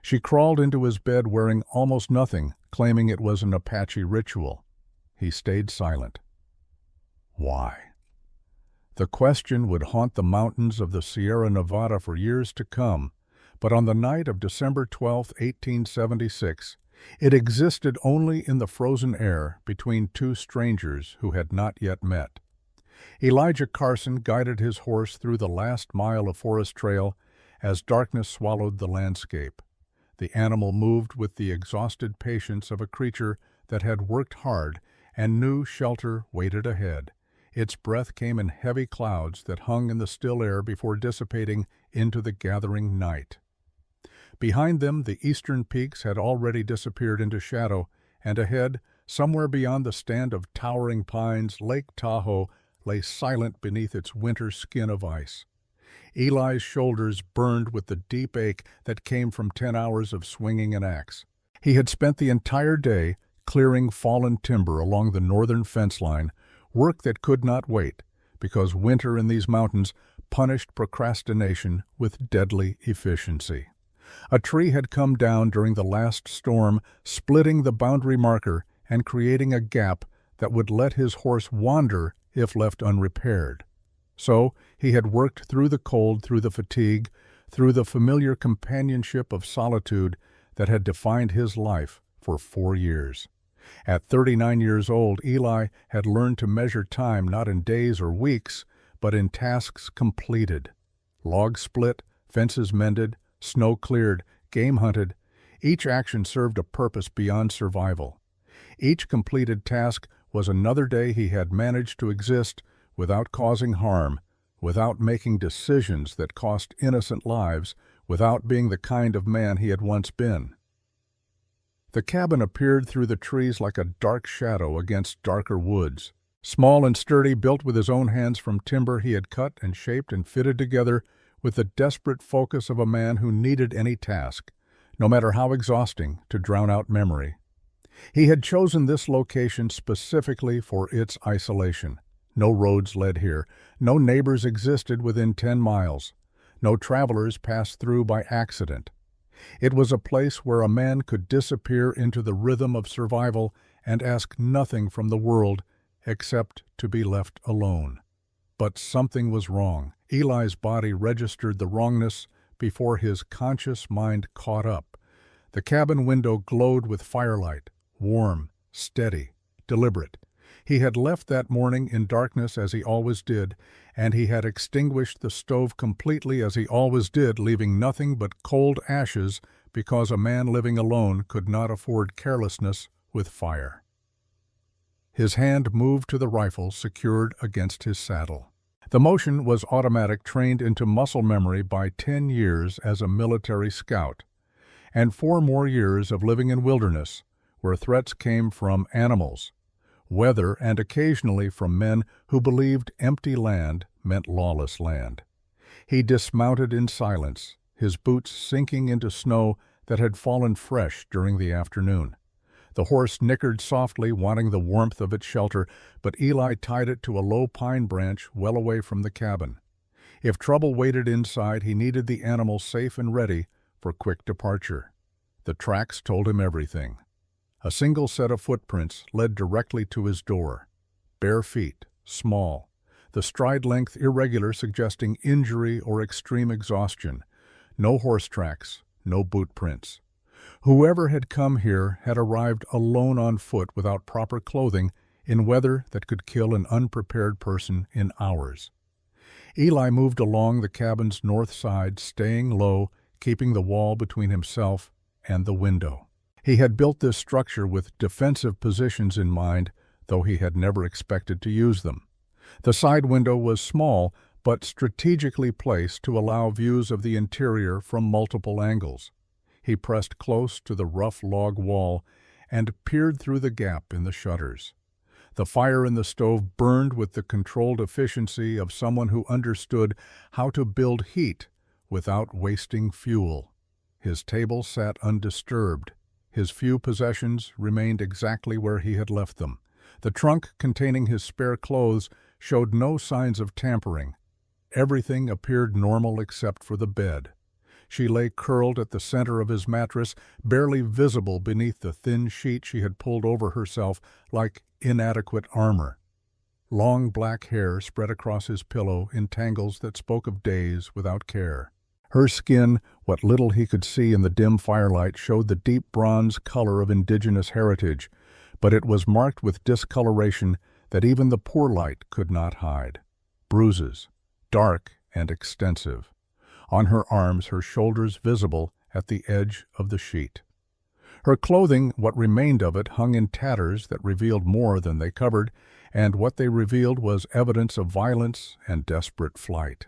She crawled into his bed wearing almost nothing, claiming it was an Apache ritual. He stayed silent. Why? The question would haunt the mountains of the Sierra Nevada for years to come, but on the night of December 12, 1876, it existed only in the frozen air between two strangers who had not yet met. Elijah Carson guided his horse through the last mile of forest trail as darkness swallowed the landscape. The animal moved with the exhausted patience of a creature that had worked hard and knew shelter waited ahead. Its breath came in heavy clouds that hung in the still air before dissipating into the gathering night. Behind them, the eastern peaks had already disappeared into shadow, and ahead, somewhere beyond the stand of towering pines, Lake Tahoe lay silent beneath its winter skin of ice. Eli's shoulders burned with the deep ache that came from 10 hours of swinging an axe. He had spent the entire day clearing fallen timber along the northern fence line, work that could not wait, because winter in these mountains punished procrastination with deadly efficiency. A tree had come down during the last storm, splitting the boundary marker and creating a gap that would let his horse wander if left unrepaired. So he had worked through the cold, through the fatigue, through the familiar companionship of solitude that had defined his life for 4 years. At 39 years old, Eli had learned to measure time not in days or weeks, but in tasks completed. Logs split, fences mended, snow cleared, game hunted. Each action served a purpose beyond survival. Each completed task was another day he had managed to exist without causing harm, without making decisions that cost innocent lives, without being the kind of man he had once been. The cabin appeared through the trees like a dark shadow against darker woods. Small and sturdy, built with his own hands from timber he had cut and shaped and fitted together with the desperate focus of a man who needed any task, no matter how exhausting, to drown out memory. He had chosen this location specifically for its isolation. No roads led here. No neighbors existed within 10 miles. No travelers passed through by accident. It was a place where a man could disappear into the rhythm of survival and ask nothing from the world except to be left alone. But something was wrong. Eli's body registered the wrongness before his conscious mind caught up. The cabin window glowed with firelight, warm, steady, deliberate. He had left that morning in darkness as he always did, and he had extinguished the stove completely as he always did, leaving nothing but cold ashes because a man living alone could not afford carelessness with fire. His hand moved to the rifle secured against his saddle. The motion was automatic, trained into muscle memory by 10 years as a military scout, and 4 more years of living in wilderness, where threats came from animals, weather, and occasionally from men who believed empty land meant lawless land. He dismounted in silence, his boots sinking into snow that had fallen fresh during the afternoon. The horse nickered softly, wanting the warmth of its shelter, but Eli tied it to a low pine branch well away from the cabin. If trouble waited inside, he needed the animal safe and ready for quick departure. The tracks told him everything. A single set of footprints led directly to his door. Bare feet, small, the stride length irregular, suggesting injury or extreme exhaustion. No horse tracks, no boot prints. Whoever had come here had arrived alone on foot without proper clothing in weather that could kill an unprepared person in hours. Eli moved along the cabin's north side, staying low, keeping the wall between himself and the window. He had built this structure with defensive positions in mind, though he had never expected to use them. The side window was small, but strategically placed to allow views of the interior from multiple angles. He pressed close to the rough log wall and peered through the gap in the shutters. The fire in the stove burned with the controlled efficiency of someone who understood how to build heat without wasting fuel. His table sat undisturbed. His few possessions remained exactly where he had left them. The trunk containing his spare clothes showed no signs of tampering. Everything appeared normal except for the bed. She lay curled at the center of his mattress, barely visible beneath the thin sheet she had pulled over herself like inadequate armor. Long black hair spread across his pillow in tangles that spoke of days without care. Her skin, what little he could see in the dim firelight, showed the deep bronze color of indigenous heritage, but it was marked with discoloration that even the poor light could not hide. Bruises, dark and extensive. On her arms, her shoulders visible at the edge of the sheet. Her clothing, what remained of it, hung in tatters that revealed more than they covered, and what they revealed was evidence of violence and desperate flight.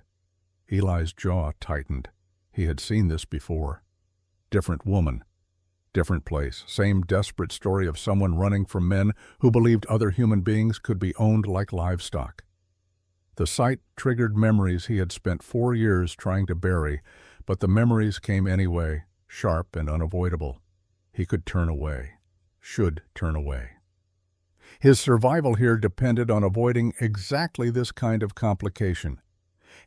Eli's jaw tightened. He had seen this before. Different woman. Different place. Same desperate story of someone running from men who believed other human beings could be owned like livestock. The sight triggered memories he had spent 4 years trying to bury, but the memories came anyway, sharp and unavoidable. He could turn away. Should turn away. His survival here depended on avoiding exactly this kind of complication.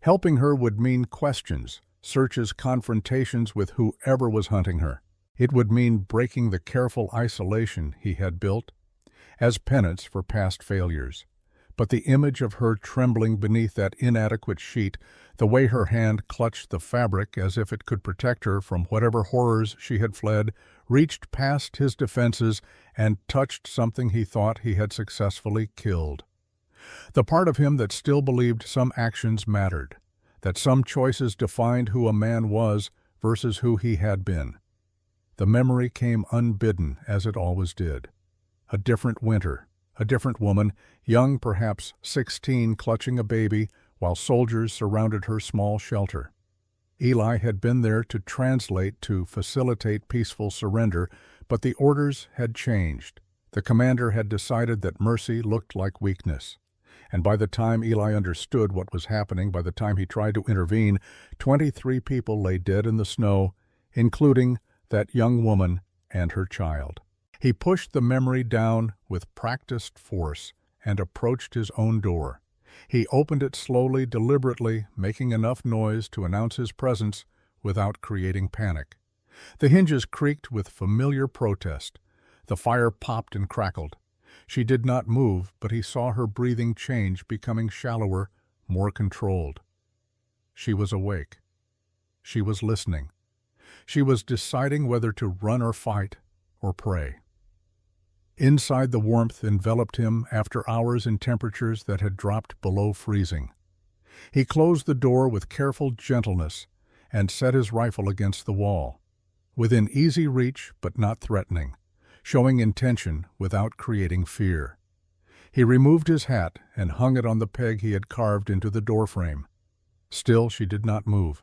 Helping her would mean questions, searches, confrontations with whoever was hunting her. It would mean breaking the careful isolation he had built as penance for past failures. But the image of her trembling beneath that inadequate sheet, the way her hand clutched the fabric as if it could protect her from whatever horrors she had fled, reached past his defenses and touched something he thought he had successfully killed. The part of him that still believed some actions mattered, that some choices defined who a man was versus who he had been. The memory came unbidden, as it always did. A different winter, a different woman, young, perhaps 16, clutching a baby, while soldiers surrounded her small shelter. Eli had been there to translate, to facilitate peaceful surrender, but the orders had changed. The commander had decided that mercy looked like weakness. And by the time Eli understood what was happening, by the time he tried to intervene, 23 people lay dead in the snow, including that young woman and her child. He pushed the memory down with practiced force and approached his own door. He opened it slowly, deliberately, making enough noise to announce his presence without creating panic. The hinges creaked with familiar protest. The fire popped and crackled. She did not move, but he saw her breathing change, becoming shallower, more controlled. She was awake. She was listening. She was deciding whether to run or fight or pray. Inside, the warmth enveloped him after hours in temperatures that had dropped below freezing. He closed the door with careful gentleness and set his rifle against the wall, within easy reach but not threatening, showing intention without creating fear. He removed his hat and hung it on the peg he had carved into the doorframe. Still she did not move.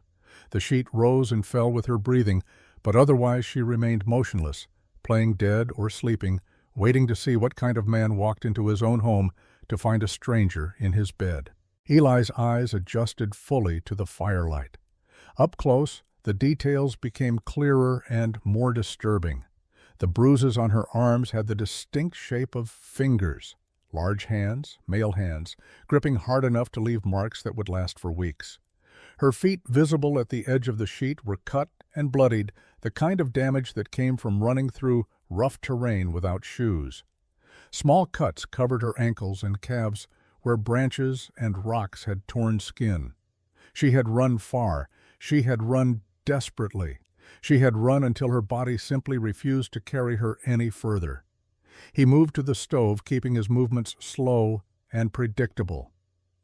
The sheet rose and fell with her breathing, but otherwise she remained motionless, playing dead or sleeping, waiting to see what kind of man walked into his own home to find a stranger in his bed. Eli's eyes adjusted fully to the firelight. Up close, the details became clearer and more disturbing. The bruises on her arms had the distinct shape of fingers, large hands, male hands, gripping hard enough to leave marks that would last for weeks. Her feet, visible at the edge of the sheet, were cut and bloodied, the kind of damage that came from running through rough terrain without shoes. Small cuts covered her ankles and calves where branches and rocks had torn skin. She had run far. She had run desperately. She had run until her body simply refused to carry her any further. He moved to the stove, keeping his movements slow and predictable.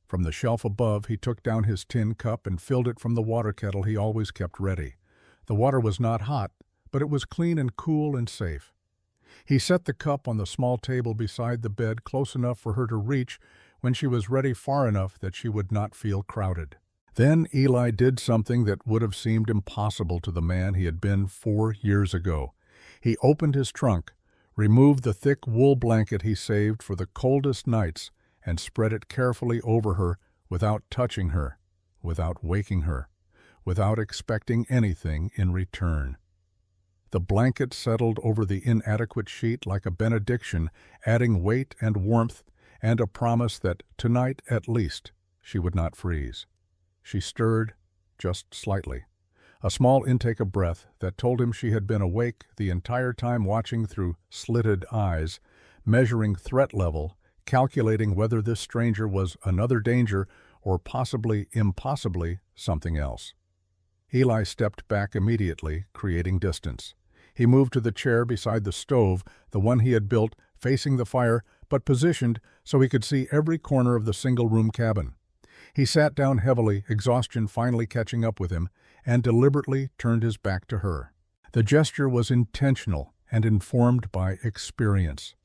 From the shelf above, he took down his tin cup and filled it from the water kettle he always kept ready. The water was not hot, but it was clean and cool and safe. He set the cup on the small table beside the bed, close enough for her to reach when she was ready, far enough that she would not feel crowded. Then Eli did something that would have seemed impossible to the man he had been 4 years ago. He opened his trunk, removed the thick wool blanket he saved for the coldest nights, and spread it carefully over her without touching her, without waking her, without expecting anything in return. The blanket settled over the inadequate sheet like a benediction, adding weight and warmth and a promise that tonight at least she would not freeze. She stirred, just slightly. a small intake of breath that told him she had been awake the entire time, watching through slitted eyes, measuring threat level, calculating whether this stranger was another danger or possibly, impossibly, something else. Eli stepped back immediately, creating distance. He moved to the chair beside the stove, the one he had built, facing the fire, but positioned so he could see every corner of the single-room cabin. He sat down heavily, exhaustion finally catching up with him, and deliberately turned his back to her. The gesture was intentional and informed by experience.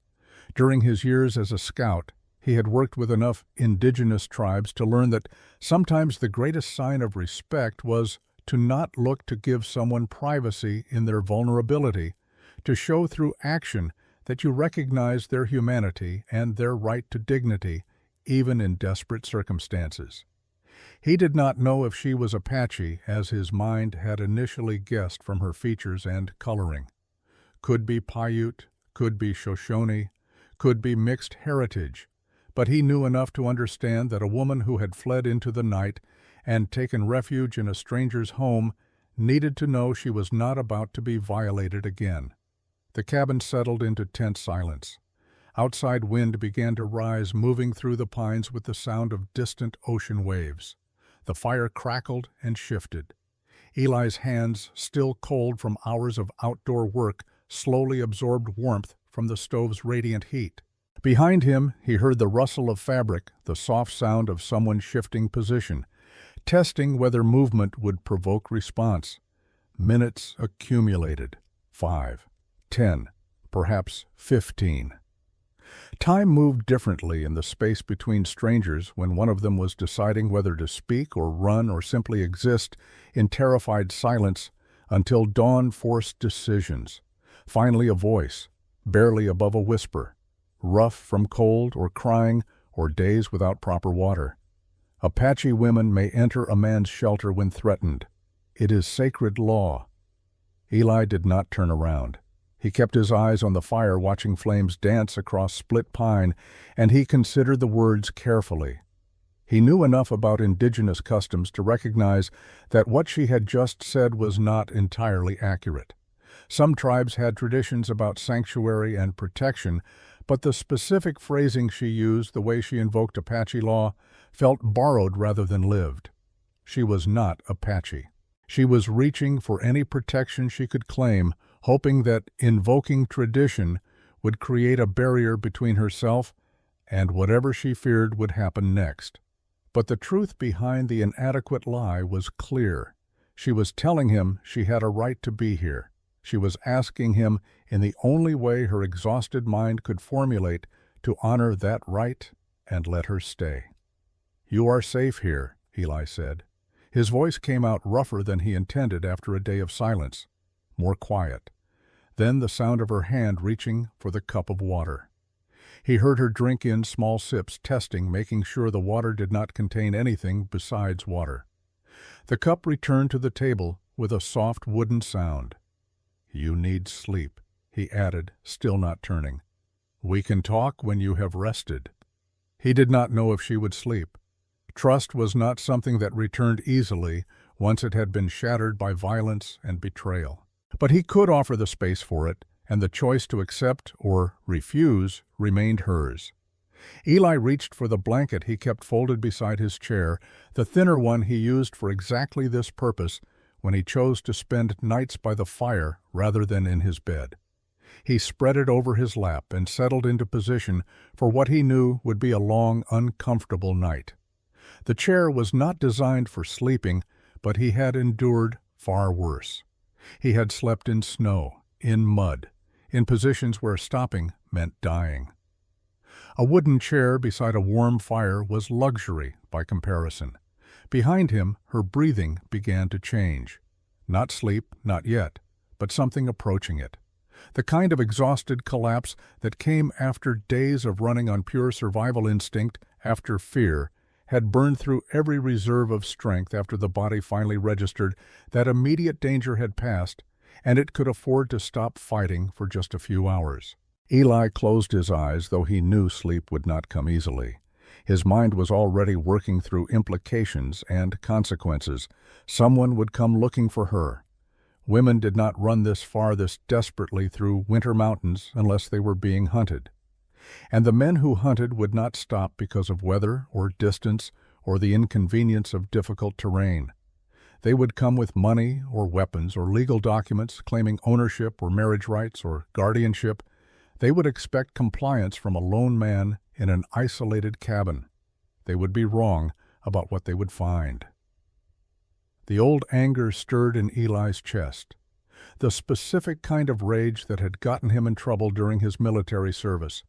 During his years as a scout, he had worked with enough indigenous tribes to learn that sometimes the greatest sign of respect was to not look to give someone privacy in their vulnerability, to show through action that you recognize their humanity and their right to dignity, even in desperate circumstances. He did not know if she was Apache, as his mind had initially guessed from her features and coloring. Could be Paiute, could be Shoshone, could be mixed heritage, but he knew enough to understand that a woman who had fled into the night and taken refuge in a stranger's home needed to know she was not about to be violated again. The cabin settled into tense silence. Outside wind began to rise, moving through the pines with the sound of distant ocean waves. The fire crackled and shifted. Eli's hands, still cold from hours of outdoor work, slowly absorbed warmth from the stove's radiant heat. Behind him, he heard the rustle of fabric, the soft sound of someone shifting position, testing whether movement would provoke response. Minutes accumulated. 5, 10, perhaps 15. Time moved differently in the space between strangers when one of them was deciding whether to speak or run or simply exist in terrified silence until dawn forced decisions. Finally a voice, barely above a whisper, rough from cold or crying or days without proper water. Apache women may enter a man's shelter when threatened. It is sacred law. Eli did not turn around. He kept his eyes on the fire, watching flames dance across split pine, and he considered the words carefully. He knew enough about indigenous customs to recognize that what she had just said was not entirely accurate. Some tribes had traditions about sanctuary and protection, but the specific phrasing she used, the way she invoked Apache law, felt borrowed rather than lived. She was not Apache. She was reaching for any protection she could claim, hoping that invoking tradition would create a barrier between herself and whatever she feared would happen next. But the truth behind the inadequate lie was clear. She was telling him she had a right to be here. She was asking him, in the only way her exhausted mind could formulate, to honor that right and let her stay. "You are safe here," Eli said. His voice came out rougher than he intended after a day of silence, more quiet. Then the sound of her hand reaching for the cup of water. He heard her drink in small sips, testing, making sure the water did not contain anything besides water. The cup returned to the table with a soft wooden sound. "You need sleep," he added, still not turning. "We can talk when you have rested." He did not know if she would sleep. Trust was not something that returned easily once it had been shattered by violence and betrayal. But he could offer the space for it, and the choice to accept or refuse remained hers. Eli reached for the blanket he kept folded beside his chair, the thinner one he used for exactly this purpose when he chose to spend nights by the fire rather than in his bed. He spread it over his lap and settled into position for what he knew would be a long, uncomfortable night. The chair was not designed for sleeping, but he had endured far worse. He had slept in snow, in mud, in positions where stopping meant dying. A wooden chair beside a warm fire was luxury by comparison. Behind him, her breathing began to change. Not sleep, not yet, but something approaching it. The kind of exhausted collapse that came after days of running on pure survival instinct, after fear, had burned through every reserve of strength after the body finally registered that immediate danger had passed, and it could afford to stop fighting for just a few hours. Eli closed his eyes, though he knew sleep would not come easily. His mind was already working through implications and consequences. Someone would come looking for her. Women did not run this far this desperately through winter mountains unless they were being hunted. And the men who hunted would not stop because of weather or distance or the inconvenience of difficult terrain. They would come with money or weapons or legal documents claiming ownership or marriage rights or guardianship. They would expect compliance from a lone man in an isolated cabin. They would be wrong about what they would find. The old anger stirred in Eli's chest, the specific kind of rage that had gotten him in trouble during his military service,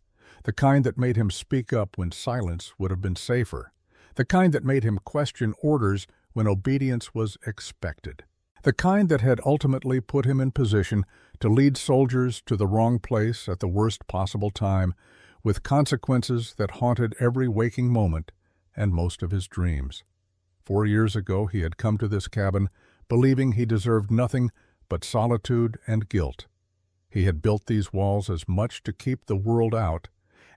the kind that made him speak up when silence would have been safer, the kind that made him question orders when obedience was expected, the kind that had ultimately put him in position to lead soldiers to the wrong place at the worst possible time, with consequences that haunted every waking moment and most of his dreams. 4 years ago he had come to this cabin believing he deserved nothing but solitude and guilt. He had built these walls as much to keep the world out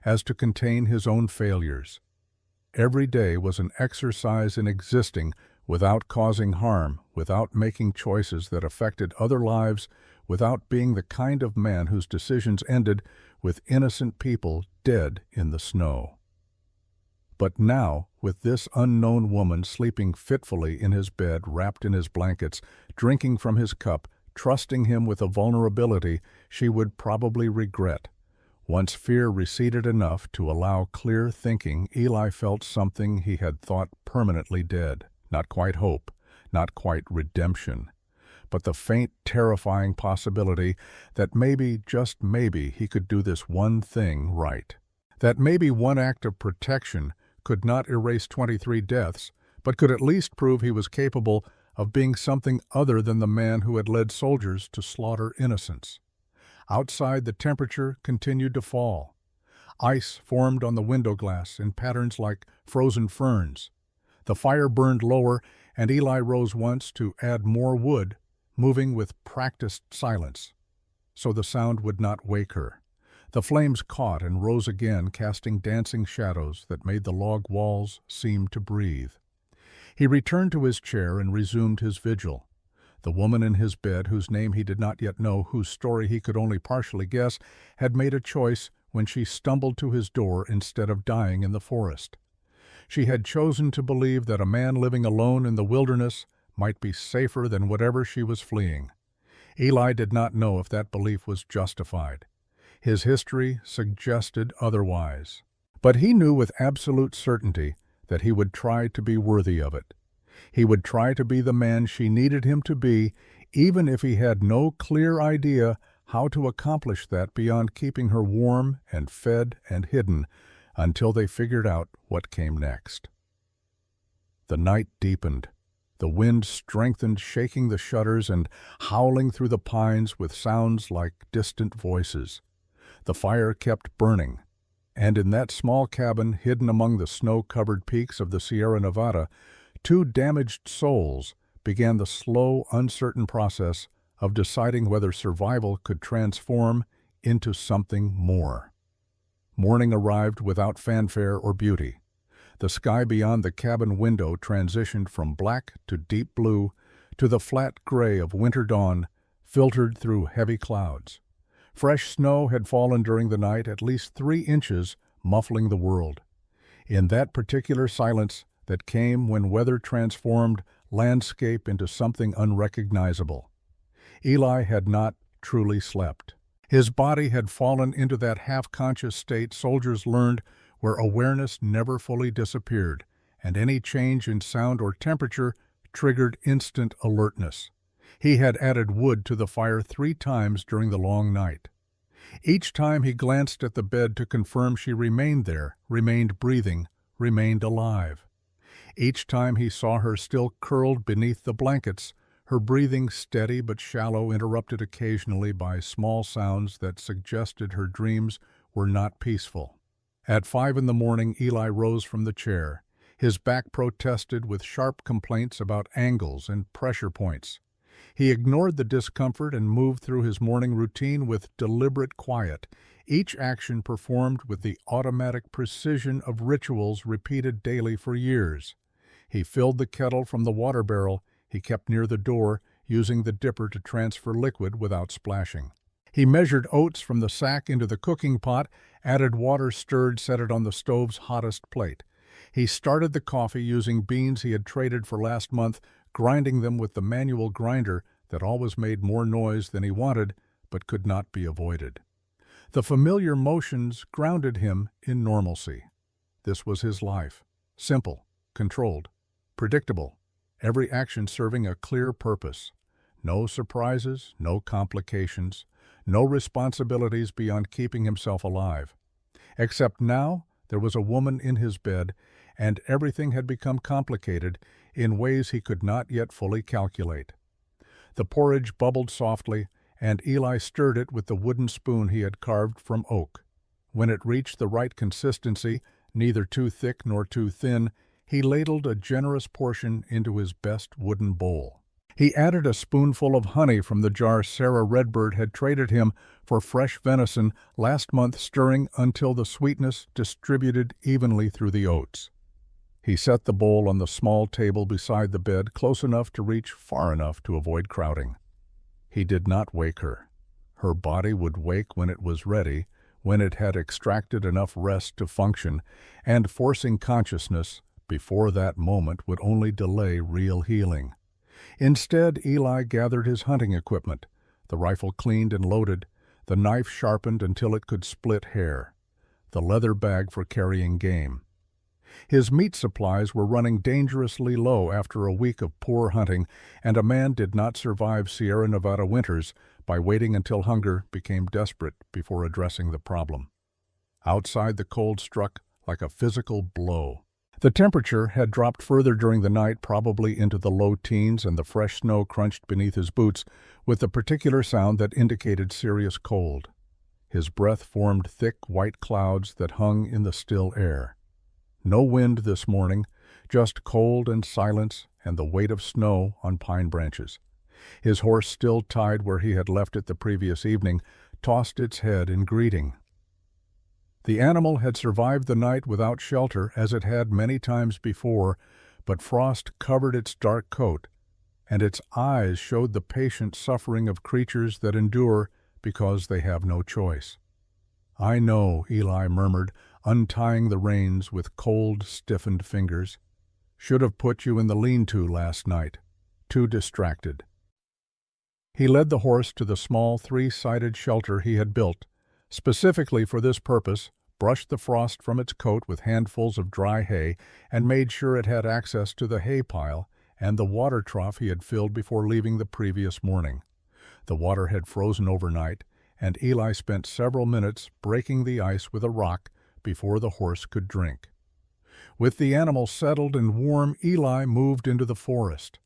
as to contain his own failures. Every day was an exercise in existing without causing harm, without making choices that affected other lives, without being the kind of man whose decisions ended with innocent people dead in the snow. But now, with this unknown woman sleeping fitfully in his bed, wrapped in his blankets, drinking from his cup, trusting him with a vulnerability she would probably regret, once fear receded enough to allow clear thinking, Eli felt something he had thought permanently dead. Not quite hope, not quite redemption, but the faint, terrifying possibility that maybe, just maybe, he could do this one thing right. That maybe one act of protection could not erase 23 deaths, but could at least prove he was capable of being something other than the man who had led soldiers to slaughter innocents. Outside, the temperature continued to fall. Ice formed on the window glass in patterns like frozen ferns. The fire burned lower, and Eli rose once to add more wood, moving with practiced silence, so the sound would not wake her. The flames caught and rose again, casting dancing shadows that made the log walls seem to breathe. He returned to his chair and resumed his vigil. The woman in his bed, whose name he did not yet know, whose story he could only partially guess, had made a choice when she stumbled to his door instead of dying in the forest. She had chosen to believe that a man living alone in the wilderness might be safer than whatever she was fleeing. Eli did not know if that belief was justified. His history suggested otherwise. But he knew with absolute certainty that he would try to be worthy of it. He would try to be the man she needed him to be, even if he had no clear idea how to accomplish that beyond keeping her warm and fed and hidden until they figured out what came next. The night deepened. The wind strengthened, shaking the shutters and howling through the pines with sounds like distant voices. The fire kept burning, and in that small cabin hidden among the snow-covered peaks of the Sierra Nevada, 2 damaged souls began the slow, uncertain process of deciding whether survival could transform into something more. Morning arrived without fanfare or beauty. The sky beyond the cabin window transitioned from black to deep blue to the flat gray of winter dawn, filtered through heavy clouds. Fresh snow had fallen during the night, at least 3 inches, muffling the world. In that particular silence that came when weather transformed landscape into something unrecognizable, Eli had not truly slept. His body had fallen into that half-conscious state soldiers learned where awareness never fully disappeared, and any change in sound or temperature triggered instant alertness. He had added wood to the fire 3 times during the long night. Each time he glanced at the bed to confirm she remained there, remained breathing, remained alive. Each time he saw her still curled beneath the blankets, her breathing steady but shallow, interrupted occasionally by small sounds that suggested her dreams were not peaceful. At 5 in the morning, Eli rose from the chair. His back protested with sharp complaints about angles and pressure points. He ignored the discomfort and moved through his morning routine with deliberate quiet, each action performed with the automatic precision of rituals repeated daily for years. He filled the kettle from the water barrel he kept near the door, using the dipper to transfer liquid without splashing. He measured oats from the sack into the cooking pot, added water stirred, set it on the stove's hottest plate. He started the coffee using beans he had traded for last month, grinding them with the manual grinder that always made more noise than he wanted but could not be avoided. The familiar motions grounded him in normalcy. This was his life. Simple, controlled, predictable, every action serving a clear purpose. No surprises, no complications, no responsibilities beyond keeping himself alive. Except now there was a woman in his bed, and everything had become complicated in ways he could not yet fully calculate. The porridge bubbled softly, and Eli stirred it with the wooden spoon he had carved from oak. When it reached the right consistency, neither too thick nor too thin, he ladled a generous portion into his best wooden bowl. He added a spoonful of honey from the jar Sarah Redbird had traded him for fresh venison last month, stirring until the sweetness distributed evenly through the oats. He set the bowl on the small table beside the bed, close enough to reach far enough to avoid crowding. He did not wake her. Her body would wake when it was ready, when it had extracted enough rest to function, and forcing consciousness before that moment would only delay real healing. Instead, Eli gathered his hunting equipment, the rifle cleaned and loaded, the knife sharpened until it could split hair, the leather bag for carrying game. His meat supplies were running dangerously low after a week of poor hunting, and a man did not survive Sierra Nevada winters by waiting until hunger became desperate before addressing the problem. Outside, the cold struck like a physical blow. The temperature had dropped further during the night, probably into the low teens, and the fresh snow crunched beneath his boots with a particular sound that indicated serious cold. His breath formed thick white clouds that hung in the still air. No wind this morning, just cold and silence and the weight of snow on pine branches. His horse, still tied where he had left it the previous evening, tossed its head in greeting. The animal had survived the night without shelter, as it had many times before, but frost covered its dark coat, and its eyes showed the patient suffering of creatures that endure because they have no choice. "I know," Eli murmured, untying the reins with cold, stiffened fingers. "Should have put you in the lean-to last night. Too distracted." He led the horse to the small three-sided shelter he had built, specifically for this purpose, brushed the frost from its coat with handfuls of dry hay, and made sure it had access to the hay pile and the water trough he had filled before leaving the previous morning. The water had frozen overnight, and Eli spent several minutes breaking the ice with a rock before the horse could drink. With the animal settled and warm, Eli moved into the forest.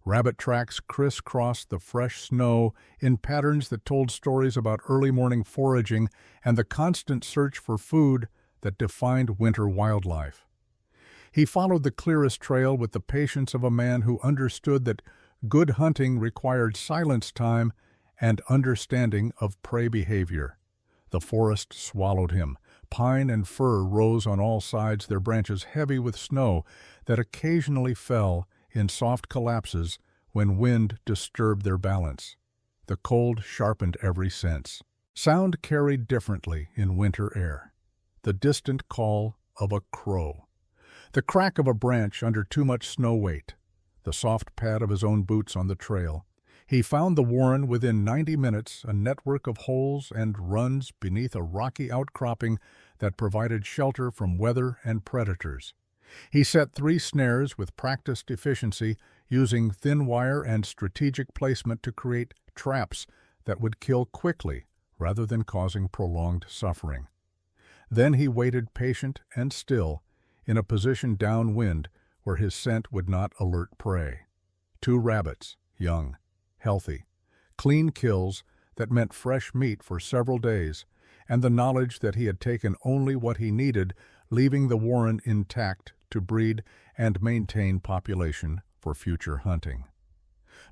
Rabbit tracks crisscrossed the fresh snow in patterns that told stories about early morning foraging and the constant search for food that defined winter wildlife. He followed the clearest trail with the patience of a man who understood that good hunting required silence time and understanding of prey behavior. The forest swallowed him. Pine and fir rose on all sides, their branches heavy with snow that occasionally fell in soft collapses when wind disturbed their balance. The cold sharpened every sense. Sound carried differently in winter air. The distant call of a crow. The crack of a branch under too much snow weight. The soft pad of his own boots on the trail. He found the warren within 90 minutes, a network of holes and runs beneath a rocky outcropping that provided shelter from weather and predators. He set 3 snares with practiced efficiency, using thin wire and strategic placement to create traps that would kill quickly rather than causing prolonged suffering. Then he waited patient and still, in a position downwind where his scent would not alert prey. 2 rabbits, young, healthy, clean kills that meant fresh meat for several days, and the knowledge that he had taken only what he needed, leaving the warren intact to breed and maintain population for future hunting.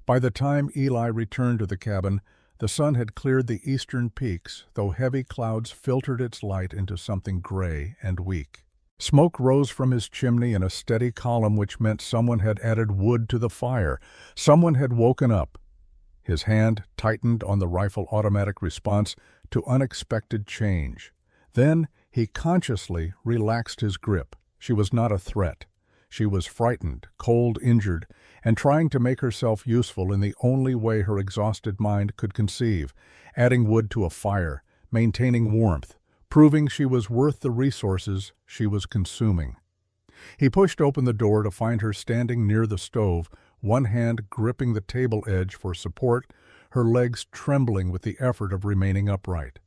By the time Eli returned to the cabin, The sun had cleared the eastern peaks, though heavy clouds filtered its light into something gray and weak. Smoke rose from his chimney in a steady column, which meant someone had added wood to the fire. Someone had woken up. His hand tightened on the rifle automatic response to unexpected change. Then he consciously relaxed his grip. She was not a threat. She was frightened, cold, injured, and trying to make herself useful in the only way her exhausted mind could conceive, adding wood to a fire, maintaining warmth, proving she was worth the resources she was consuming. He pushed open the door to find her standing near the stove, one hand gripping the table edge for support, her legs trembling with the effort of remaining upright.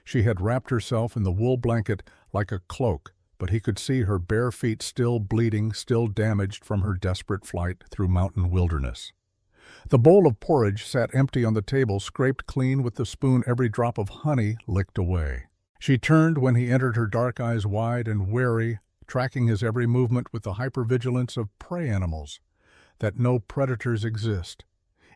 She had wrapped herself in the wool blanket like a cloak, but he could see her bare feet still bleeding, still damaged from her desperate flight through mountain wilderness. The bowl of porridge sat empty on the table, scraped clean with the spoon, every drop of honey licked away. She turned when he entered, her dark eyes wide and wary, tracking his every movement with the hypervigilance of prey animals. That no predators exist.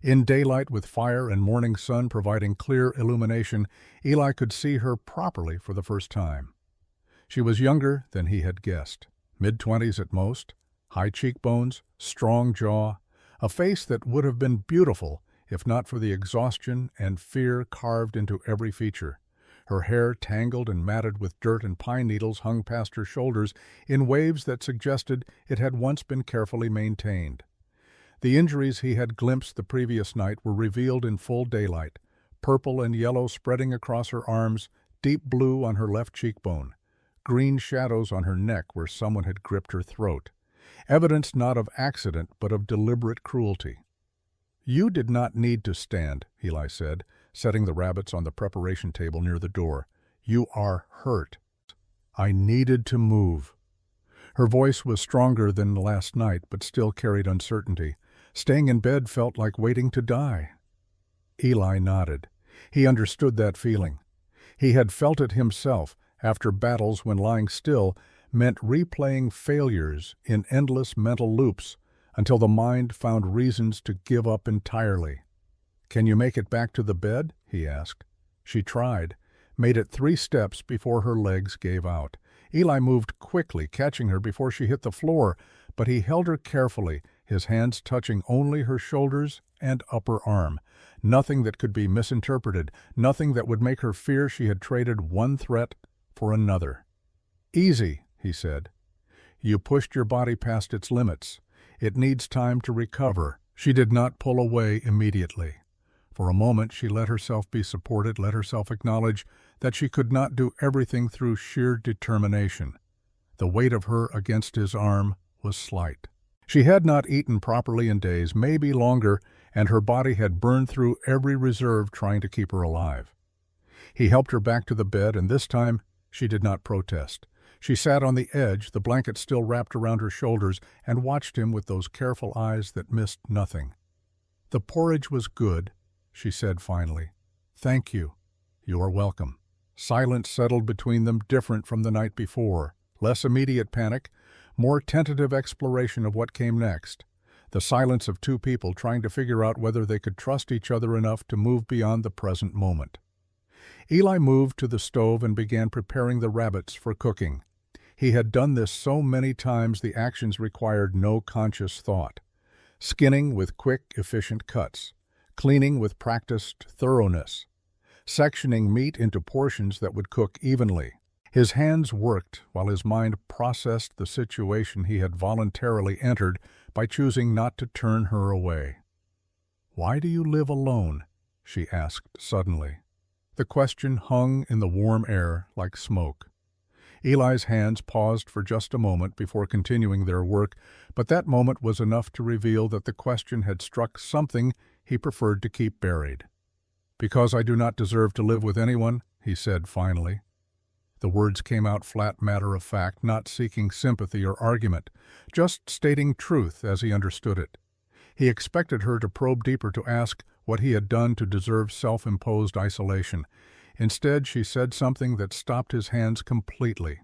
In daylight, with fire and morning sun providing clear illumination, Eli could see her properly for the first time. She was younger than he had guessed, mid-20s at most, high cheekbones, strong jaw, a face that would have been beautiful if not for the exhaustion and fear carved into every feature. Her hair, tangled and matted with dirt and pine needles, hung past her shoulders in waves that suggested it had once been carefully maintained. The injuries he had glimpsed the previous night were revealed in full daylight, purple and yellow spreading across her arms, deep blue on her left cheekbone, green shadows on her neck where someone had gripped her throat, evidence not of accident but of deliberate cruelty. "You did not need to stand," Eli said, setting the rabbits on the preparation table near the door. "You are hurt." "I needed to move." Her voice was stronger than last night, but still carried uncertainty. Staying in bed felt like waiting to die. Eli nodded. He understood that feeling. He had felt it himself after battles when lying still meant replaying failures in endless mental loops until the mind found reasons to give up entirely. "Can you make it back to the bed?" he asked. She tried, made it 3 steps before her legs gave out. Eli moved quickly, catching her before she hit the floor, but he held her carefully, his hands touching only her shoulders and upper arm. Nothing that could be misinterpreted, nothing that would make her fear she had traded one threat for another. "Easy," he said. "You pushed your body past its limits. It needs time to recover." She did not pull away immediately. For a moment she let herself be supported, let herself acknowledge that she could not do everything through sheer determination. The weight of her against his arm was slight. She had not eaten properly in days, maybe longer, and her body had burned through every reserve trying to keep her alive. He helped her back to the bed, and this time she did not protest. She sat on the edge, the blanket still wrapped around her shoulders, and watched him with those careful eyes that missed nothing. "The porridge was good," she said finally. "Thank you." "You are welcome." Silence settled between them, different from the night before. Less immediate panic, more tentative exploration of what came next. The silence of 2 people trying to figure out whether they could trust each other enough to move beyond the present moment. Eli moved to the stove and began preparing the rabbits for cooking. He had done this so many times the actions required no conscious thought. Skinning with quick, efficient cuts. Cleaning with practiced thoroughness. Sectioning meat into portions that would cook evenly. His hands worked while his mind processed the situation he had voluntarily entered by choosing not to turn her away. "Why do you live alone?" she asked suddenly. The question hung in the warm air like smoke. Eli's hands paused for just a moment before continuing their work, but that moment was enough to reveal that the question had struck something he preferred to keep buried. "Because I do not deserve to live with anyone," he said finally. The words came out flat, matter-of-fact, not seeking sympathy or argument, just stating truth as he understood it. He expected her to probe deeper, to ask what he had done to deserve self-imposed isolation. Instead, she said something that stopped his hands completely.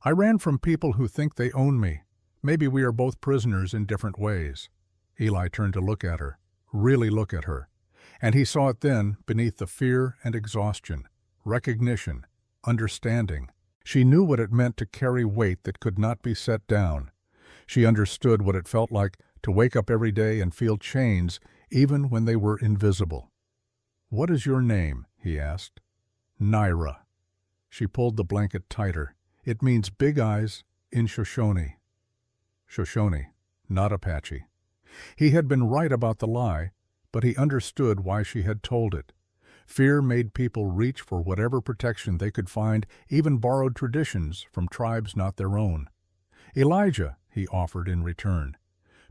"I ran from people who think they own me. Maybe we are both prisoners in different ways." Eli turned to look at her, really look at her. And he saw it then beneath the fear and exhaustion, recognition, understanding. She knew what it meant to carry weight that could not be set down. She understood what it felt like to wake up every day and feel chains even when they were invisible. "What is your name?" he asked. "Naira." She pulled the blanket tighter. "It means big eyes in Shoshone." Shoshone, not Apache. He had been right about the lie, but he understood why she had told it. Fear made people reach for whatever protection they could find, even borrowed traditions from tribes not their own. "Elijah," he offered in return.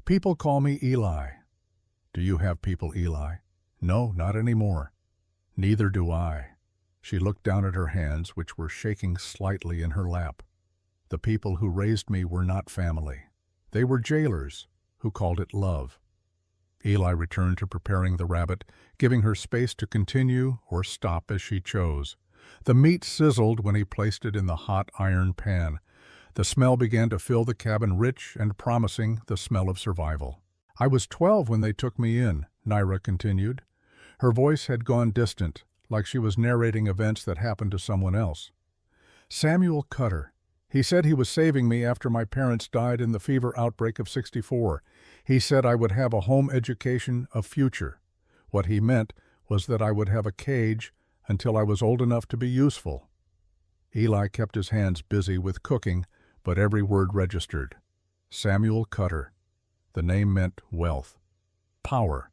"People call me Eli." "Do you have people, Eli?" "No, not anymore." "Neither do I." She looked down at her hands, which were shaking slightly in her lap. "The people who raised me were not family. They were jailers who called it love." Eli returned to preparing the rabbit, giving her space to continue or stop as she chose. The meat sizzled when he placed it in the hot iron pan. The smell began to fill the cabin, rich and promising, the smell of survival. "I was 12 when they took me in," Naira continued. Her voice had gone distant, like she was narrating events that happened to someone else. "Samuel Cutter. He said he was saving me after my parents died in the fever outbreak of '64. He said I would have a home education, a future. What he meant was that I would have a cage until I was old enough to be useful." Eli kept his hands busy with cooking, but every word registered. Samuel Cutter. The name meant wealth, power.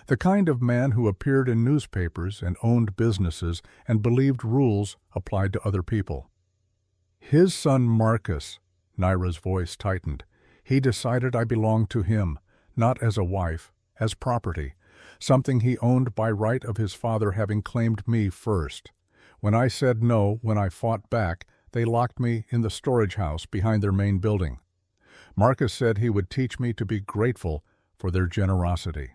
The kind of man who appeared in newspapers and owned businesses and believed rules applied to other people. "His son Marcus," Naira's voice tightened. "He decided I belonged to him, not as a wife, as property, something he owned by right of his father having claimed me first. When I said no, when I fought back, they locked me in the storage house behind their main building. Marcus said he would teach me to be grateful for their generosity."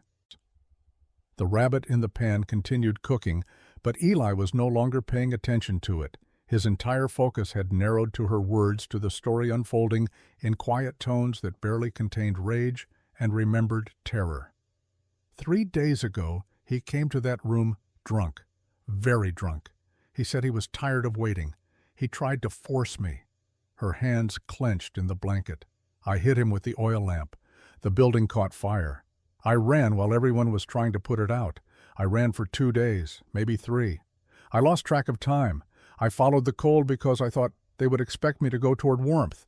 The rabbit in the pan continued cooking, but Eli was no longer paying attention to it. His entire focus had narrowed to her words, to the story unfolding in quiet tones that barely contained rage and remembered terror. 3 days ago, he came to that room drunk, very drunk. He said he was tired of waiting. He tried to force me." Her hands clenched in the blanket. "I hit him with the oil lamp. The building caught fire. I ran while everyone was trying to put it out. I ran for 2 days, maybe 3. I lost track of time. I followed the cold because I thought they would expect me to go toward warmth.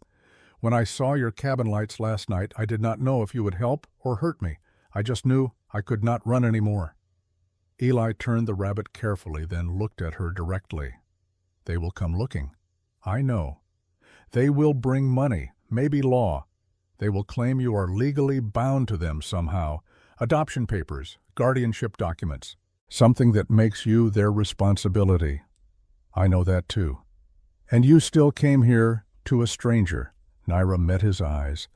When I saw your cabin lights last night, I did not know if you would help or hurt me. I just knew I could not run anymore." Eli turned the rabbit carefully, then looked at her directly. "They will come looking. I know. They will bring money, maybe law. They will claim you are legally bound to them somehow. Adoption papers, guardianship documents. Something that makes you their responsibility. I know that too. And you still came here to a stranger." Naira met his eyes,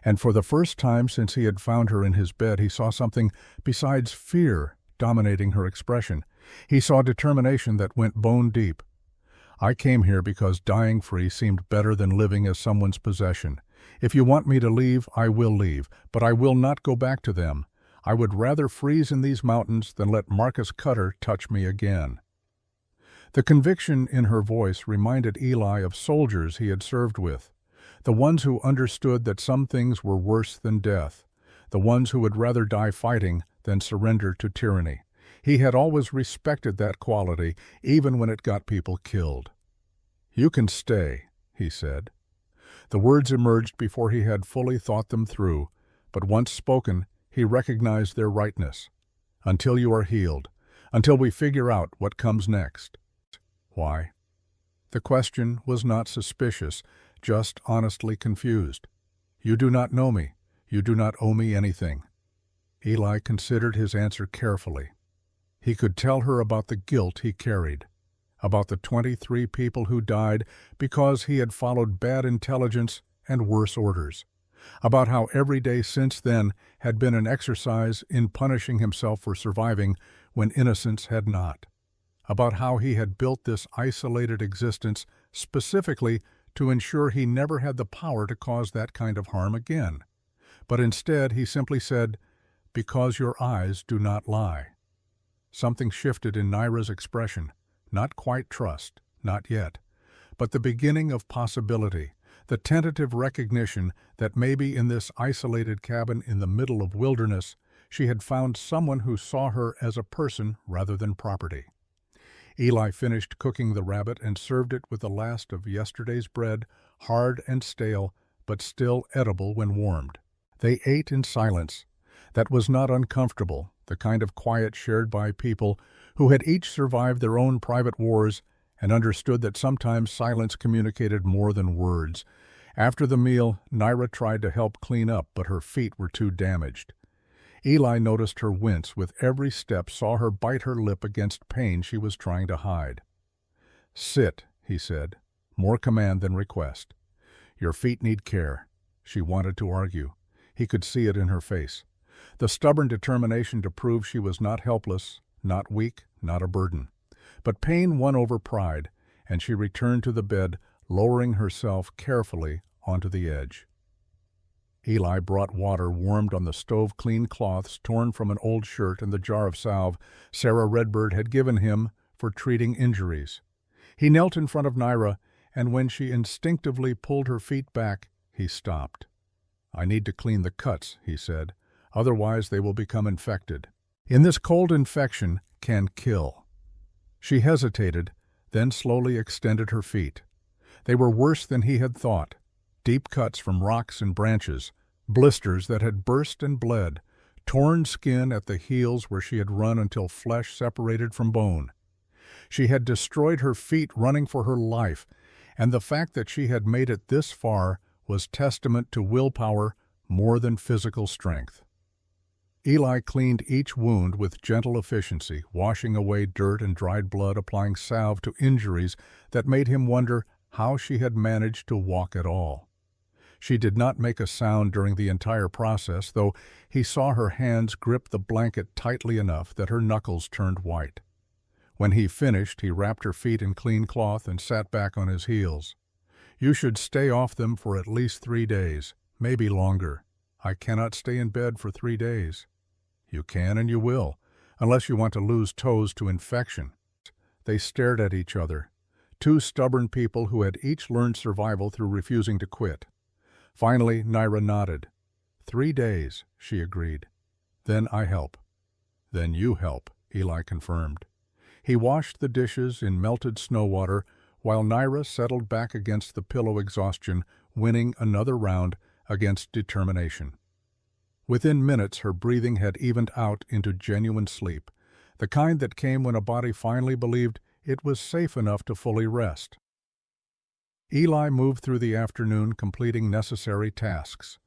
and for the first time since he had found her in his bed, he saw something besides fear dominating her expression. He saw determination that went bone deep. "I came here because dying free seemed better than living as someone's possession. If you want me to leave, I will leave, but I will not go back to them. I would rather freeze in these mountains than let Marcus Cutter touch me again." The conviction in her voice reminded Eli of soldiers he had served with, the ones who understood that some things were worse than death, the ones who would rather die fighting than surrender to tyranny. He had always respected that quality, even when it got people killed. "You can stay," he said. The words emerged before he had fully thought them through, but once spoken, he recognized their rightness. "Until you are healed, until we figure out what comes next." "Why?" The question was not suspicious, just honestly confused. "You do not know me. You do not owe me anything." Eli considered his answer carefully. He could tell her about the guilt he carried, about the 23 people who died because he had followed bad intelligence and worse orders, about how every day since then had been an exercise in punishing himself for surviving when innocence had not, about how he had built this isolated existence specifically to ensure he never had the power to cause that kind of harm again. But instead he simply said, "Because your eyes do not lie." Something shifted in Naira's expression. Not quite trust, not yet, but the beginning of possibility, the tentative recognition that maybe in this isolated cabin in the middle of wilderness, she had found someone who saw her as a person rather than property. Eli finished cooking the rabbit and served it with the last of yesterday's bread, hard and stale, but still edible when warmed. They ate in silence. That was not uncomfortable, the kind of quiet shared by people who had each survived their own private wars and understood that sometimes silence communicated more than words. After the meal, Naira tried to help clean up, but her feet were too damaged. Eli noticed her wince with every step, saw her bite her lip against pain she was trying to hide. "Sit," he said, more command than request. "Your feet need care." She wanted to argue. He could see it in her face. The stubborn determination to prove she was not helpless, not weak, not a burden. But pain won over pride, and she returned to the bed, lowering herself carefully onto the edge. Eli brought water warmed on the stove-clean cloths torn from an old shirt and the jar of salve Sarah Redbird had given him for treating injuries. He knelt in front of Naira, and when she instinctively pulled her feet back, he stopped. "I need to clean the cuts," he said. "Otherwise they will become infected. In this cold, infection can kill." She hesitated, then slowly extended her feet. They were worse than he had thought. Deep cuts from rocks and branches, blisters that had burst and bled, torn skin at the heels where she had run until flesh separated from bone. She had destroyed her feet running for her life, and the fact that she had made it this far was testament to willpower more than physical strength. Eli cleaned each wound with gentle efficiency, washing away dirt and dried blood, applying salve to injuries that made him wonder how she had managed to walk at all. She did not make a sound during the entire process, though he saw her hands grip the blanket tightly enough that her knuckles turned white. When he finished, he wrapped her feet in clean cloth and sat back on his heels. "You should stay off them for at least 3 days, maybe longer. I cannot stay in bed for 3 days. "You can and you will, unless you want to lose toes to infection." They stared at each other, two stubborn people who had each learned survival through refusing to quit. Finally, Naira nodded. 3 days, she agreed. "Then I help." "Then you help," Eli confirmed. He washed the dishes in melted snow water while Naira settled back against the pillow, exhaustion, winning another round against determination. Within minutes, her breathing had evened out into genuine sleep, the kind that came when a body finally believed it was safe enough to fully rest. Eli moved through the afternoon, completing necessary tasks.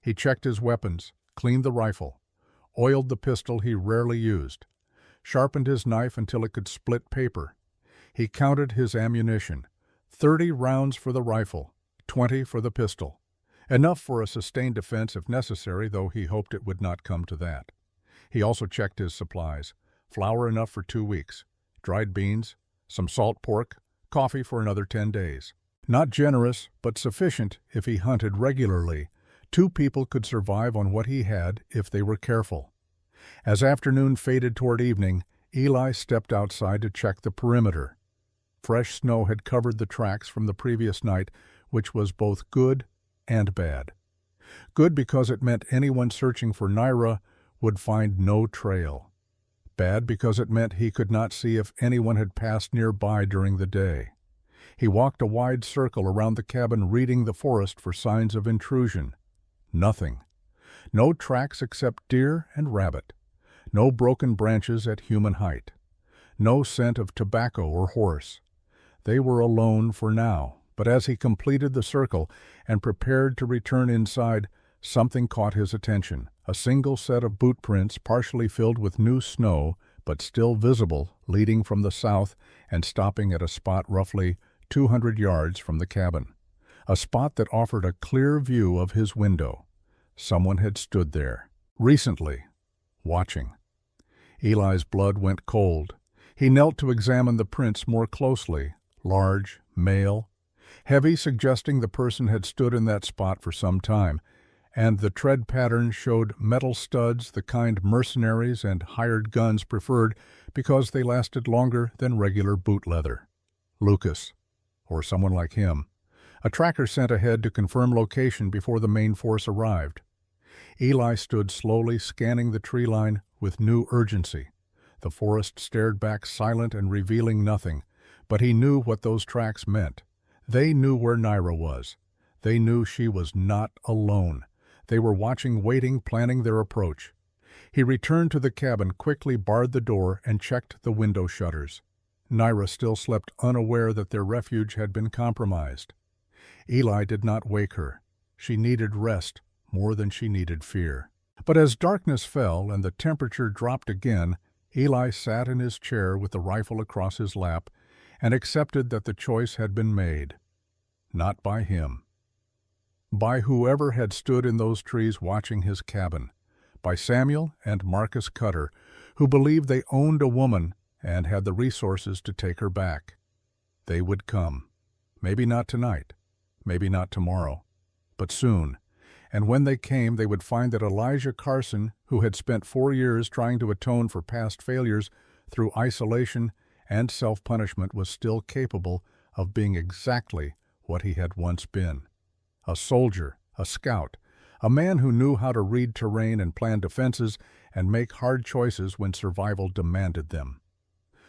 He checked his weapons, cleaned the rifle, oiled the pistol he rarely used, sharpened his knife until it could split paper. He counted his ammunition, 30 rounds for the rifle, 20 for the pistol. Enough for a sustained defense if necessary, though he hoped it would not come to that. He also checked his supplies, flour enough for 2 weeks, dried beans, some salt pork, coffee for another 10 days. Not generous, but sufficient if he hunted regularly. 2 people could survive on what he had if they were careful. As afternoon faded toward evening, Eli stepped outside to check the perimeter. Fresh snow had covered the tracks from the previous night, which was both good and bad. Good because it meant anyone searching for Naira would find no trail. Bad because it meant he could not see if anyone had passed nearby during the day. He walked a wide circle around the cabin, reading the forest for signs of intrusion. Nothing. No tracks except deer and rabbit. No broken branches at human height. No scent of tobacco or horse. They were alone for now, but as he completed the circle and prepared to return inside, something caught his attention. A single set of boot prints, partially filled with new snow, but still visible, leading from the south and stopping at a spot roughly 200 yards from the cabin. A spot that offered a clear view of his window. Someone had stood there, recently, watching. Eli's blood went cold. He knelt to examine the prints more closely. Large, male, heavy, suggesting the person had stood in that spot for some time, and the tread pattern showed metal studs, the kind mercenaries and hired guns preferred because they lasted longer than regular boot leather. Lucas, or someone like him, a tracker sent ahead to confirm location before the main force arrived. Eli stood slowly scanning the tree line with new urgency. The forest stared back silent and revealing nothing, but he knew what those tracks meant. They knew where Naira was. They knew she was not alone. They were watching, waiting, planning their approach. He returned to the cabin, quickly barred the door, and checked the window shutters. Naira still slept, unaware that their refuge had been compromised. Eli did not wake her. She needed rest more than she needed fear. But as darkness fell and the temperature dropped again, Eli sat in his chair with the rifle across his lap and accepted that the choice had been made. Not by him. By whoever had stood in those trees watching his cabin. By Samuel and Marcus Cutter, who believed they owned a woman and had the resources to take her back. They would come. Maybe not tonight, maybe not tomorrow, but soon. And when they came, they would find that Elijah Carson, who had spent 4 years trying to atone for past failures through isolation and self-punishment, was still capable of being exactly what he had once been. A soldier, a scout, a man who knew how to read terrain and plan defenses and make hard choices when survival demanded them.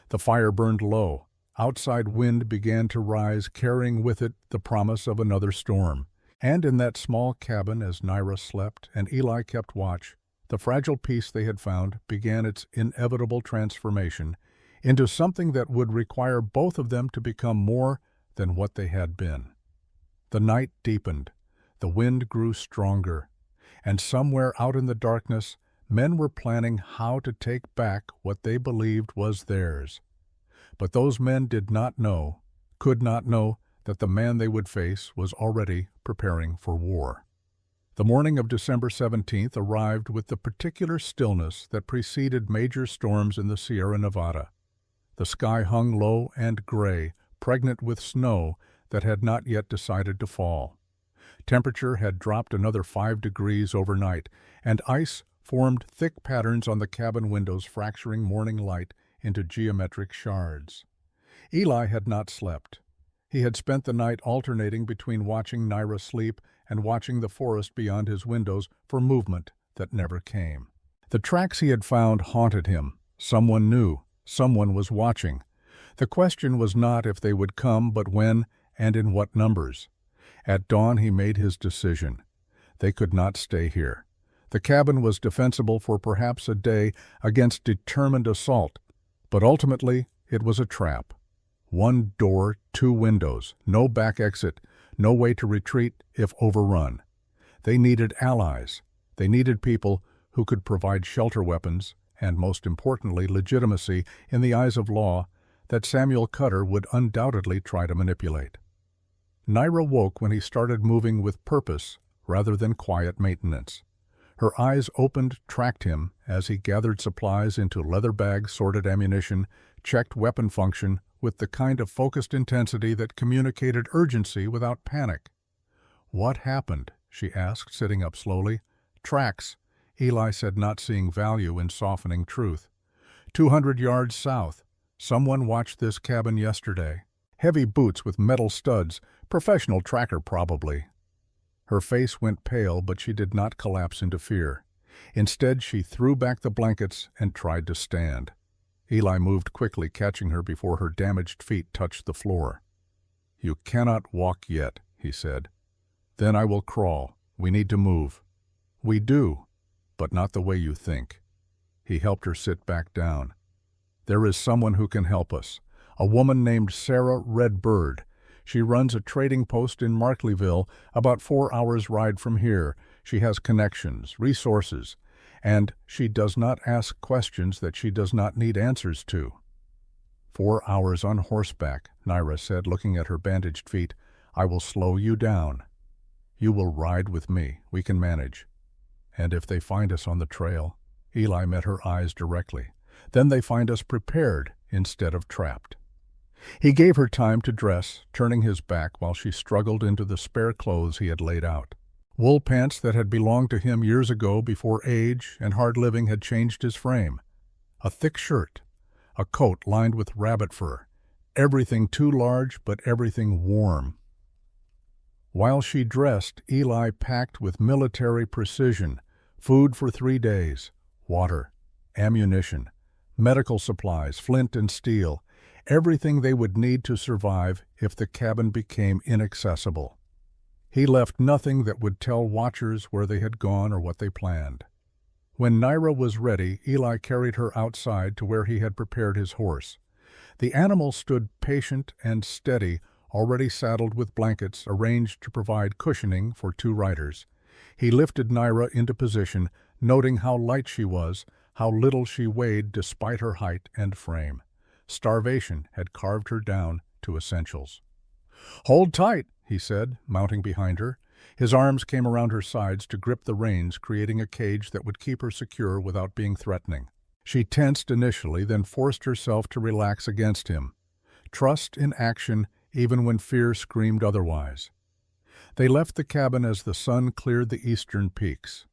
The fire burned low. Outside wind began to rise, carrying with it the promise of another storm. And in that small cabin, as Naira slept and Eli kept watch, the fragile peace they had found began its inevitable transformation into something that would require both of them to become more than what they had been. The night deepened, the wind grew stronger, and somewhere out in the darkness, men were planning how to take back what they believed was theirs. But those men did not know, could not know, that the man they would face was already preparing for war. The morning of December 17th arrived with the particular stillness that preceded major storms in the Sierra Nevada. The sky hung low and gray, pregnant with snow that had not yet decided to fall. Temperature had dropped another 5 degrees overnight, and ice formed thick patterns on the cabin windows, fracturing morning light into geometric shards. Eli had not slept. He had spent the night alternating between watching Naira sleep and watching the forest beyond his windows for movement that never came. The tracks he had found haunted him. Someone knew. Someone was watching. The question was not if they would come, but when and in what numbers. At dawn he made his decision. They could not stay here. The cabin was defensible for perhaps a day against determined assault, but ultimately it was a trap. 1 door, 2 windows, no back exit, no way to retreat if overrun. They needed allies. They needed people who could provide shelter weapons and, most importantly, legitimacy in the eyes of law that Samuel Cutter would undoubtedly try to manipulate. Naira woke when he started moving with purpose rather than quiet maintenance. Her eyes opened, tracked him as he gathered supplies into leather bags, sorted ammunition, checked weapon function with the kind of focused intensity that communicated urgency without panic. "What happened?" she asked, sitting up slowly. "Tracks," Eli said, not seeing value in softening truth. 200 yards south. Someone watched this cabin yesterday. Heavy boots with metal studs, professional tracker probably. Her face went pale, but she did not collapse into fear. Instead, she threw back the blankets and tried to stand. Eli moved quickly, catching her before her damaged feet touched the floor. "You cannot walk yet," he said. "Then I will crawl. We need to move." "We do, but not the way you think." He helped her sit back down. "There is someone who can help us. A woman named Sarah Redbird. She runs a trading post in Markleyville, about 4 hours' ride from here. She has connections, resources, and she does not ask questions that she does not need answers to." 4 hours on horseback, Naira said, looking at her bandaged feet. "I will slow you down. You will ride with me. We can manage." "And if they find us on the trail?" Eli met her eyes directly. "Then they find us prepared instead of trapped." He gave her time to dress, turning his back while she struggled into the spare clothes he had laid out. wool pants that had belonged to him years ago before age and hard living had changed his frame, a thick shirt, a coat lined with rabbit fur, everything too large but everything warm. While she dressed, Eli packed with military precision food for 3 days, water, ammunition, medical supplies, flint and steel, everything they would need to survive if the cabin became inaccessible. He left nothing that would tell watchers where they had gone or what they planned. When Naira was ready, Eli carried her outside to where he had prepared his horse. The animal stood patient and steady, already saddled with blankets arranged to provide cushioning for 2 riders. He lifted Naira into position, noting how light she was, how little she weighed despite her height and frame. Starvation had carved her down to essentials. "Hold tight," he said, mounting behind her. His arms came around her sides to grip the reins, creating a cage that would keep her secure without being threatening. She tensed initially, then forced herself to relax against him. Trust in action, even when fear screamed otherwise. They left the cabin as the sun cleared the eastern peaks.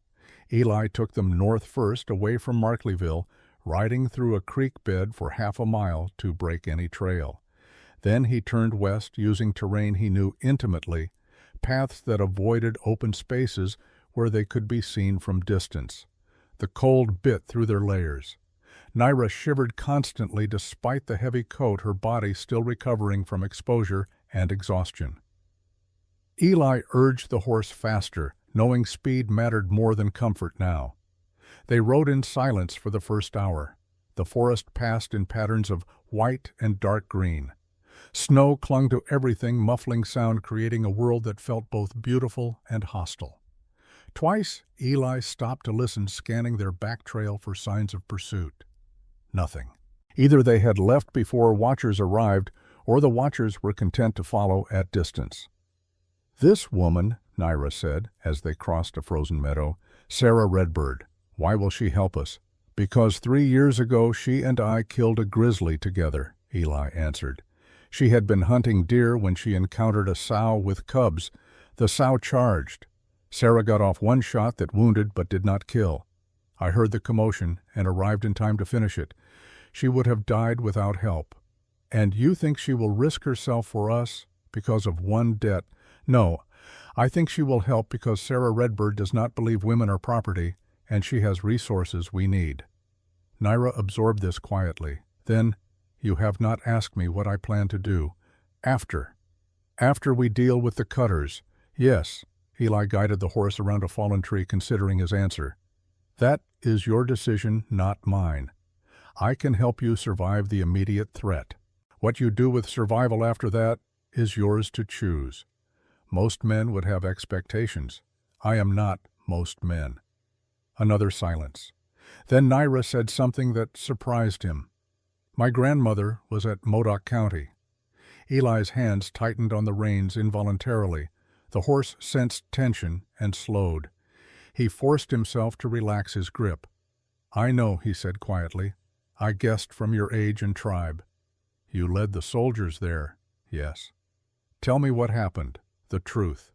Eli took them north first, away from Markleyville, riding through a creek bed for half a mile to break any trail. Then he turned west, using terrain he knew intimately, paths that avoided open spaces where they could be seen from distance. The cold bit through their layers. Naira shivered constantly despite the heavy coat, her body still recovering from exposure and exhaustion. Eli urged the horse faster, knowing speed mattered more than comfort now. They rode in silence for the first hour. The forest passed in patterns of white and dark green. Snow clung to everything, muffling sound, creating a world that felt both beautiful and hostile. Twice, Eli stopped to listen, scanning their back trail for signs of pursuit. Nothing. Either they had left before watchers arrived, or the watchers were content to follow at distance. "This woman," Naira said, as they crossed a frozen meadow, "Sarah Redbird. Why will she help us?" "Because 3 years ago she and I killed a grizzly together," Eli answered. "She had been hunting deer when she encountered a sow with cubs. The sow charged. Sarah got off one shot that wounded but did not kill. I heard the commotion and arrived in time to finish it. She would have died without help. And you think she will risk herself for us because of one debt? No, I think she will help because Sarah Redbird does not believe women are property, and she has resources we need." Naira absorbed this quietly. Then, "You have not asked me what I plan to do. After we deal with the cutters." "Yes." Eli guided the horse around a fallen tree, considering his answer. "That is your decision, not mine. I can help you survive the immediate threat. What you do with survival after that is yours to choose. Most men would have expectations. I am not most men." Another silence. Then Naira said something that surprised him. "My grandmother was at Modoc County." Eli's hands tightened on the reins involuntarily. The horse sensed tension and slowed. He forced himself to relax his grip. "I know," he said quietly. "I guessed from your age and tribe. You led the soldiers there." "Yes." "Tell me what happened, the truth."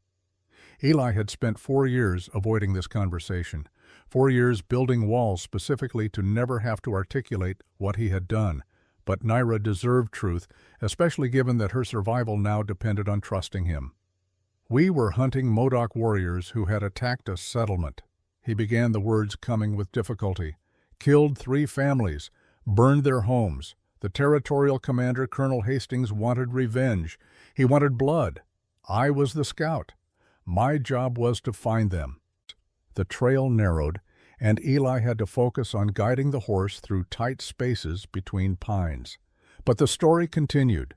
Eli had spent 4 years avoiding this conversation, 4 years building walls specifically to never have to articulate what he had done. But Naira deserved truth, especially given that her survival now depended on trusting him. "We were hunting Modoc warriors who had attacked a settlement." He began, the words coming with difficulty. "Killed 3 families, burned their homes. The territorial commander, Colonel Hastings, wanted revenge. He wanted blood. I was the scout. My job was to find them." The trail narrowed, and Eli had to focus on guiding the horse through tight spaces between pines. But the story continued.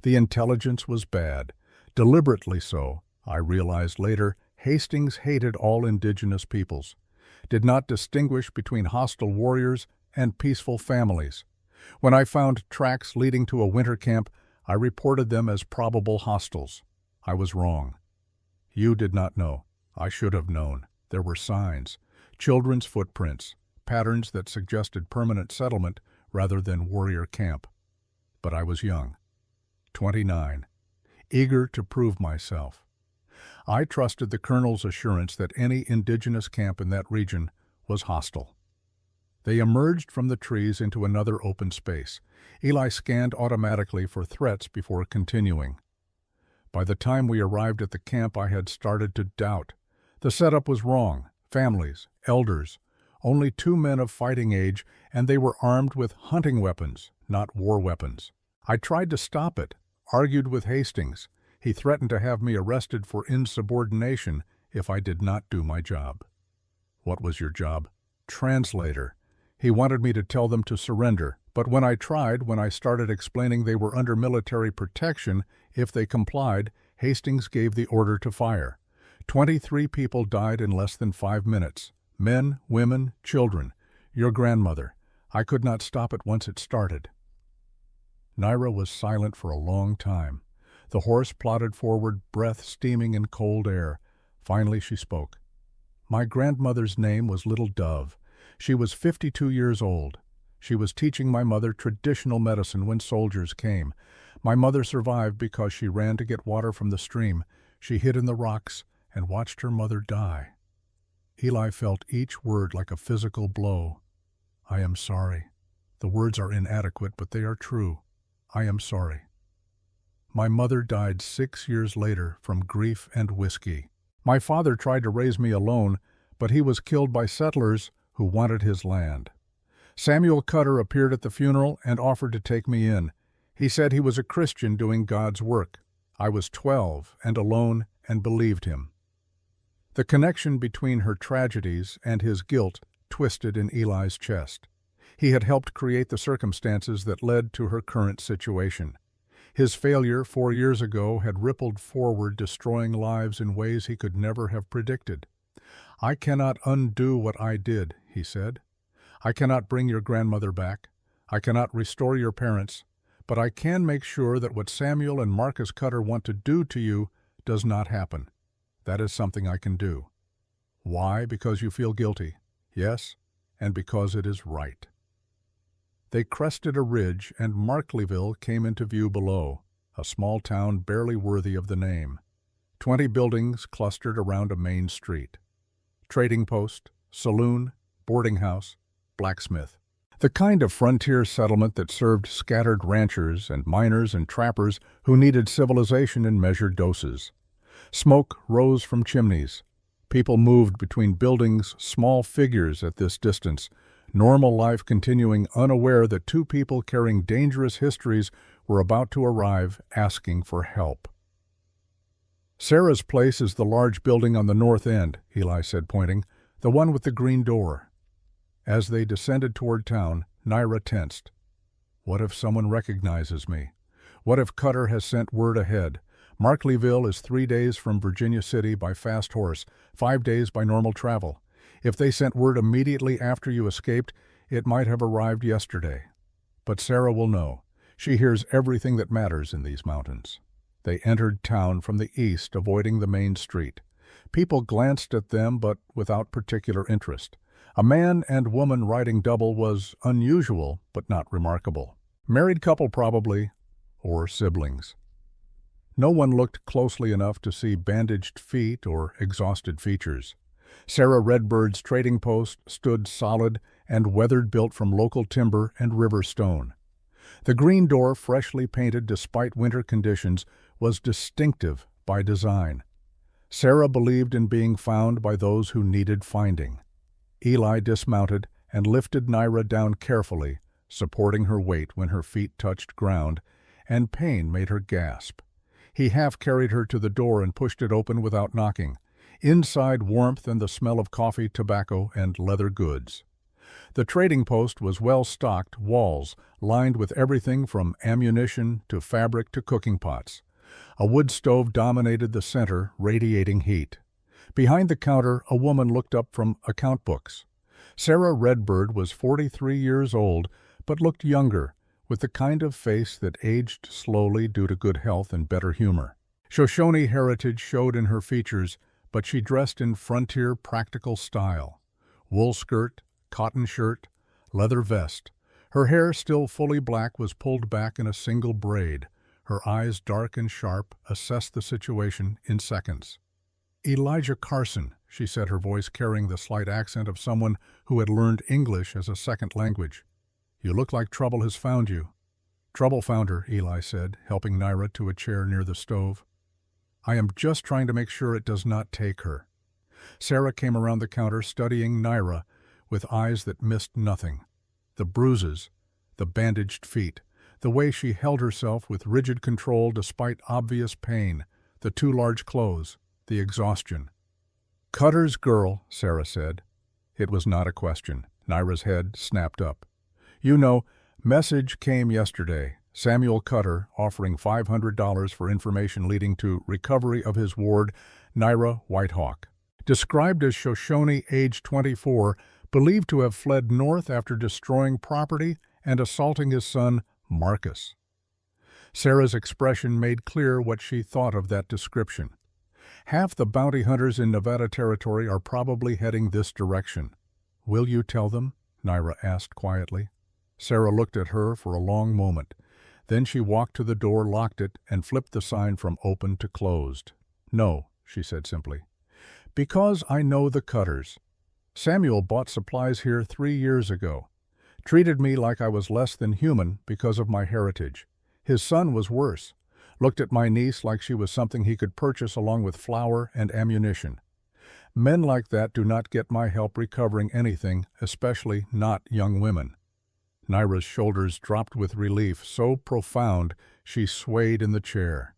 The intelligence was bad, deliberately so. I realized later, Hastings hated all indigenous peoples, did not distinguish between hostile warriors and peaceful families. When I found tracks leading to a winter camp, I reported them as probable hostiles. I was wrong. You did not know. I should have known. There were signs, children's footprints, patterns that suggested permanent settlement rather than warrior camp. But I was young, 29, eager to prove myself. I trusted the colonel's assurance that any indigenous camp in that region was hostile. They emerged from the trees into another open space. Eli scanned automatically for threats before continuing. By the time we arrived at the camp, I had started to doubt. The setup was wrong. Families, elders, only 2 men of fighting age, and they were armed with hunting weapons, not war weapons. I tried to stop it, argued with Hastings. He threatened to have me arrested for insubordination if I did not do my job. What was your job? Translator. He wanted me to tell them to surrender, but when I started explaining they were under military protection, if they complied, Hastings gave the order to fire. 23 people died in less than 5 minutes. Men, women, children. Your grandmother. I could not stop it once it started. Naira was silent for a long time. The horse plodded forward, breath steaming in cold air. Finally she spoke. My grandmother's name was Little Dove. She was 52 years old. She was teaching my mother traditional medicine when soldiers came. My mother survived because she ran to get water from the stream. She hid in the rocks and watched her mother die. Eli felt each word like a physical blow. I am sorry. The words are inadequate, but they are true. I am sorry. My mother died 6 years later from grief and whiskey. My father tried to raise me alone, but he was killed by settlers who wanted his land. Samuel Cutter appeared at the funeral and offered to take me in. He said he was a Christian doing God's work. I was 12 and alone and believed him. The connection between her tragedies and his guilt twisted in Eli's chest. He had helped create the circumstances that led to her current situation. His failure 4 years ago had rippled forward, destroying lives in ways he could never have predicted. I cannot undo what I did, he said. I cannot bring your grandmother back. I cannot restore your parents. But I can make sure that what Samuel and Marcus Cutter want to do to you does not happen. That is something I can do. Why? Because you feel guilty. Yes, and because it is right. They crested a ridge, and Markleyville came into view below, a small town barely worthy of the name. 20 buildings clustered around a main street. Trading post, saloon, boarding house, blacksmith. The kind of frontier settlement that served scattered ranchers and miners and trappers who needed civilization in measured doses. Smoke rose from chimneys. People moved between buildings, small figures at this distance, normal life continuing, unaware that 2 people carrying dangerous histories were about to arrive asking for help. Sarah's place is the large building on the north end, Eli said, pointing, the one with the green door. As they descended toward town, Naira tensed. What if someone recognizes me? What if Cutter has sent word ahead? Markleyville is 3 days from Virginia City by fast horse, 5 days by normal travel. If they sent word immediately after you escaped, it might have arrived yesterday. But Sarah will know. She hears everything that matters in these mountains. They entered town from the east, avoiding the main street. People glanced at them, but without particular interest. A man and woman riding double was unusual, but not remarkable. Married couple probably, or siblings. No one looked closely enough to see bandaged feet or exhausted features. Sarah Redbird's trading post stood solid and weathered, built from local timber and river stone. The green door, freshly painted despite winter conditions, was distinctive by design. Sarah believed in being found by those who needed finding. Eli dismounted and lifted Naira down carefully, supporting her weight when her feet touched ground, and pain made her gasp. He half-carried her to the door and pushed it open without knocking. Inside, warmth and the smell of coffee, tobacco, and leather goods. The trading post was well-stocked, walls lined with everything from ammunition to fabric to cooking pots. A wood stove dominated the center, radiating heat. Behind the counter, a woman looked up from account books. Sarah Redbird was 43 years old, but looked younger, with the kind of face that aged slowly due to good health and better humor. Shoshone heritage showed in her features, but she dressed in frontier practical style. Wool skirt, cotton shirt, leather vest. Her hair, still fully black, was pulled back in a single braid. Her eyes, dark and sharp, assessed the situation in seconds. Elijah Carson, she said, her voice carrying the slight accent of someone who had learned English as a second language. You look like trouble has found you. Trouble found her, Eli said, helping Naira to a chair near the stove. I am just trying to make sure it does not take her. Sarah came around the counter studying Naira with eyes that missed nothing. The bruises, the bandaged feet, the way she held herself with rigid control despite obvious pain, the too large clothes, the exhaustion. Cutter's girl, Sarah said. It was not a question. Naira's head snapped up. You know, message came yesterday. Samuel Cutter offering $500 for information leading to recovery of his ward, Naira Whitehawk. Described as Shoshone, age 24, believed to have fled north after destroying property and assaulting his son, Marcus. Sarah's expression made clear what she thought of that description. Half the bounty hunters in Nevada Territory are probably heading this direction. Will you tell them? Naira asked quietly. Sarah looked at her for a long moment. Then she walked to the door, locked it, and flipped the sign from open to closed. No, she said simply. Because I know the Cutters. Samuel bought supplies here 3 years ago. Treated me like I was less than human because of my heritage. His son was worse. Looked at my niece like she was something he could purchase along with flour and ammunition. Men like that do not get my help recovering anything, especially not young women. Naira's shoulders dropped with relief so profound she swayed in the chair.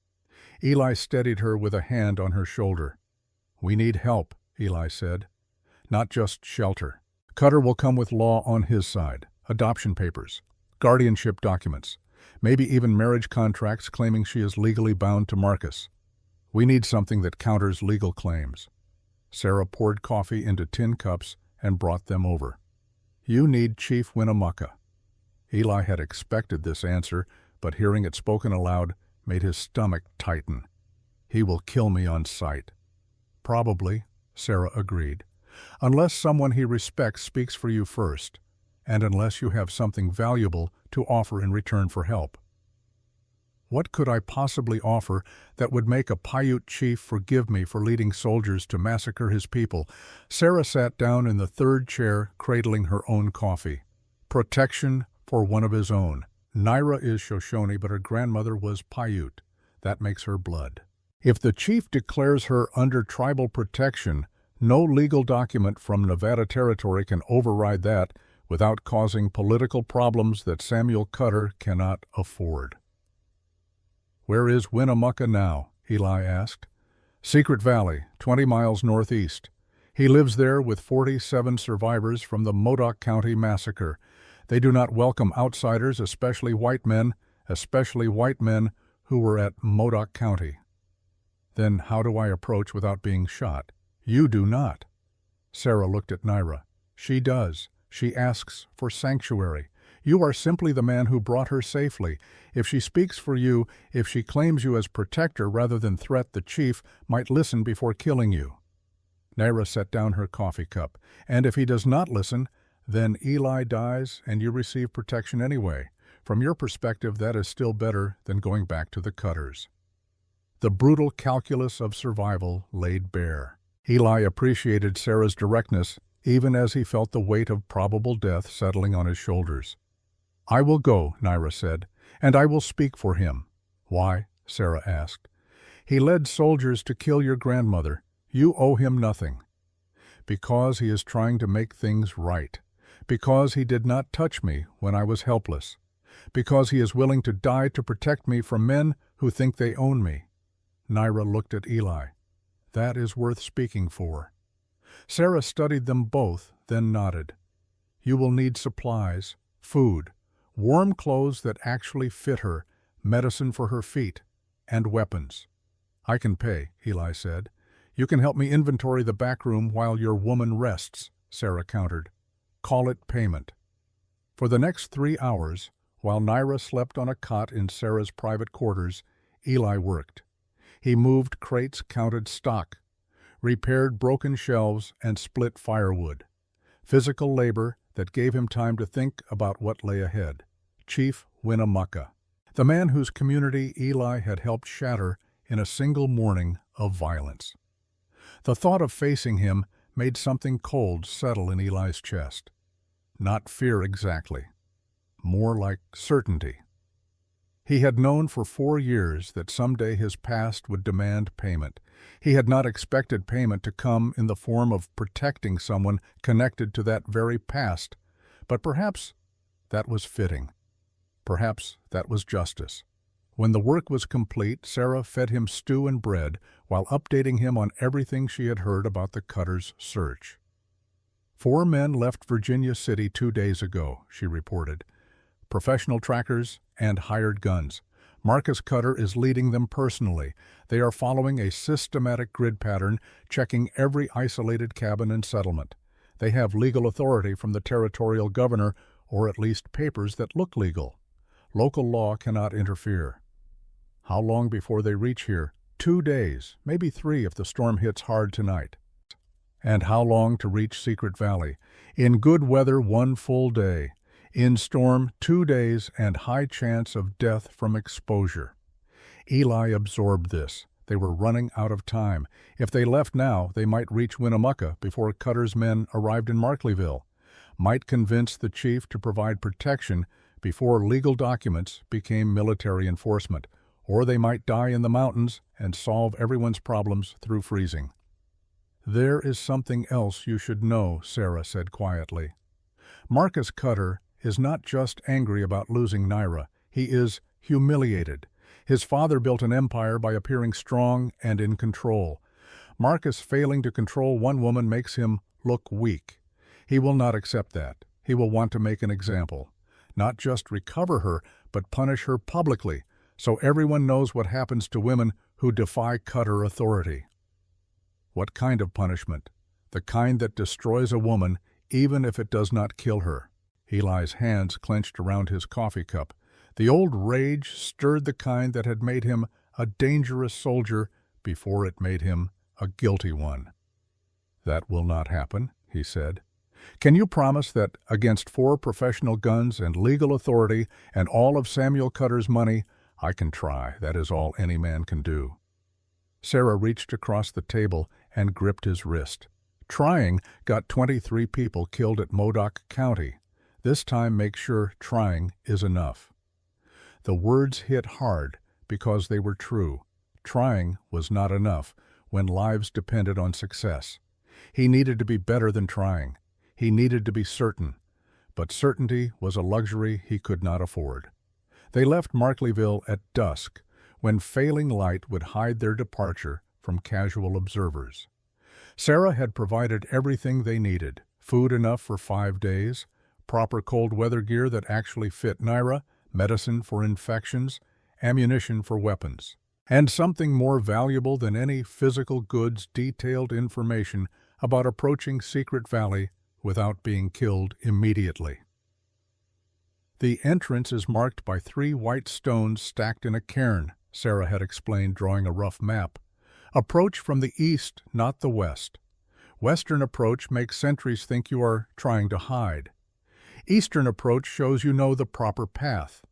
Eli steadied her with a hand on her shoulder. We need help, Eli said. Not just shelter. Cutter will come with law on his side. Adoption papers, guardianship documents, maybe even marriage contracts claiming she is legally bound to Marcus. We need something that counters legal claims. Sarah poured coffee into tin cups and brought them over. You need Chief Winnemucca. Eli had expected this answer, but hearing it spoken aloud made his stomach tighten. He will kill me on sight. Probably, Sarah agreed, unless someone he respects speaks for you first, and unless you have something valuable to offer in return for help. What could I possibly offer that would make a Paiute chief forgive me for leading soldiers to massacre his people? Sarah sat down in the third chair, cradling her own coffee. Protection for one of his own. Naira is Shoshone, but her grandmother was Paiute. That makes her blood. If the chief declares her under tribal protection, no legal document from Nevada Territory can override that without causing political problems that Samuel Cutter cannot afford. Where is Winnemucca now? Eli asked. Secret Valley, 20 miles northeast. He lives there with 47 survivors from the Modoc County massacre. They do not welcome outsiders, especially white men who were at Modoc County. Then how do I approach without being shot? You do not. Sarah looked at Naira. She does. She asks for sanctuary. You are simply the man who brought her safely. If she speaks for you, if she claims you as protector rather than threat, the chief might listen before killing you. Naira set down her coffee cup. And if he does not listen, then Eli dies and you receive protection anyway. From your perspective, that is still better than going back to the Cutters. The brutal calculus of survival laid bare. Eli appreciated Sarah's directness, even as he felt the weight of probable death settling on his shoulders. I will go, Naira said, and I will speak for him. Why? Sarah asked. He led soldiers to kill your grandmother. You owe him nothing. Because he is trying to make things right. Because he did not touch me when I was helpless. Because he is willing to die to protect me from men who think they own me. Naira looked at Eli. That is worth speaking for. Sarah studied them both, then nodded. You will need supplies, food, warm clothes that actually fit her, medicine for her feet, and weapons. I can pay, Eli said. You can help me inventory the back room while your woman rests, Sarah countered. Call it payment. For the next 3 hours, while Naira slept on a cot in Sarah's private quarters, Eli worked. He moved crates, counted stock, repaired broken shelves, and split firewood. Physical labor that gave him time to think about what lay ahead. Chief Winnemucca, the man whose community Eli had helped shatter in a single morning of violence. The thought of facing him made something cold settle in Eli's chest. Not fear exactly, more like certainty. He had known for 4 years that someday his past would demand payment. He had not expected payment to come in the form of protecting someone connected to that very past, but perhaps that was fitting. Perhaps that was justice. When the work was complete, Sarah fed him stew and bread while updating him on everything she had heard about the Cutter's search. 4 men left Virginia City 2 days ago, she reported. Professional trackers and hired guns. Marcus Cutter is leading them personally. They are following a systematic grid pattern, checking every isolated cabin and settlement. They have legal authority from the territorial governor, or at least papers that look legal. Local law cannot interfere. How long before they reach here? 2 days, maybe 3 if the storm hits hard tonight. And how long to reach Secret Valley? In good weather, 1 full day. In storm, 2 days and high chance of death from exposure. Eli absorbed this. They were running out of time. If they left now, they might reach Winnemucca before Cutter's men arrived in Markleyville, might convince the chief to provide protection before legal documents became military enforcement, or they might die in the mountains and solve everyone's problems through freezing. "There is something else you should know," Sarah said quietly. Marcus Cutter is not just angry about losing Naira. He is humiliated. His father built an empire by appearing strong and in control. Marcus failing to control one woman makes him look weak. He will not accept that. He will want to make an example. Not just recover her, but punish her publicly, so everyone knows what happens to women who defy Cutter authority. What kind of punishment? The kind that destroys a woman, even if it does not kill her. Eli's hands clenched around his coffee cup. The old rage stirred the kind that had made him a dangerous soldier before it made him a guilty one. "That will not happen," he said. "Can you promise that against 4 professional guns and legal authority and all of Samuel Cutter's money, I can try. That is all any man can do." Sarah reached across the table and gripped his wrist. Trying got 23 people killed at Modoc County. This time make sure trying is enough. The words hit hard because they were true. Trying was not enough when lives depended on success. He needed to be better than trying. He needed to be certain. But certainty was a luxury he could not afford. They left Markleyville at dusk, when failing light would hide their departure from casual observers. Sarah had provided everything they needed: food enough for 5 days, proper cold weather gear that actually fit Naira, medicine for infections, ammunition for weapons, and something more valuable than any physical goods, detailed information about approaching Secret Valley without being killed immediately. "The entrance is marked by 3 white stones stacked in a cairn," Sarah had explained, drawing a rough map. "Approach from the east, not the west. Western approach makes sentries think you are trying to hide. Eastern approach shows you know the proper path.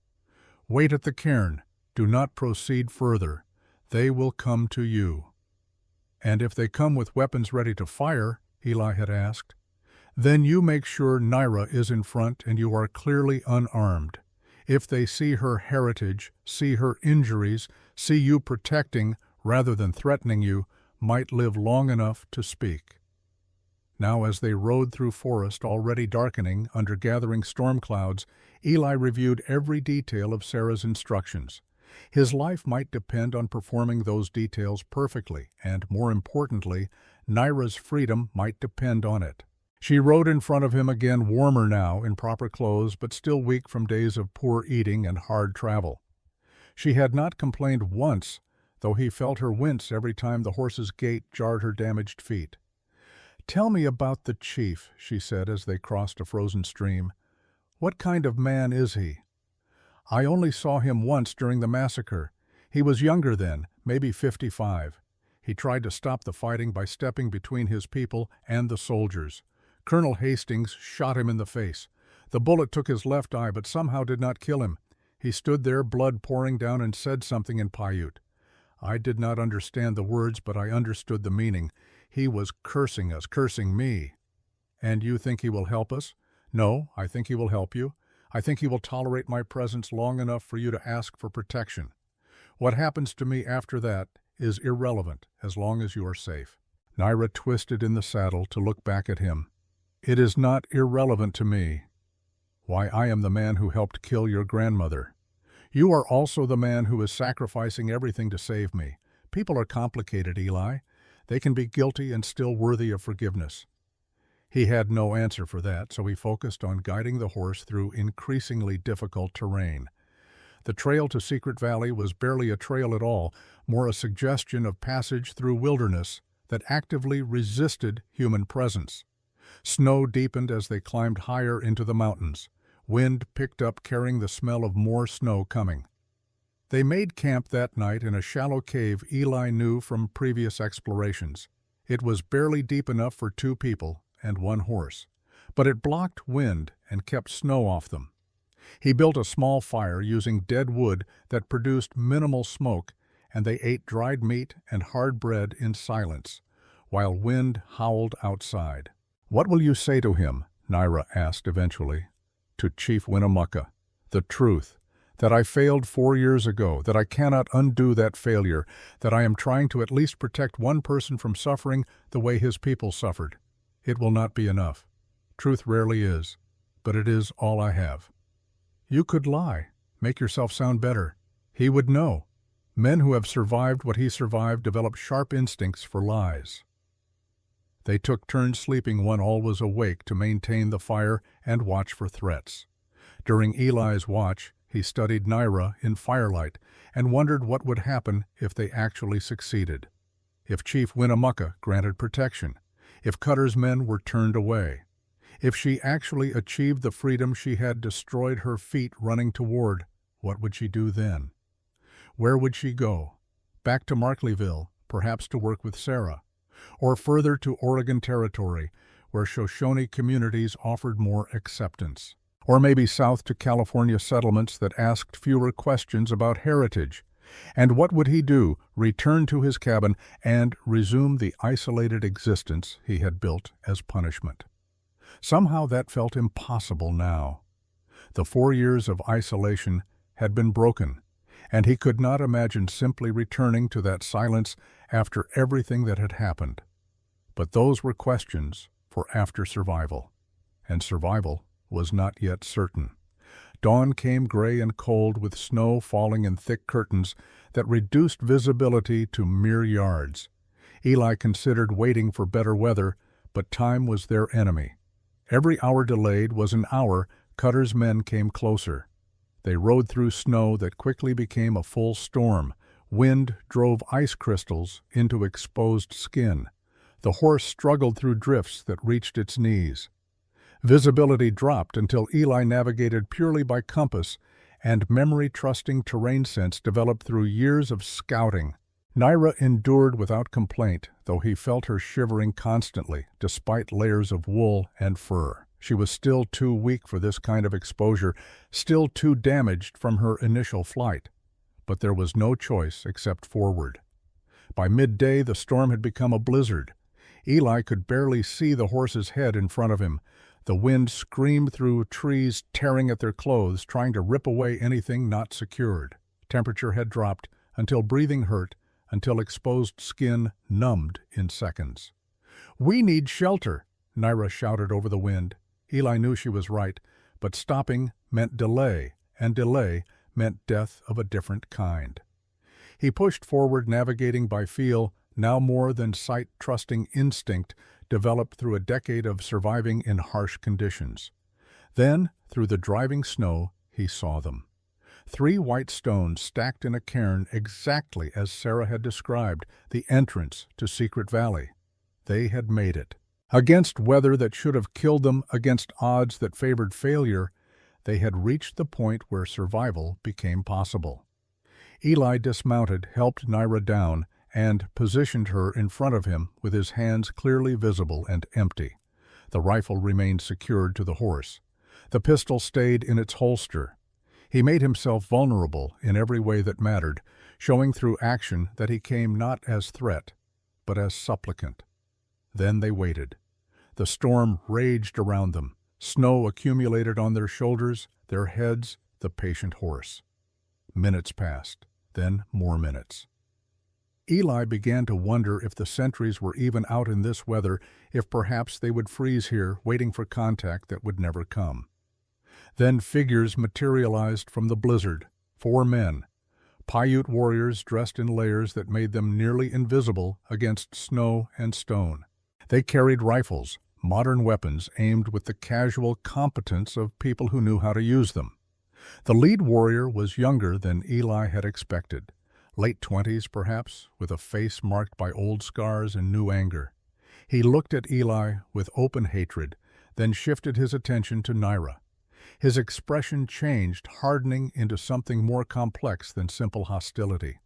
Wait at the cairn. Do not proceed further. They will come to you." "And if they come with weapons ready to fire," Eli had asked, "then you make sure Naira is in front and you are clearly unarmed. If they see her heritage, see her injuries, see you protecting rather than threatening you, might live long enough to speak." Now, as they rode through forest already darkening under gathering storm clouds, Eli reviewed every detail of Sarah's instructions. His life might depend on performing those details perfectly, and, more importantly, Naira's freedom might depend on it. She rode in front of him again, warmer now, in proper clothes, but still weak from days of poor eating and hard travel. She had not complained once, though he felt her wince every time the horse's gait jarred her damaged feet. "Tell me about the chief," she said as they crossed a frozen stream. "What kind of man is he?" "I only saw him once during the massacre. He was younger then, maybe 55. He tried to stop the fighting by stepping between his people and the soldiers. Colonel Hastings shot him in the face. The bullet took his left eye but somehow did not kill him. He stood there, blood pouring down, and said something in Paiute. I did not understand the words, but I understood the meaning. He was cursing us, cursing me. And you think he will help us? No, I think he will help you. I think he will tolerate my presence long enough for you to ask for protection. What happens to me after that is irrelevant as long as you are safe." Naira twisted in the saddle to look back at him. "It is not irrelevant to me. Why, I am the man who helped kill your grandmother. You are also the man who is sacrificing everything to save me. People are complicated, Eli. They can be guilty and still worthy of forgiveness." He had no answer for that, so he focused on guiding the horse through increasingly difficult terrain. The trail to Secret Valley was barely a trail at all, more a suggestion of passage through wilderness that actively resisted human presence. Snow deepened as they climbed higher into the mountains. Wind picked up, carrying the smell of more snow coming. They made camp that night in a shallow cave Eli knew from previous explorations. It was barely deep enough for 2 people and 1 horse, but it blocked wind and kept snow off them. He built a small fire using dead wood that produced minimal smoke, and they ate dried meat and hard bread in silence, while wind howled outside. "What will you say to him?" Naira asked eventually. "To Chief Winnemucca. The truth, that I failed 4 years ago, that I cannot undo that failure, that I am trying to at least protect one person from suffering the way his people suffered. It will not be enough. Truth rarely is, but it is all I have." "You could lie. Make yourself sound better. He would know. Men who have survived what he survived develop sharp instincts for lies." They took turns sleeping when all was awake to maintain the fire and watch for threats. During Eli's watch, he studied Naira in firelight and wondered what would happen if they actually succeeded. If Chief Winnemucca granted protection, if Cutter's men were turned away, if she actually achieved the freedom she had destroyed her feet running toward, what would she do then? Where would she go? Back to Markleyville, perhaps to work with Sarah, or further to Oregon Territory, where Shoshone communities offered more acceptance, or maybe south to California settlements that asked fewer questions about heritage. And what would he do? Return to his cabin and resume the isolated existence he had built as punishment. Somehow that felt impossible now. The 4 years of isolation had been broken, and he could not imagine simply returning to that silence after everything that had happened. But those were questions for after survival, and survival was not yet certain. Dawn came gray and cold, with snow falling in thick curtains that reduced visibility to mere yards. Eli considered waiting for better weather, but time was their enemy. Every hour delayed was an hour Cutter's men came closer. They rode through snow that quickly became a full storm. Wind drove ice crystals into exposed skin. The horse struggled through drifts that reached its knees. Visibility dropped until Eli navigated purely by compass, and memory-trusting terrain sense developed through years of scouting. Naira endured without complaint, though he felt her shivering constantly, despite layers of wool and fur. She was still too weak for this kind of exposure, still too damaged from her initial flight. But there was no choice except forward. By midday, the storm had become a blizzard. Eli could barely see the horse's head in front of him. The wind screamed through trees, tearing at their clothes, trying to rip away anything not secured. Temperature had dropped until breathing hurt, until exposed skin numbed in seconds. "We need shelter," Naira shouted over the wind. Eli knew she was right, but stopping meant delay, and delay meant death of a different kind. He pushed forward, navigating by feel, now more than sight-trusting instinct developed through a decade of surviving in harsh conditions. Then, through the driving snow, he saw them. 3 white stones stacked in a cairn exactly as Sarah had described, the entrance to Secret Valley. They had made it. Against weather that should have killed them, against odds that favored failure, they had reached the point where survival became possible. Eli dismounted, helped Naira down, and positioned her in front of him with his hands clearly visible and empty. The rifle remained secured to the horse. The pistol stayed in its holster. He made himself vulnerable in every way that mattered, showing through action that he came not as threat, but as supplicant. Then they waited. The storm raged around them. Snow accumulated on their shoulders, their heads, the patient horse. Minutes passed, then more minutes. Eli began to wonder if the sentries were even out in this weather, if perhaps they would freeze here, waiting for contact that would never come. Then figures materialized from the blizzard. 4 men, Paiute warriors dressed in layers that made them nearly invisible against snow and stone. They carried rifles, modern weapons aimed with the casual competence of people who knew how to use them. The lead warrior was younger than Eli had expected. Late 20s, perhaps, with a face marked by old scars and new anger. He looked at Eli with open hatred, then shifted his attention to Naira. His expression changed, hardening into something more complex than simple hostility.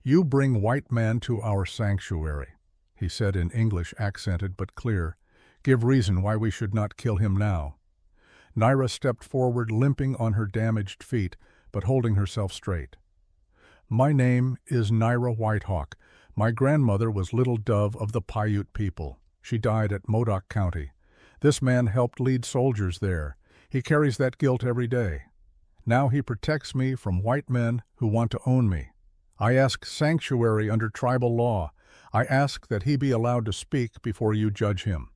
"You bring white man to our sanctuary," he said in English, accented but clear. "Give reason why we should not kill him now." Naira stepped forward, limping on her damaged feet, but holding herself straight. "My name is Naira Whitehawk. My grandmother was Little Dove of the Paiute people. She died at Modoc County. This man helped lead soldiers there. He carries that guilt every day. Now he protects me from white men who want to own me. I ask sanctuary under tribal law. I ask that he be allowed to speak before you judge him."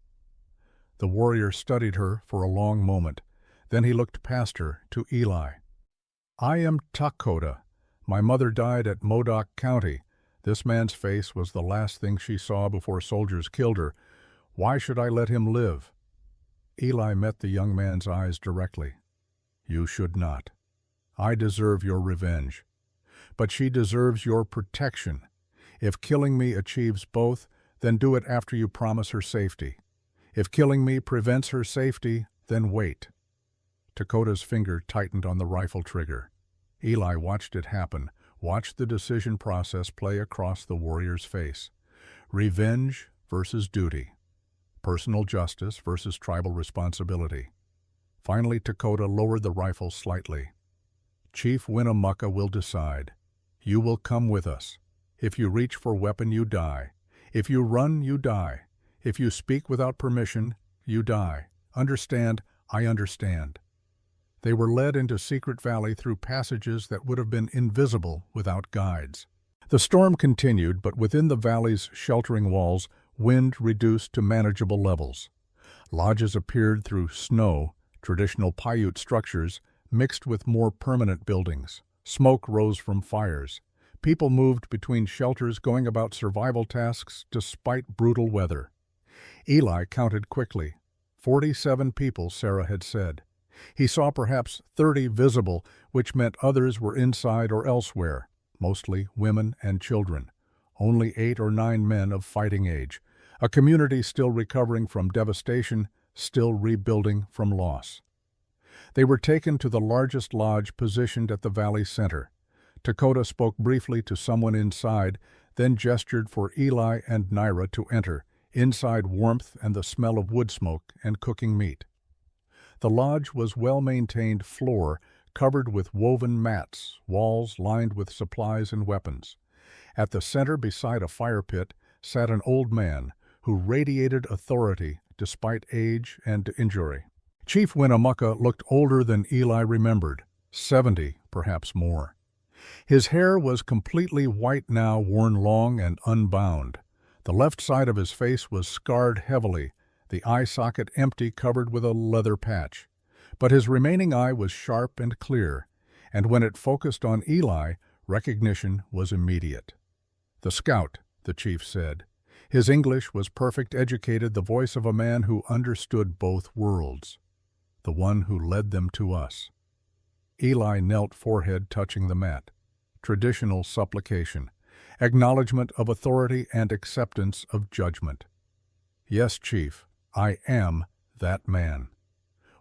The warrior studied her for a long moment. Then he looked past her to Eli. "I am Takota. My mother died at Modoc County. This man's face was the last thing she saw before soldiers killed her. Why should I let him live?" Eli met the young man's eyes directly. "You should not. I deserve your revenge. But she deserves your protection. If killing me achieves both, then do it after you promise her safety. If killing me prevents her safety, then wait." Takota's finger tightened on the rifle trigger. Eli watched it happen, watched the decision process play across the warrior's face. Revenge versus duty. Personal justice versus tribal responsibility. Finally, Takota lowered the rifle slightly. "Chief Winnemucca will decide. You will come with us. If you reach for weapon, you die. If you run, you die. If you speak without permission, you die. Understand? I understand." They were led into Secret Valley through passages that would have been invisible without guides. The storm continued, but within the valley's sheltering walls, wind reduced to manageable levels. Lodges appeared through snow, traditional Paiute structures, mixed with more permanent buildings. Smoke rose from fires. People moved between shelters, going about survival tasks despite brutal weather. Eli counted quickly. 47 people, Sarah had said. He saw perhaps 30 visible, which meant others were inside or elsewhere, mostly women and children. Only 8 or 9 men of fighting age. A community still recovering from devastation, still rebuilding from loss. They were taken to the largest lodge positioned at the valley center. Takota spoke briefly to someone inside, then gestured for Eli and Naira to enter, inside warmth and the smell of wood smoke and cooking meat. The lodge was well-maintained floor covered with woven mats, walls lined with supplies and weapons. At the center, beside a fire pit, sat an old man who radiated authority despite age and injury. Chief Winnemucca looked older than Eli remembered, 70, perhaps more. His hair was completely white now, worn long and unbound. The left side of his face was scarred heavily, the eye socket empty, covered with a leather patch. But his remaining eye was sharp and clear, and when it focused on Eli, recognition was immediate. "The scout," the chief said. His English was perfect, educated, the voice of a man who understood both worlds. The one who led them to us. Eli knelt, forehead touching the mat. Traditional supplication, acknowledgement of authority and acceptance of judgment. "Yes, Chief, I am that man.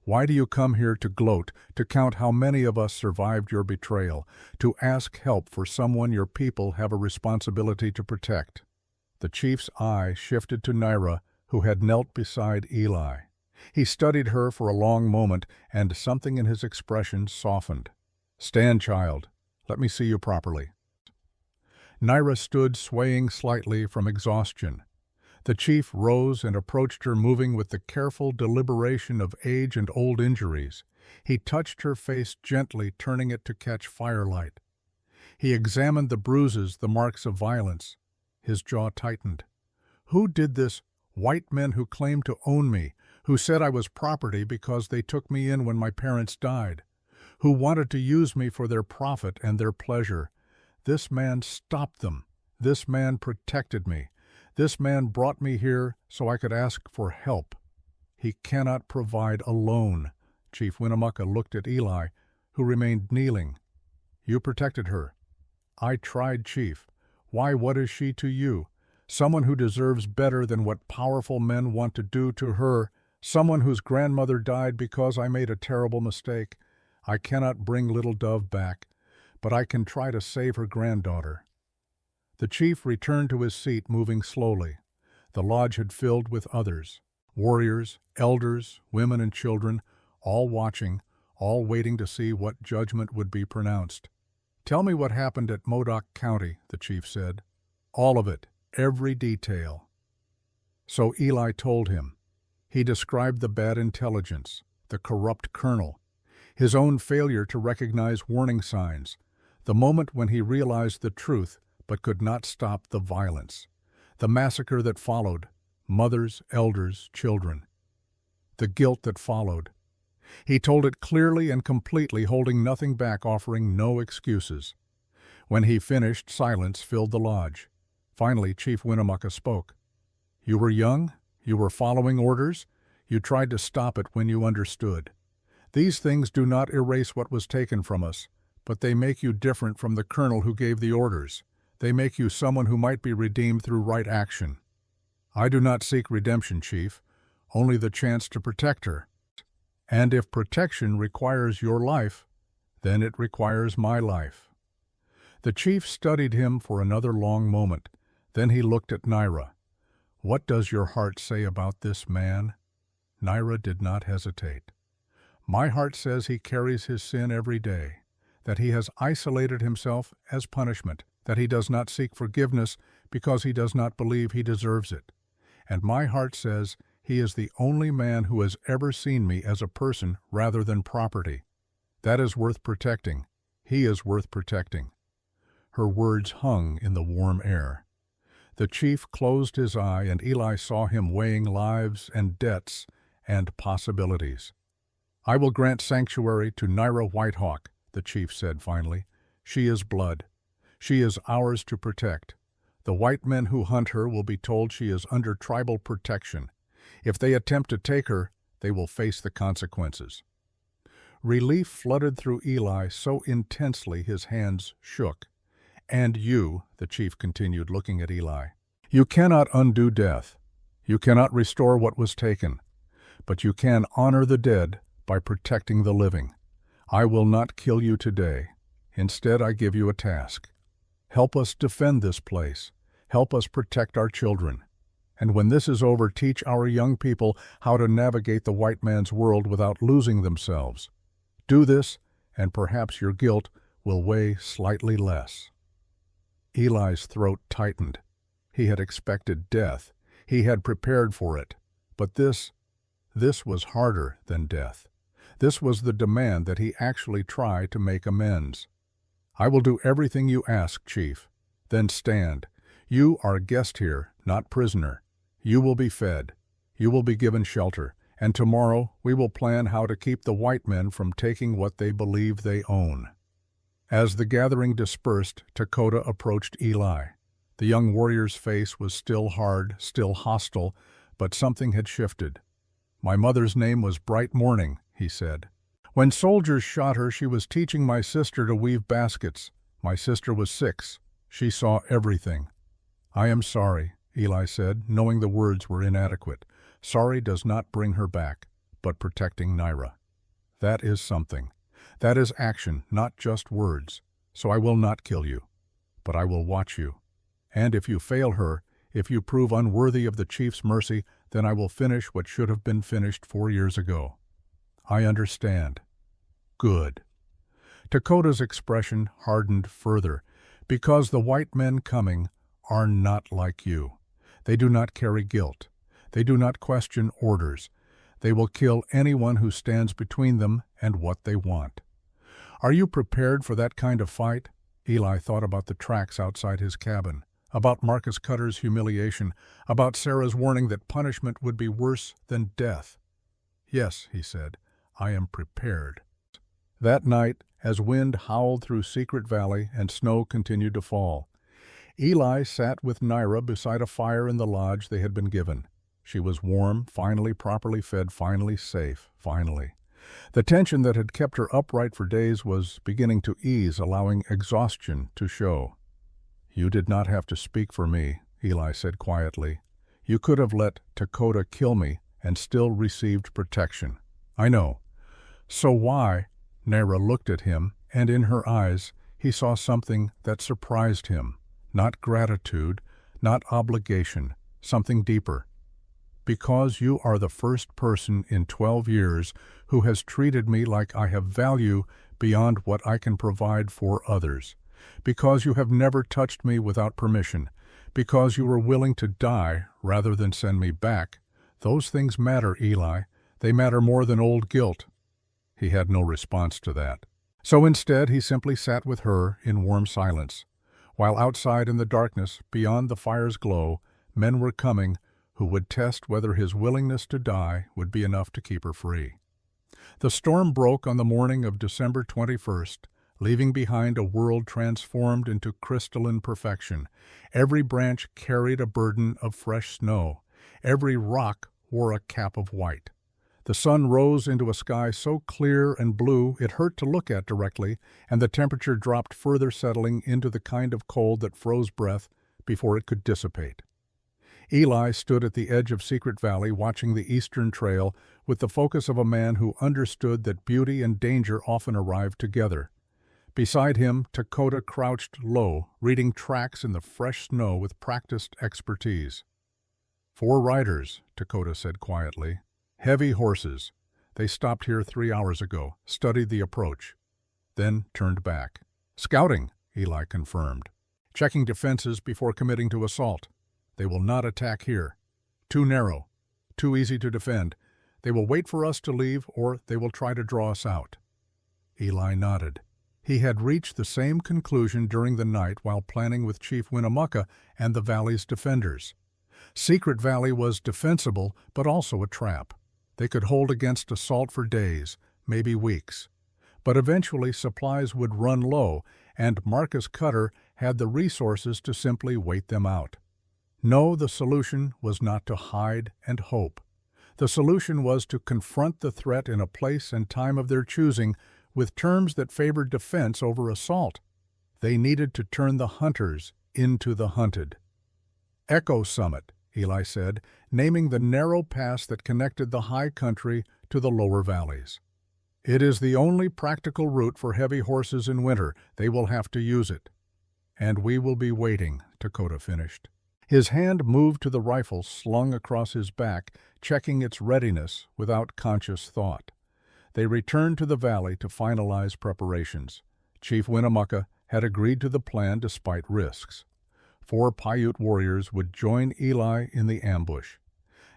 Why do you come here to gloat, to count how many of us survived your betrayal, to ask help for someone your people have a responsibility to protect?" The chief's eye shifted to Naira, who had knelt beside Eli. He studied her for a long moment, and something in his expression softened. "Stand, child. Let me see you properly." Naira stood, swaying slightly from exhaustion. The chief rose and approached her, moving with the careful deliberation of age and old injuries. He touched her face gently, turning it to catch firelight. He examined the bruises, the marks of violence. His jaw tightened. "Who did this? White men who claimed to own me, who said I was property because they took me in when my parents died, who wanted to use me for their profit and their pleasure. This man stopped them. This man protected me. This man brought me here so I could ask for help. He cannot provide alone." Chief Winnemucca looked at Eli, who remained kneeling. "You protected her." "I tried, Chief. Why, what is she to you? Someone who deserves better than what powerful men want to do to her. Someone whose grandmother died because I made a terrible mistake. I cannot bring Little Dove back, but I can try to save her granddaughter." The chief returned to his seat, moving slowly. The lodge had filled with others. Warriors, elders, women and children, all watching, all waiting to see what judgment would be pronounced. "Tell me what happened at Modoc County," the chief said. "All of it, every detail." So Eli told him. He described the bad intelligence, the corrupt colonel, his own failure to recognize warning signs, the moment when he realized the truth but could not stop the violence, the massacre that followed, mothers, elders, children, the guilt that followed. He told it clearly and completely, holding nothing back, offering no excuses. When he finished, silence filled the lodge. Finally, Chief Winnemucca spoke. "You were young, you were following orders, you tried to stop it when you understood. These things do not erase what was taken from us, but they make you different from the colonel who gave the orders. They make you someone who might be redeemed through right action. I do not seek redemption, Chief, only the chance to protect her. And if protection requires your life, then it requires my life." The chief studied him for another long moment. Then he looked at Naira. "What does your heart say about this man?" Naira did not hesitate. "My heart says he carries his sin every day, that he has isolated himself as punishment, that he does not seek forgiveness because he does not believe he deserves it. And my heart says he is the only man who has ever seen me as a person rather than property. That is worth protecting. He is worth protecting." Her words hung in the warm air. The chief closed his eye, and Eli saw him weighing lives and debts and possibilities. "I will grant sanctuary to Naira Whitehawk," the chief said finally. "She is blood. She is ours to protect. The white men who hunt her will be told she is under tribal protection. If they attempt to take her, they will face the consequences." Relief flooded through Eli so intensely his hands shook. "And you," the chief continued, looking at Eli, "you cannot undo death. You cannot restore what was taken. But you can honor the dead by protecting the living. I will not kill you today. Instead, I give you a task. Help us defend this place. Help us protect our children. And when this is over, teach our young people how to navigate the white man's world without losing themselves. Do this, and perhaps your guilt will weigh slightly less." Eli's throat tightened. He had expected death. He had prepared for it. But this was harder than death. This was the demand that he actually try to make amends. "I will do everything you ask, Chief. Then stand. You are a guest here, not prisoner. You will be fed. You will be given shelter. And tomorrow we will plan how to keep the white men from taking what they believe they own." As the gathering dispersed, Dakota approached Eli. The young warrior's face was still hard, still hostile, but something had shifted. "My mother's name was Bright Morning," he said. "When soldiers shot her, she was teaching my sister to weave baskets. My sister was 6. She saw everything." "I am sorry," Eli said, knowing the words were inadequate. "Sorry does not bring her back, but protecting Naira. That is something. That is action, not just words. So I will not kill you, but I will watch you. And if you fail her, if you prove unworthy of the chief's mercy, then I will finish what should have been finished 4 years ago." "I understand." "Good." Dakota's expression hardened further, "because the white men coming are not like you. They do not carry guilt. They do not question orders. They will kill anyone who stands between them and what they want. Are you prepared for that kind of fight? Eli thought about the tracks outside his cabin, about Marcus Cutter's humiliation, about Sarah's warning that punishment would be worse than death. Yes, he said, I am prepared. That night, as wind howled through Secret Valley and snow continued to fall, Eli sat with Naira beside a fire in the lodge they had been given. She was warm, finally properly fed, finally safe, finally. The tension that had kept her upright for days was beginning to ease, allowing exhaustion to show. You did not have to speak for me, Eli said quietly. You could have let Dakota kill me and still received protection. I know. So why? Naira looked at him, and in her eyes he saw something that surprised him. Not gratitude, not obligation, something deeper. Because you are the first person in 12 years who has treated me like I have value beyond what I can provide for others. Because you have never touched me without permission. Because you were willing to die rather than send me back. Those things matter, Eli. They matter more than old guilt. He had no response to that. So instead he simply sat with her in warm silence. While outside in the darkness, beyond the fire's glow, men were coming who would test whether his willingness to die would be enough to keep her free. The storm broke on the morning of December 21st, leaving behind a world transformed into crystalline perfection. Every branch carried a burden of fresh snow. Every rock wore a cap of white. The sun rose into a sky so clear and blue it hurt to look at directly, and the temperature dropped further, settling into the kind of cold that froze breath before it could dissipate. Eli stood at the edge of Secret Valley watching the eastern trail with the focus of a man who understood that beauty and danger often arrive together. Beside him, Dakota crouched low, reading tracks in the fresh snow with practiced expertise. 4 riders, Dakota said quietly. Heavy horses. They stopped here 3 hours ago, studied the approach, then turned back. Scouting, Eli confirmed. Checking defenses before committing to assault. They will not attack here. Too narrow. Too easy to defend. They will wait for us to leave, or they will try to draw us out. Eli nodded. He had reached the same conclusion during the night while planning with Chief Winnemucca and the valley's defenders. Secret Valley was defensible, but also a trap. They could hold against assault for days, maybe weeks. But eventually supplies would run low, and Marcus Cutter had the resources to simply wait them out. No, the solution was not to hide and hope. The solution was to confront the threat in a place and time of their choosing with terms that favored defense over assault. They needed to turn the hunters into the hunted. Echo Summit, Eli said, naming the narrow pass that connected the high country to the lower valleys. It is the only practical route for heavy horses in winter. They will have to use it. And we will be waiting, Dakota finished. His hand moved to the rifle slung across his back, checking its readiness without conscious thought. They returned to the valley to finalize preparations. Chief Winnemucca had agreed to the plan despite risks. 4 Paiute warriors would join Eli in the ambush.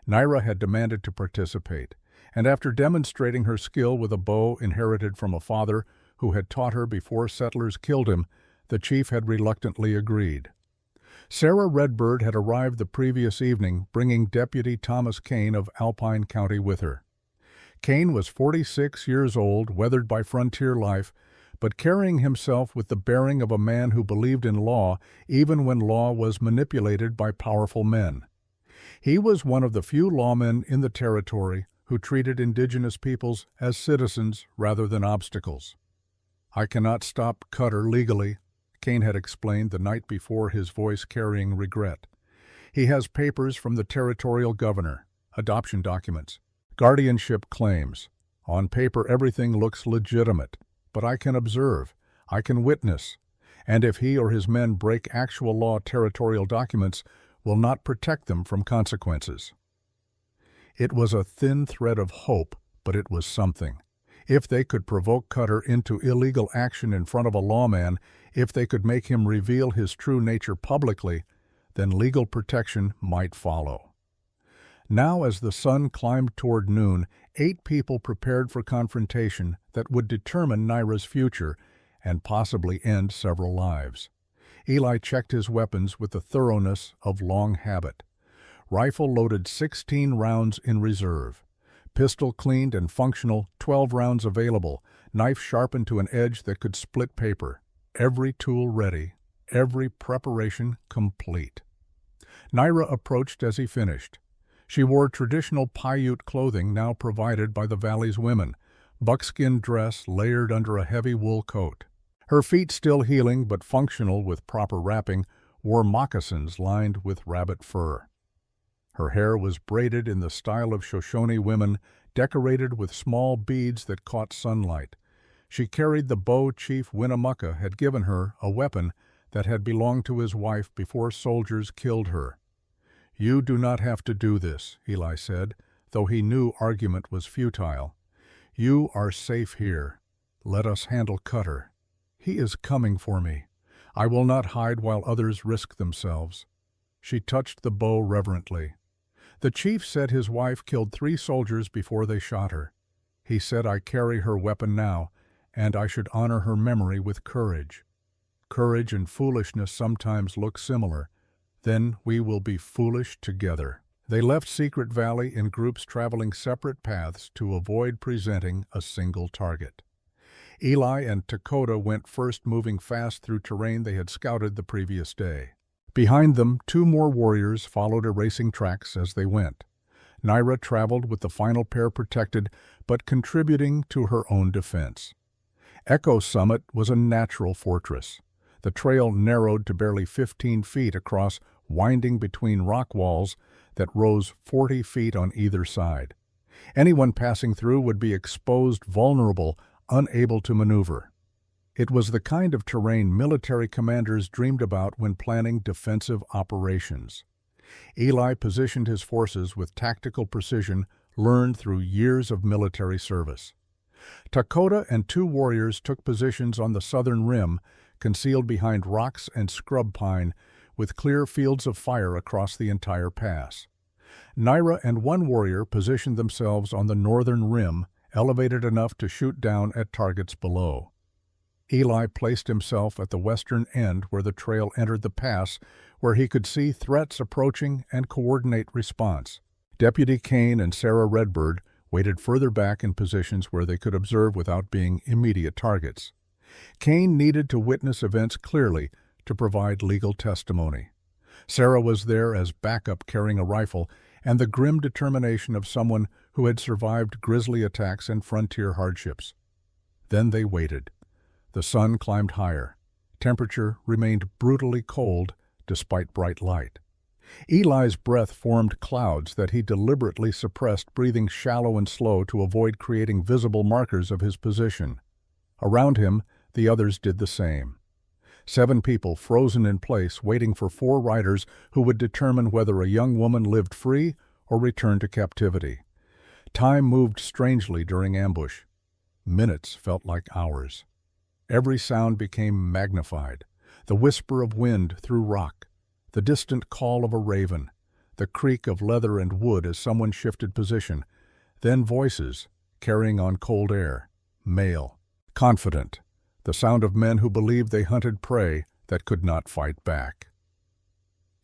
Naira had demanded to participate, and after demonstrating her skill with a bow inherited from a father who had taught her before settlers killed him, the chief had reluctantly agreed. Sarah Redbird had arrived the previous evening, bringing Deputy Thomas Kane of Alpine County with her. Kane was 46 years old, weathered by frontier life, but carrying himself with the bearing of a man who believed in law even when law was manipulated by powerful men. He was one of the few lawmen in the territory who treated indigenous peoples as citizens rather than obstacles. I cannot stop Cutter legally, Kane had explained the night before, his voice carrying regret. He has papers from the territorial governor, adoption documents, guardianship claims. On paper everything looks legitimate, but I can observe, I can witness, and if he or his men break actual law, territorial documents will not protect them from consequences. It was a thin thread of hope, but it was something. If they could provoke Cutter into illegal action in front of a lawman, if they could make him reveal his true nature publicly, then legal protection might follow. Now, as the sun climbed toward noon, 8 people prepared for confrontation that would determine Naira's future and possibly end several lives. Eli checked his weapons with the thoroughness of long habit. Rifle loaded 16 rounds in reserve. Pistol cleaned and functional, 12 rounds available. Knife sharpened to an edge that could split paper. Every tool ready, every preparation complete. Naira approached as he finished. She wore traditional Paiute clothing now provided by the valley's women, buckskin dress layered under a heavy wool coat. Her feet, still healing but functional with proper wrapping, wore moccasins lined with rabbit fur. Her hair was braided in the style of Shoshone women, decorated with small beads that caught sunlight. She carried the bow Chief Winnemucca had given her, a weapon that had belonged to his wife before soldiers killed her. "You do not have to do this," Eli said, though he knew argument was futile. "You are safe here. Let us handle Cutter. He is coming for me. I will not hide while others risk themselves." She touched the bow reverently. "The chief said his wife killed 3 soldiers before they shot her. He said I carry her weapon now, and I should honor her memory with courage. Courage and foolishness sometimes look similar. Then we will be foolish together." They left Secret Valley in groups traveling separate paths to avoid presenting a single target. Eli and Dakota went first, moving fast through terrain they had scouted the previous day. Behind them, 2 more warriors followed erasing tracks as they went. Naira traveled with the final pair protected, but contributing to her own defense. Echo Summit was a natural fortress. The trail narrowed to barely 15 feet across, winding between rock walls that rose 40 feet on either side. Anyone passing through would be exposed, vulnerable, unable to maneuver. It was the kind of terrain military commanders dreamed about when planning defensive operations. Eli positioned his forces with tactical precision learned through years of military service. Dakota and 2 warriors took positions on the southern rim, concealed behind rocks and scrub pine, with clear fields of fire across the entire pass. Naira and 1 warrior positioned themselves on the northern rim, elevated enough to shoot down at targets below. Eli placed himself at the western end where the trail entered the pass, where he could see threats approaching and coordinate response. Deputy Kane and Sarah Redbird waited further back in positions where they could observe without being immediate targets. Kane needed to witness events clearly to provide legal testimony. Sarah was there as backup, carrying a rifle and the grim determination of someone who had survived grisly attacks and frontier hardships. Then they waited. The sun climbed higher. Temperature remained brutally cold despite bright light. Eli's breath formed clouds that he deliberately suppressed, breathing shallow and slow to avoid creating visible markers of his position. Around him, the others did the same. 7 people frozen in place, waiting for 4 riders who would determine whether a young woman lived free or returned to captivity. Time moved strangely during ambush. Minutes felt like hours. Every sound became magnified. The whisper of wind through rock, the distant call of a raven, the creak of leather and wood as someone shifted position, then voices carrying on cold air, male, confident, the sound of men who believed they hunted prey that could not fight back.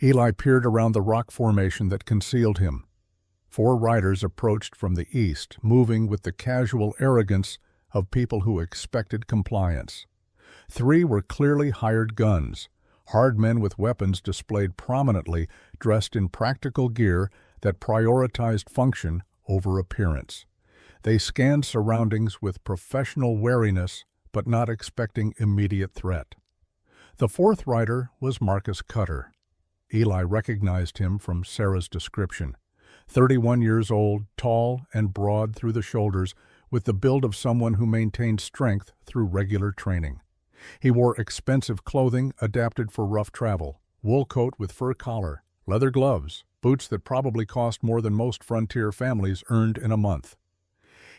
Eli peered around the rock formation that concealed him. 4 riders approached from the east, moving with the casual arrogance of people who expected compliance. 3 were clearly hired guns, hard men with weapons displayed prominently, dressed in practical gear that prioritized function over appearance. They scanned surroundings with professional wariness, but not expecting immediate threat. The 4th rider was Marcus Cutter. Eli recognized him from Sarah's description. 31 years old, tall and broad through the shoulders, with the build of someone who maintained strength through regular training. He wore expensive clothing adapted for rough travel, wool coat with fur collar, leather gloves, boots that probably cost more than most frontier families earned in a month.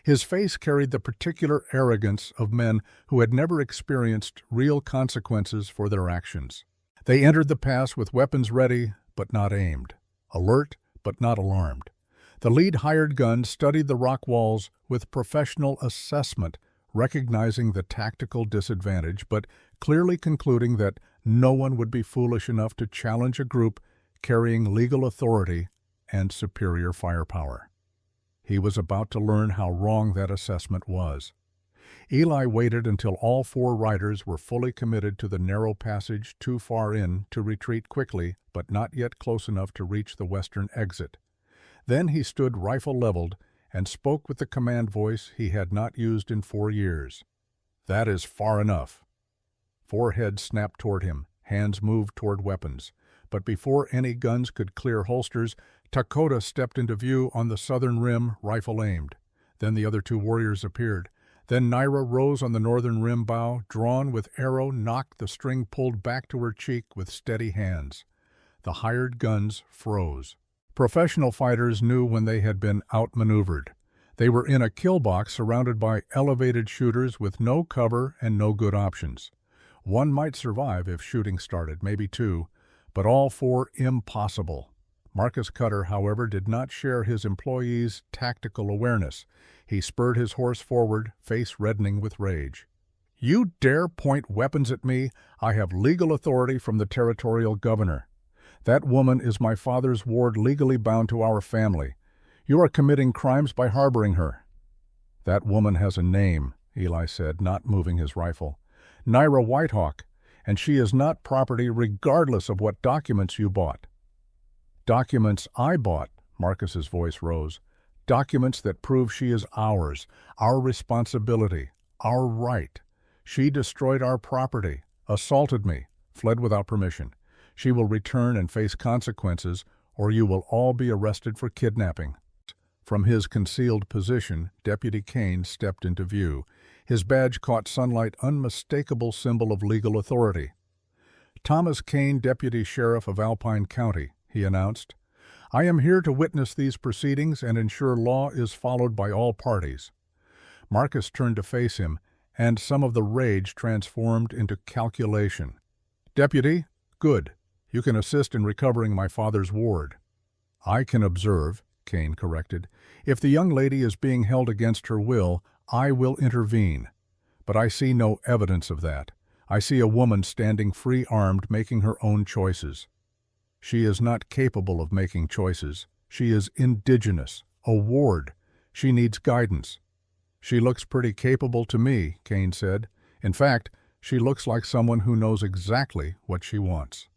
His face carried the particular arrogance of men who had never experienced real consequences for their actions. They entered the pass with weapons ready but not aimed, alert but not alarmed. The lead hired gun studied the rock walls with professional assessment, recognizing the tactical disadvantage, but clearly concluding that no one would be foolish enough to challenge a group carrying legal authority and superior firepower. He was about to learn how wrong that assessment was. Eli waited until all 4 riders were fully committed to the narrow passage too far in to retreat quickly, but not yet close enough to reach the western exit. Then he stood rifle leveled and spoke with the command voice he had not used in 4 years. "That is far enough." 4 heads snapped toward him, hands moved toward weapons. But before any guns could clear holsters, Takota stepped into view on the southern rim, rifle aimed. Then the other 2 warriors appeared. Then Naira rose on the northern rim bow, drawn with arrow, knocked, the string pulled back to her cheek with steady hands. The hired guns froze. Professional fighters knew when they had been outmaneuvered. They were in a kill box surrounded by elevated shooters with no cover and no good options. 1 might survive if shooting started, maybe 2, but all 4 impossible. Marcus Cutter, however, did not share his employees' tactical awareness. He spurred his horse forward, face reddening with rage. "You dare point weapons at me? I have legal authority from the territorial governor. That woman is my father's ward, legally bound to our family. You are committing crimes by harboring her." "That woman has a name," Eli said, not moving his rifle. "Naira Whitehawk, and she is not property regardless of what documents you bought." "Documents I bought," Marcus's voice rose. "Documents that prove she is ours, our responsibility, our right. She destroyed our property, assaulted me, fled without permission. She will return and face consequences, or you will all be arrested for kidnapping." From his concealed position, Deputy Kane stepped into view. His badge caught sunlight, unmistakable symbol of legal authority. "Thomas Kane, Deputy Sheriff of Alpine County," he announced. "I am here to witness these proceedings and ensure law is followed by all parties." Marcus turned to face him, and some of the rage transformed into calculation. "Deputy, good. You can assist in recovering my father's ward." "I can observe," Kane corrected. "If the young lady is being held against her will, I will intervene. But I see no evidence of that. I see a woman standing free-armed, making her own choices." "She is not capable of making choices. She is indigenous, a ward. She needs guidance." "She looks pretty capable to me," Kane said. "In fact, she looks like someone who knows exactly what she wants."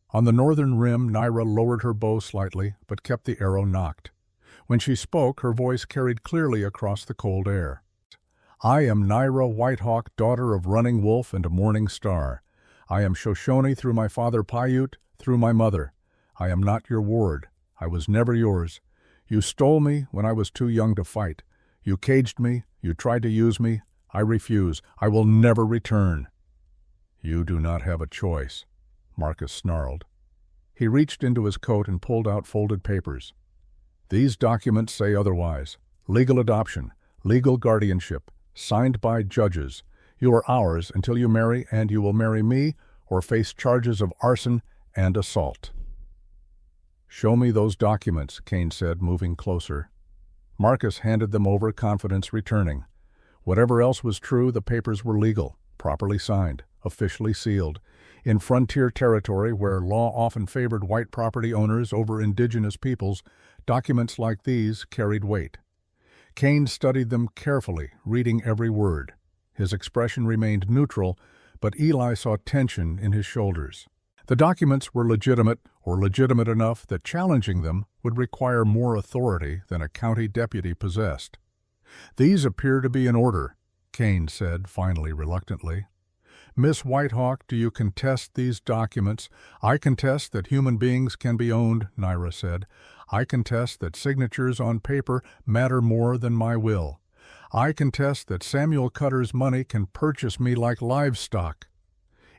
On the northern rim, Naira lowered her bow slightly, but kept the arrow nocked. When she spoke, her voice carried clearly across the cold air. "I am Naira Whitehawk, daughter of Running Wolf and a Morning Star. I am Shoshone through my father Paiute, through my mother. I am not your ward. I was never yours. You stole me when I was too young to fight. You caged me. You tried to use me. I refuse. I will never return." "You do not have a choice," Marcus snarled. He reached into his coat and pulled out folded papers. "These documents say otherwise. Legal adoption, legal guardianship, signed by judges. You are ours until you marry, and you will marry me or face charges of arson and assault." "Show me those documents," Kane said, moving closer. Marcus handed them over, confidence returning. Whatever else was true, the papers were legal, properly signed, officially sealed. In frontier territory, where law often favored white property owners over indigenous peoples, documents like these carried weight. Kane studied them carefully, reading every word. His expression remained neutral, but Eli saw tension in his shoulders. The documents were legitimate, or legitimate enough that challenging them would require more authority than a county deputy possessed. "These appear to be in order," Kane said, finally reluctantly. "Miss Whitehawk, do you contest these documents?" "I contest that human beings can be owned," Naira said. "I contest that signatures on paper matter more than my will. I contest that Samuel Cutter's money can purchase me like livestock.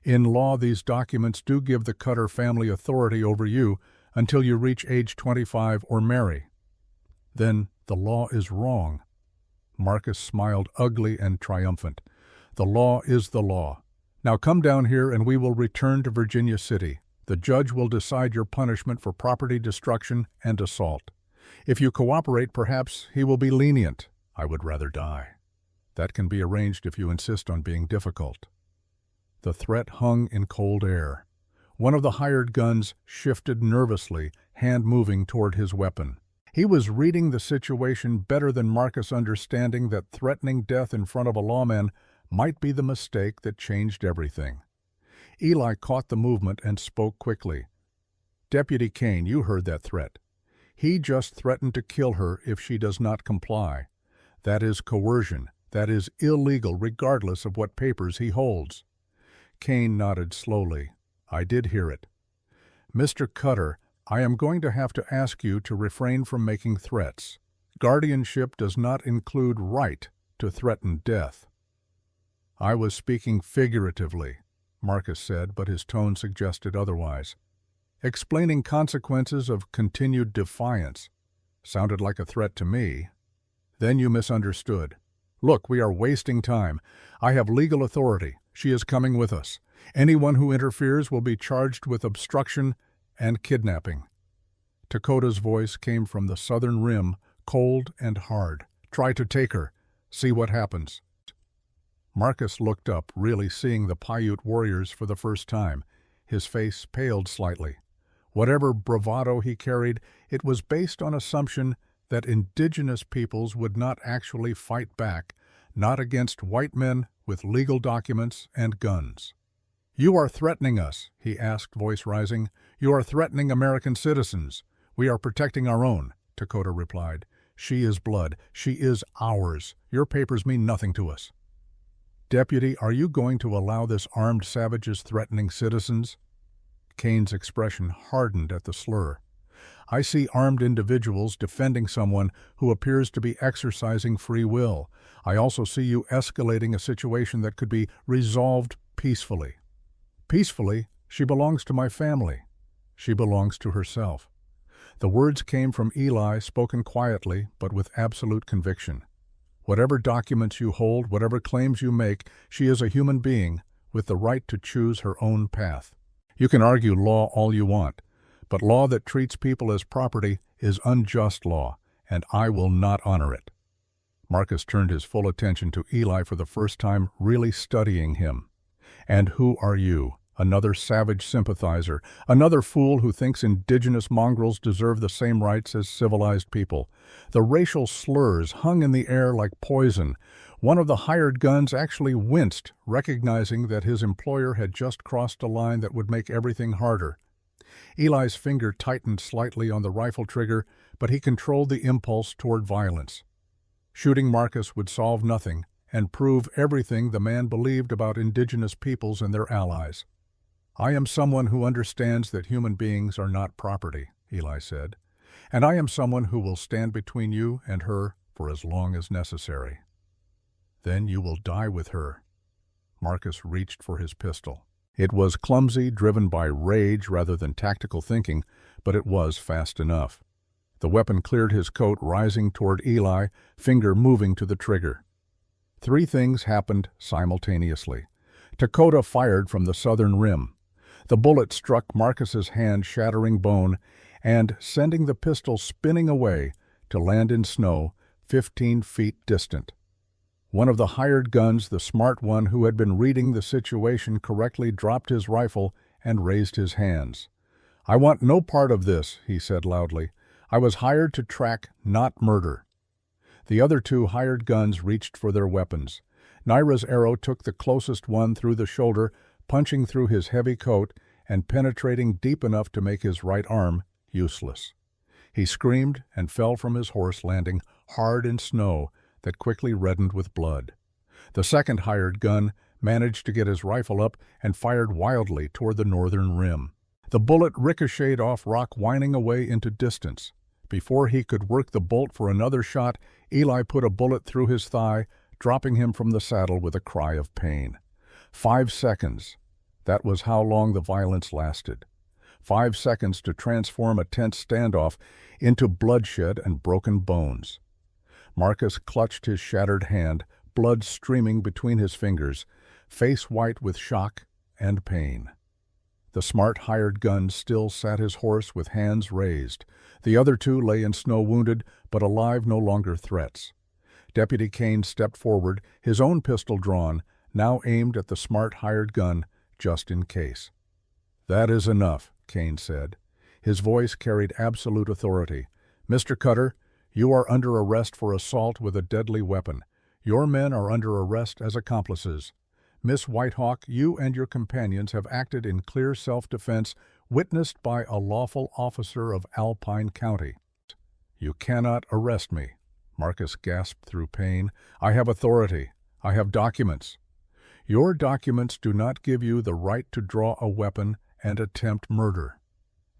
In law, these documents do give the Cutter family authority over you until you reach age 25 or marry." "Then the law is wrong." Marcus smiled, ugly and triumphant. "The law is the law. Now come down here and we will return to Virginia City. The judge will decide your punishment for property destruction and assault. If you cooperate, perhaps he will be lenient. I would rather die. That can be arranged if you insist on being difficult. The threat hung in cold air. One of the hired guns shifted nervously, hand moving toward his weapon. He was reading the situation better than Marcus, understanding that threatening death in front of a lawman might be the mistake that changed everything. Eli caught the movement and spoke quickly. "Deputy Kane, you heard that threat. He just threatened to kill her if she does not comply. That is coercion. That is illegal regardless of what papers he holds." Kane nodded slowly. "I did hear it. Mr. Cutter, I am going to have to ask you to refrain from making threats. Guardianship does not include right to threaten death." "I was speaking figuratively," Marcus said, but his tone suggested otherwise. "Explaining consequences of continued defiance sounded like a threat to me." "Then you misunderstood. Look, we are wasting time. I have legal authority. She is coming with us. Anyone who interferes will be charged with obstruction and kidnapping." Dakota's voice came from the southern rim, cold and hard. "Try to take her. See what happens." Marcus looked up, really seeing the Paiute warriors for the first time. His face paled slightly. Whatever bravado he carried, it was based on assumption that indigenous peoples would not actually fight back, not against white men with legal documents and guns. "You are threatening us," he asked, voice rising. "You are threatening American citizens." "We are protecting our own," Dakota replied. "She is blood. She is ours. Your papers mean nothing to us." "Deputy, are you going to allow this armed savages threatening citizens?" Kane's expression hardened at the slur. "I see armed individuals defending someone who appears to be exercising free will. I also see you escalating a situation that could be resolved peacefully." "Peacefully? She belongs to my family." "She belongs to herself." The words came from Eli, spoken quietly, but with absolute conviction. "Whatever documents you hold, whatever claims you make, she is a human being with the right to choose her own path. You can argue law all you want, but law that treats people as property is unjust law, and I will not honor it." Marcus turned his full attention to Eli for the first time, really studying him. "And who are you? Another savage sympathizer, another fool who thinks indigenous mongrels deserve the same rights as civilized people." The racial slurs hung in the air like poison. One of the hired guns actually winced, recognizing that his employer had just crossed a line that would make everything harder. Eli's finger tightened slightly on the rifle trigger, but he controlled the impulse toward violence. Shooting Marcus would solve nothing and prove everything the man believed about indigenous peoples and their allies. "I am someone who understands that human beings are not property," Eli said, "and I am someone who will stand between you and her for as long as necessary." "Then you will die with her." Marcus reached for his pistol. It was clumsy, driven by rage rather than tactical thinking, but it was fast enough. The weapon cleared his coat, rising toward Eli, finger moving to the trigger. Three things happened simultaneously. Dakota fired from the southern rim. The bullet struck Marcus's hand, shattering bone, and sending the pistol spinning away to land in snow 15 feet distant. One of the hired guns, the smart one who had been reading the situation correctly, dropped his rifle and raised his hands. "I want no part of this," he said loudly. "I was hired to track, not murder." The other two hired guns reached for their weapons. Naira's arrow took the closest one through the shoulder, punching through his heavy coat and penetrating deep enough to make his right arm useless. He screamed and fell from his horse, landing hard in snow that quickly reddened with blood. The second hired gun managed to get his rifle up and fired wildly toward the northern rim. The bullet ricocheted off rock, whining away into distance. Before he could work the bolt for another shot, Eli put a bullet through his thigh, dropping him from the saddle with a cry of pain. 5 seconds. That was how long the violence lasted. 5 seconds to transform a tense standoff into bloodshed and broken bones. Marcus clutched his shattered hand, blood streaming between his fingers. face white with shock and pain. The smart hired gun still sat his horse with hands raised. The other two lay in snow wounded, but alive no longer threats. Deputy Kane stepped forward, his own pistol drawn, now aimed at the smart hired gun, just in case. "That is enough," Kane said. His voice carried absolute authority. "Mr. Cutter, you are under arrest for assault with a deadly weapon. Your men are under arrest as accomplices. Miss Whitehawk, you and your companions have acted in clear self-defense, witnessed by a lawful officer of Alpine County." "You cannot arrest me," Marcus gasped through pain. "I have authority. I have documents." "Your documents do not give you the right to draw a weapon and attempt murder.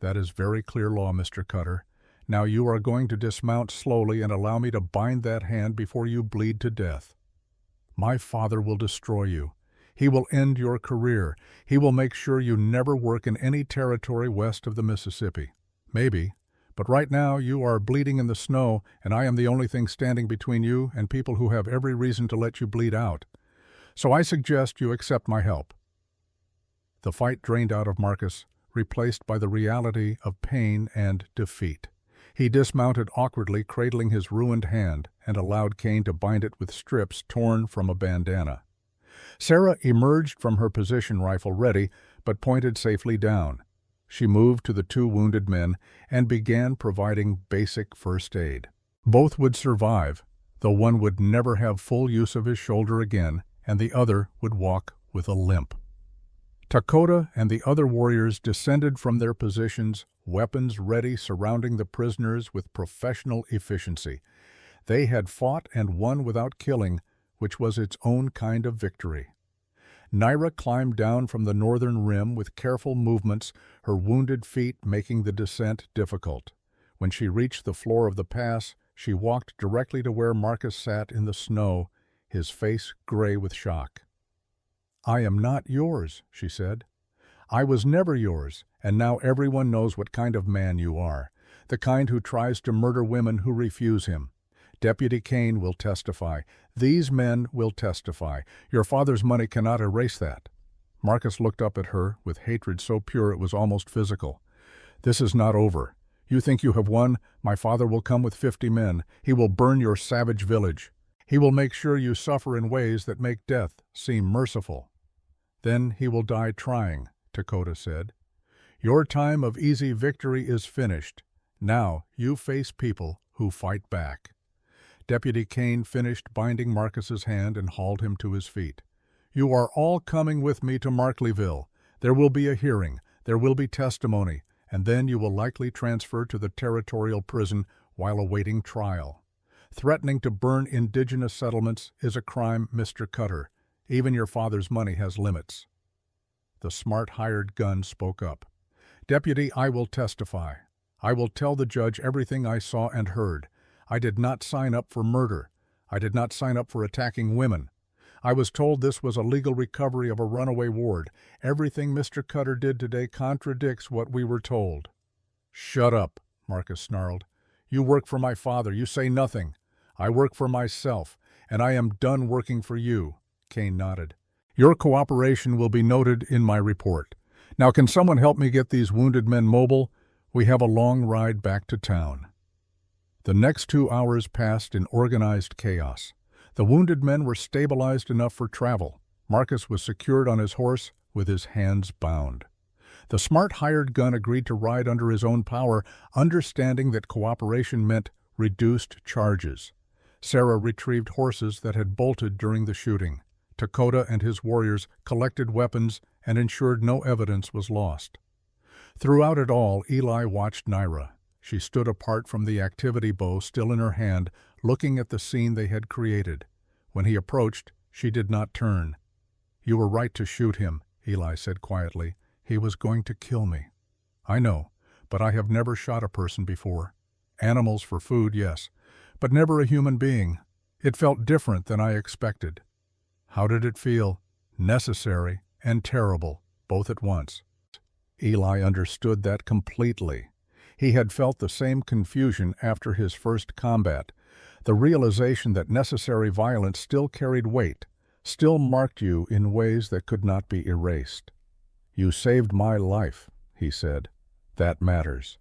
That is very clear law, Mr. Cutter. Now you are going to dismount slowly and allow me to bind that hand before you bleed to death. My father will destroy you. He will end your career. He will make sure you never work in any territory west of the Mississippi. Maybe, but right now you are bleeding in the snow, and I am the only thing standing between you and people who have every reason to let you bleed out. So I suggest you accept my help." The fight drained out of Marcus, replaced by the reality of pain and defeat. He dismounted awkwardly, cradling his ruined hand, and allowed Kane to bind it with strips torn from a bandana. Sarah emerged from her position, rifle ready, but pointed safely down. She moved to the two wounded men and began providing basic first aid. Both would survive, though one would never have full use of his shoulder again, and the other would walk with a limp. Dakota and the other warriors descended from their positions, weapons ready, surrounding the prisoners with professional efficiency. They had fought and won without killing, which was its own kind of victory. Naira climbed down from the northern rim with careful movements, her wounded feet making the descent difficult. When she reached the floor of the pass, she walked directly to where Marcus sat in the snow, his face gray with shock. "I am not yours," she said. "I was never yours, and now everyone knows what kind of man you are, the kind who tries to murder women who refuse him. Deputy Kane will testify. These men will testify. Your father's money cannot erase that." Marcus looked up at her with hatred so pure it was almost physical. "This is not over. You think you have won? My father will come with 50 men. He will burn your savage village. He will make sure you suffer in ways that make death seem merciful. Then he will die trying," Dakota said. "Your time of easy victory is finished. Now you face people who fight back." Deputy Kane finished binding Marcus's hand and hauled him to his feet. "You are all coming with me to Markleyville. There will be a hearing, there will be testimony, and then you will likely transfer to the territorial prison while awaiting trial. Threatening to burn indigenous settlements is a crime, Mr. Cutter. Even your father's money has limits." The smart hired gun spoke up. "Deputy, I will testify. I will tell the judge everything I saw and heard. I did not sign up for murder. I did not sign up for attacking women. I was told this was a legal recovery of a runaway ward. Everything Mr. Cutter did today contradicts what we were told." "Shut up," Marcus snarled. "You work for my father. You say nothing. I work for myself, and I am done working for you." Kane nodded. "Your cooperation will be noted in my report. Now can someone help me get these wounded men mobile? We have a long ride back to town." The next 2 hours passed in organized chaos. The wounded men were stabilized enough for travel. Marcus was secured on his horse with his hands bound. The smart hired gun agreed to ride under his own power, understanding that cooperation meant reduced charges. Sarah retrieved horses that had bolted during the shooting. Dakota and his warriors collected weapons and ensured no evidence was lost. Throughout it all, Eli watched Naira. She stood apart from the activity bow still in her hand, looking at the scene they had created. When he approached, she did not turn. "You were right to shoot him," Eli said quietly. "He was going to kill me." "I know, but I have never shot a person before. Animals for food, yes, but never a human being. It felt different than I expected." "How did it feel?" "Necessary and terrible, both at once." Eli understood that completely. He had felt the same confusion after his first combat. The realization that necessary violence still carried weight, still marked you in ways that could not be erased. You saved my life, he said. That matters.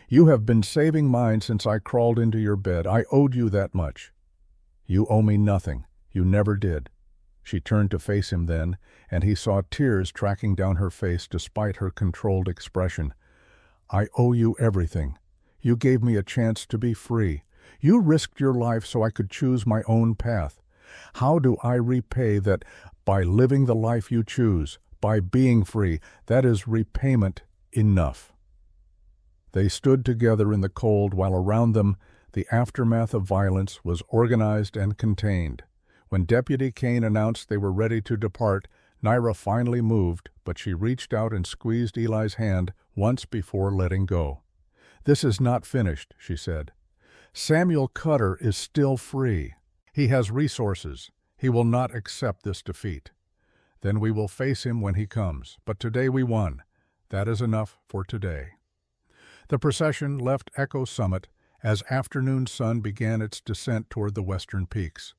You have been saving mine since I crawled into your bed. I owed you that much. You owe me nothing. You never did. She turned to face him then, and he saw tears tracking down her face despite her controlled expression. I owe you everything. You gave me a chance to be free. You risked your life so I could choose my own path. How do I repay that? By living the life you choose, by being free. That is repayment enough. They stood together in the cold while around them the aftermath of violence was organized and contained. When Deputy Kane announced they were ready to depart, Naira finally moved, but she reached out and squeezed Eli's hand once before letting go. This is not finished, she said. Samuel Cutter is still free. He has resources. He will not accept this defeat. Then we will face him when he comes. But today we won. That is enough for today. The procession left Echo Summit as afternoon sun began its descent toward the western peaks.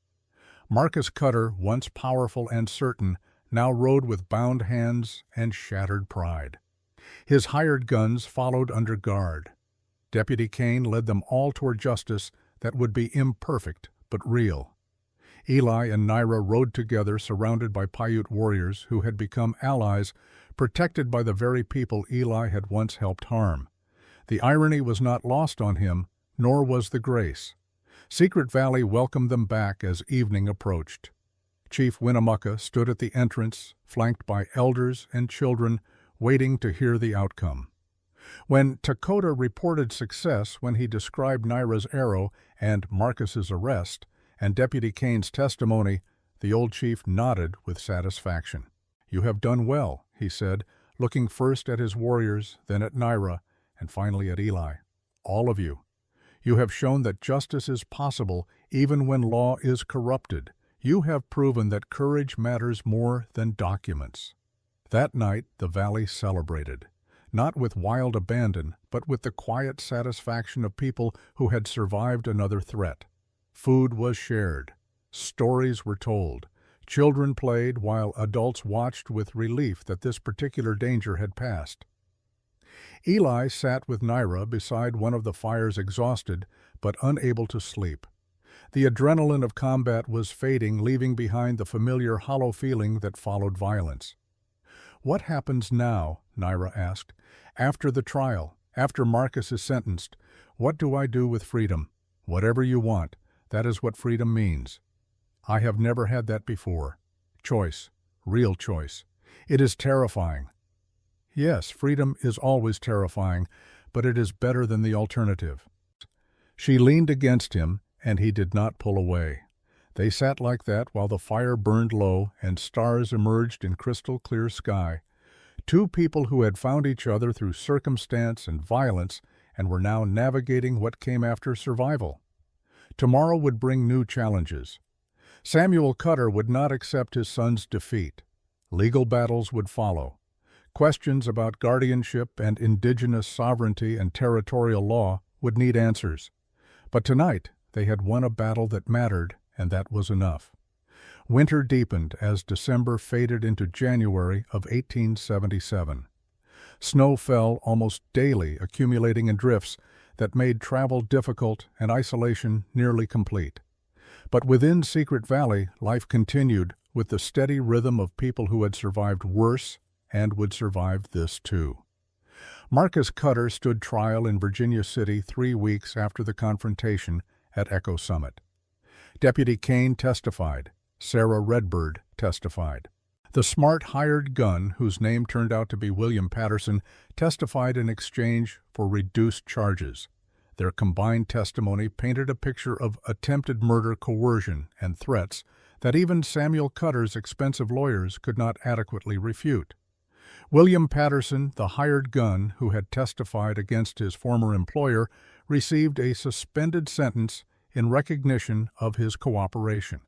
Marcus Cutter, once powerful and certain, now rode with bound hands and shattered pride. His hired guns followed under guard. Deputy Kane led them all toward justice that would be imperfect but real. Eli and Naira rode together surrounded by Paiute warriors who had become allies, protected by the very people Eli had once helped harm. The irony was not lost on him, nor was the grace. Secret Valley welcomed them back as evening approached. Chief Winnemucca stood at the entrance, flanked by elders and children, waiting to hear the outcome. When Takota reported success when he described Naira's arrow and Marcus's arrest, and Deputy Kane's testimony, the old chief nodded with satisfaction. You have done well, he said, looking first at his warriors, then at Naira, and finally at Eli. All of you. You have shown that justice is possible even when law is corrupted. You have proven that courage matters more than documents. That night the valley celebrated, not with wild abandon, but with the quiet satisfaction of people who had survived another threat. Food was shared. Stories were told. Children played while adults watched with relief that this particular danger had passed. Eli sat with Naira beside one of the fires, exhausted but unable to sleep. The adrenaline of combat was fading, leaving behind the familiar hollow feeling that followed violence. What happens now? Naira asked. After the trial, after Marcus is sentenced, what do I do with freedom? Whatever you want. That is what freedom means. I have never had that before. Choice. Real choice. It is terrifying. Yes, freedom is always terrifying, but it is better than the alternative. She leaned against him, and he did not pull away. They sat like that while the fire burned low and stars emerged in crystal-clear sky. Two people who had found each other through circumstance and violence and were now navigating what came after survival. Tomorrow would bring new challenges. Samuel Cutter would not accept his son's defeat. Legal battles would follow. Questions about guardianship and indigenous sovereignty and territorial law would need answers. But tonight they had won a battle that mattered, and that was enough. Winter deepened as December faded into January of 1877. Snow fell almost daily, accumulating in drifts that made travel difficult and isolation nearly complete. But within Secret Valley, life continued with the steady rhythm of people who had survived worse and would survive this too. Marcus Cutter stood trial in Virginia City 3 weeks after the confrontation at Echo Summit. Deputy Kane testified. Sarah Redbird testified. The smart hired gun, whose name turned out to be William Patterson, testified in exchange for reduced charges. Their combined testimony painted a picture of attempted murder, coercion, and threats that even Samuel Cutter's expensive lawyers could not adequately refute. William Patterson, the hired gun who had testified against his former employer, received a suspended sentence in recognition of his cooperation.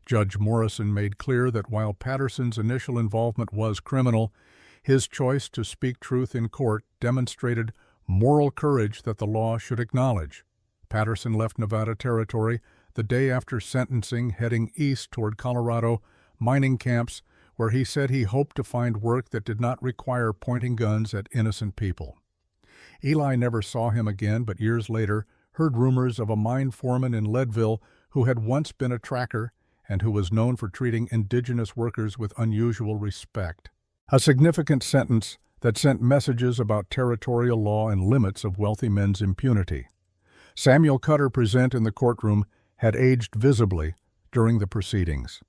Judge Morrison made clear that while Patterson's initial involvement was criminal, his choice to speak truth in court demonstrated moral courage that the law should acknowledge. Patterson left Nevada Territory the day after sentencing, heading east toward Colorado, mining camps, where he said he hoped to find work that did not require pointing guns at innocent people. Eli never saw him again, but years later heard rumors of a mine foreman in Leadville who had once been a tracker and who was known for treating indigenous workers with unusual respect. A significant sentence that sent messages about territorial law and limits of wealthy men's impunity. Samuel Cutter, present in the courtroom, had aged visibly during the proceedings.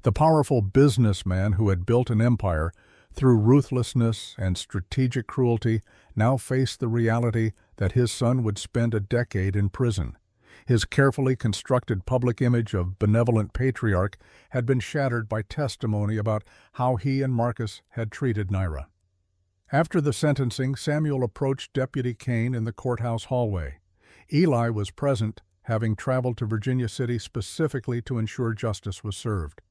The powerful businessman who had built an empire through ruthlessness and strategic cruelty now faced the reality that his son would spend a decade in prison. His carefully constructed public image of benevolent patriarch had been shattered by testimony about how he and Marcus had treated Naira. After the sentencing, Samuel approached Deputy Kane in the courthouse hallway. Eli was present, having traveled to Virginia City specifically to ensure justice was served.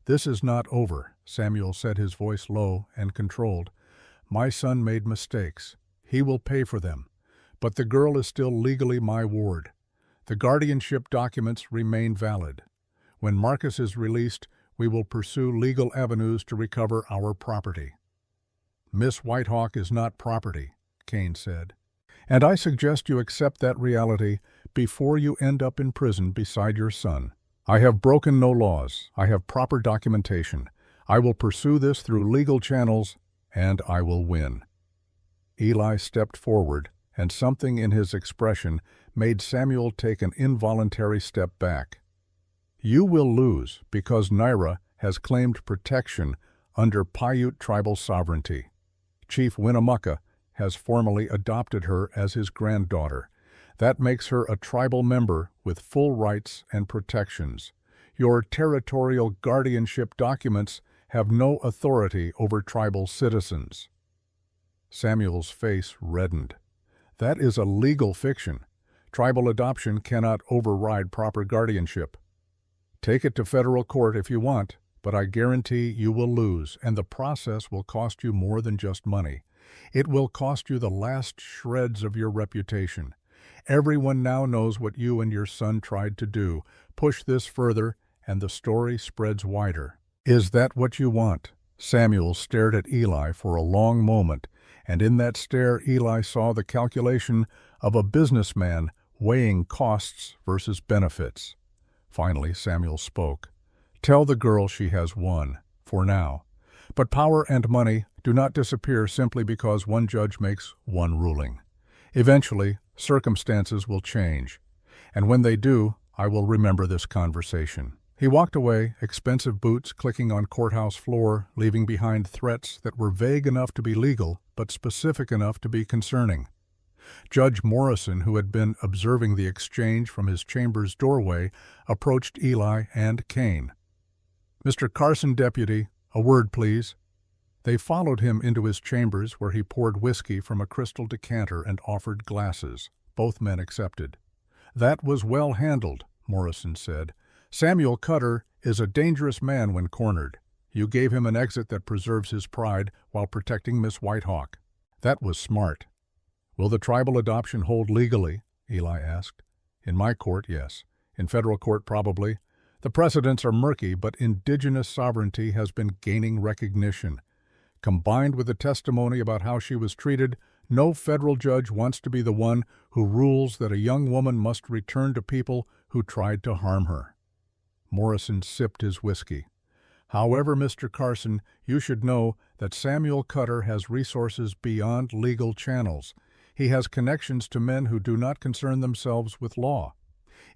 "This is not over," Samuel said, his voice low and controlled. "My son made mistakes. He will pay for them. But the girl is still legally my ward. The guardianship documents remain valid. When Marcus is released, we will pursue legal avenues to recover our property." "Miss Whitehawk is not property," Kane said. "And I suggest you accept that reality before you end up in prison beside your son. I have broken no laws. I have proper documentation. I will pursue this through legal channels, and I will win." Eli stepped forward, and something in his expression made Samuel take an involuntary step back. "You will lose because Naira has claimed protection under Paiute tribal sovereignty. Chief Winnemucca has formally adopted her as his granddaughter. That makes her a tribal member with full rights and protections. Your territorial guardianship documents have no authority over tribal citizens." Samuel's face reddened. "That is a legal fiction. Tribal adoption cannot override proper guardianship. Take it to federal court if you want, but I guarantee you will lose, and the process will cost you more than just money. It will cost you the last shreds of your reputation. Everyone now knows what you and your son tried to do. Push this further, and the story spreads wider." "Is that what you want?" Samuel stared at Eli for a long moment, and in that stare Eli saw the calculation of a businessman weighing costs versus benefits. Finally, Samuel spoke. "Tell the girl she has won, for now. But power and money do not disappear simply because one judge makes one ruling. Eventually, circumstances will change, and when they do, I will remember this conversation." He walked away, expensive boots clicking on courthouse floor, leaving behind threats that were vague enough to be legal, but specific enough to be concerning. Judge Morrison, who had been observing the exchange from his chamber's doorway, approached Eli and Kane. "Mr. Carson, deputy, a word, please." They followed him into his chambers, where he poured whiskey from a crystal decanter and offered glasses. Both men accepted. "That was well handled," Morrison said. "Samuel Cutter is a dangerous man when cornered. You gave him an exit that preserves his pride while protecting Miss Whitehawk. That was smart." "Will the tribal adoption hold legally?" Eli asked. "In my court, yes. In federal court, probably. The precedents are murky, but indigenous sovereignty has been gaining recognition. Combined with the testimony about how she was treated, no federal judge wants to be the one who rules that a young woman must return to people who tried to harm her." Morrison sipped his whiskey. "However, Mr. Carson, you should know that Samuel Cutter has resources beyond legal channels. He has connections to men who do not concern themselves with law.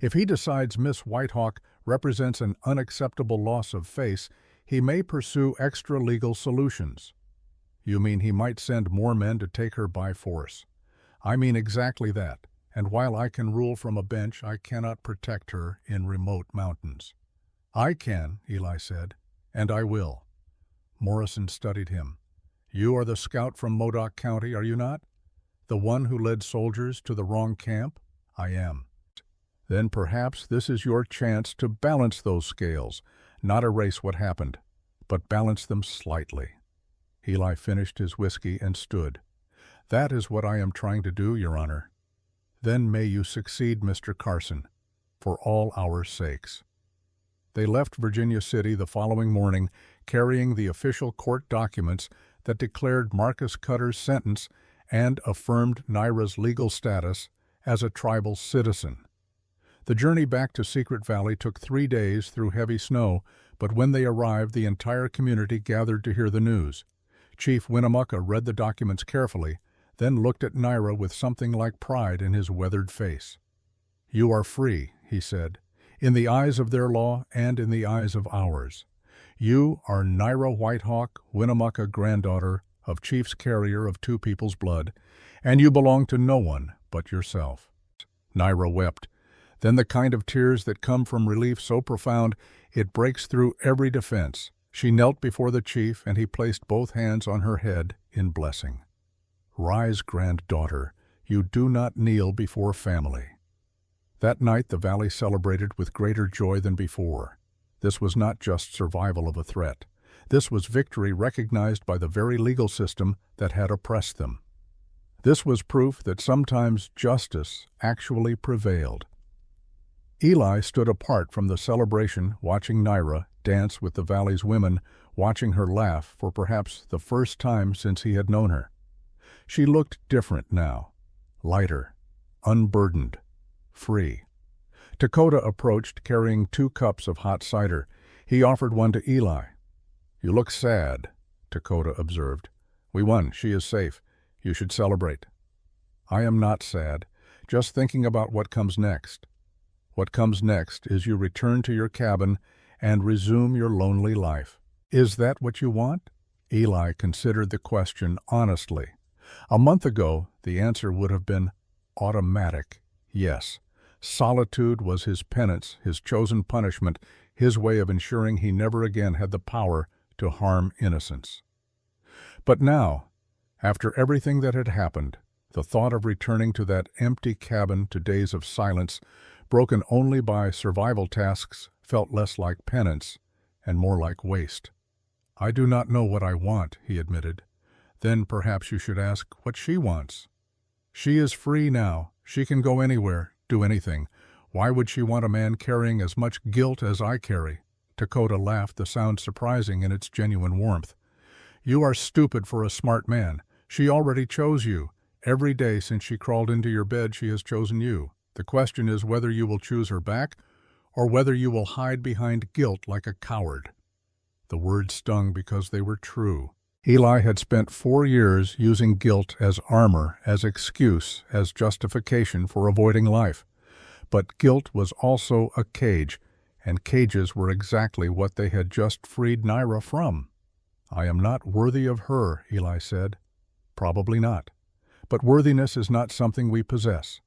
If he decides Miss Whitehawk represents an unacceptable loss of face, he may pursue extra-legal solutions." "You mean he might send more men to take her by force?" "I mean exactly that, and while I can rule from a bench, I cannot protect her in remote mountains." "I can," Eli said, "and I will." Morrison studied him. "You are the scout from Modoc County, are you not? The one who led soldiers to the wrong camp?" "I am." "Then perhaps this is your chance to balance those scales, not erase what happened, but balance them slightly." Eli finished his whiskey and stood. "That is what I am trying to do, Your Honor." "Then may you succeed, Mr. Carson, for all our sakes." They left Virginia City the following morning, carrying the official court documents that declared Marcus Cutter's sentence and affirmed Naira's legal status as a tribal citizen. The journey back to Secret Valley took 3 days through heavy snow, but when they arrived, the entire community gathered to hear the news. Chief Winnemucca read the documents carefully, then looked at Naira with something like pride in his weathered face. "You are free," he said, "in the eyes of their law and in the eyes of ours. You are Naira Whitehawk, Winnemucca granddaughter of Chief's carrier of two people's blood, and you belong to no one but yourself." Naira wept, then the kind of tears that come from relief so profound it breaks through every defense. She knelt before the chief, and he placed both hands on her head in blessing. "Rise, granddaughter, you do not kneel before family." That night the valley celebrated with greater joy than before. This was not just survival of a threat. This was victory recognized by the very legal system that had oppressed them. This was proof that sometimes justice actually prevailed. Eli stood apart from the celebration, watching Naira dance with the valley's women, watching her laugh for perhaps the first time since he had known her. She looked different now, lighter, unburdened, free. Dakota approached, carrying 2 cups of hot cider. He offered one to Eli. "You look sad," Dakota observed. "We won. She is safe. You should celebrate." "I am not sad, just thinking about what comes next. What comes next is you return to your cabin and resume your lonely life." "Is that what you want?" Eli considered the question honestly. A month ago, the answer would have been automatic. Yes, solitude was his penance, his chosen punishment, his way of ensuring he never again had the power to harm innocents. But now, after everything that had happened, the thought of returning to that empty cabin to days of silence, broken only by survival tasks, felt less like penance and more like waste. "I do not know what I want," he admitted. "Then perhaps you should ask what she wants." "She is free now. She can go anywhere, do anything. Why would she want a man carrying as much guilt as I carry?" Dakota laughed, the sound surprising in its genuine warmth. "You are stupid for a smart man. She already chose you. Every day since she crawled into your bed, she has chosen you. The question is whether you will choose her back or whether you will hide behind guilt like a coward." The words stung because they were true. Eli had spent 4 years using guilt as armor, as excuse, as justification for avoiding life. But guilt was also a cage, and cages were exactly what they had just freed Naira from. "I am not worthy of her," Eli said. "Probably not. But worthiness is not something we possess.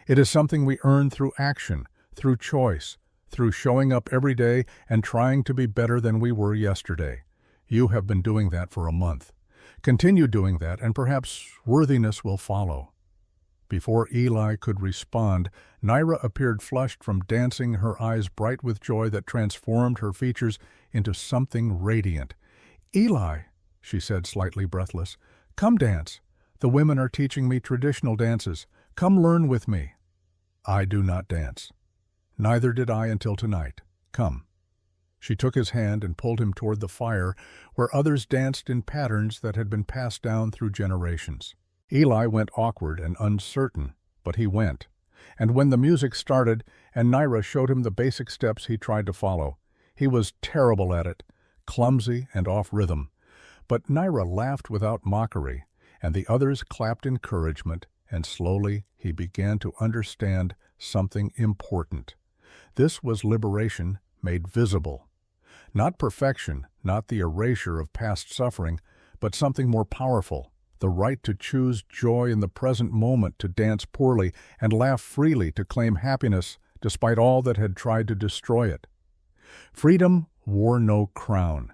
It is something we earn through action, through choice, through showing up every day and trying to be better than we were yesterday. You have been doing that for a month. Continue doing that, and perhaps worthiness will follow." Before Eli could respond, Naira appeared flushed from dancing, her eyes bright with joy that transformed her features into something radiant. "Eli," she said, slightly breathless, "come dance. The women are teaching me traditional dances. Come learn with me." "I do not dance. Neither did I until tonight. Come." She took his hand and pulled him toward the fire, where others danced in patterns that had been passed down through generations. Eli went awkward and uncertain, but he went. And when the music started and Naira showed him the basic steps, he tried to follow. He was terrible at it, clumsy and off rhythm. But Naira laughed without mockery, and the others clapped encouragement, and slowly he began to understand something important. This was liberation made visible. Not perfection, not the erasure of past suffering, but something more powerful, the right to choose joy in the present moment, to dance poorly and laugh freely, to claim happiness despite all that had tried to destroy it. Freedom wore no crown.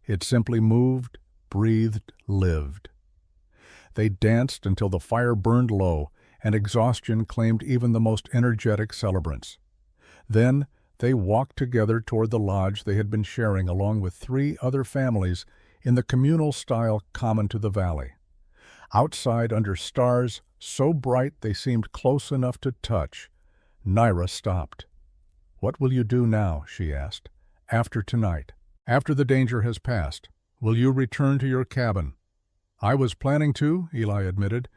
It simply moved, breathed, lived. They danced until the fire burned low and exhaustion claimed even the most energetic celebrants. Then they walked together toward the lodge they had been sharing along with 3 other families in the communal style common to the valley. Outside, under stars so bright they seemed close enough to touch, Naira stopped. "What will you do now?" she asked. After tonight, after the danger has passed, will you return to your cabin?" "I was planning to," Eli admitted,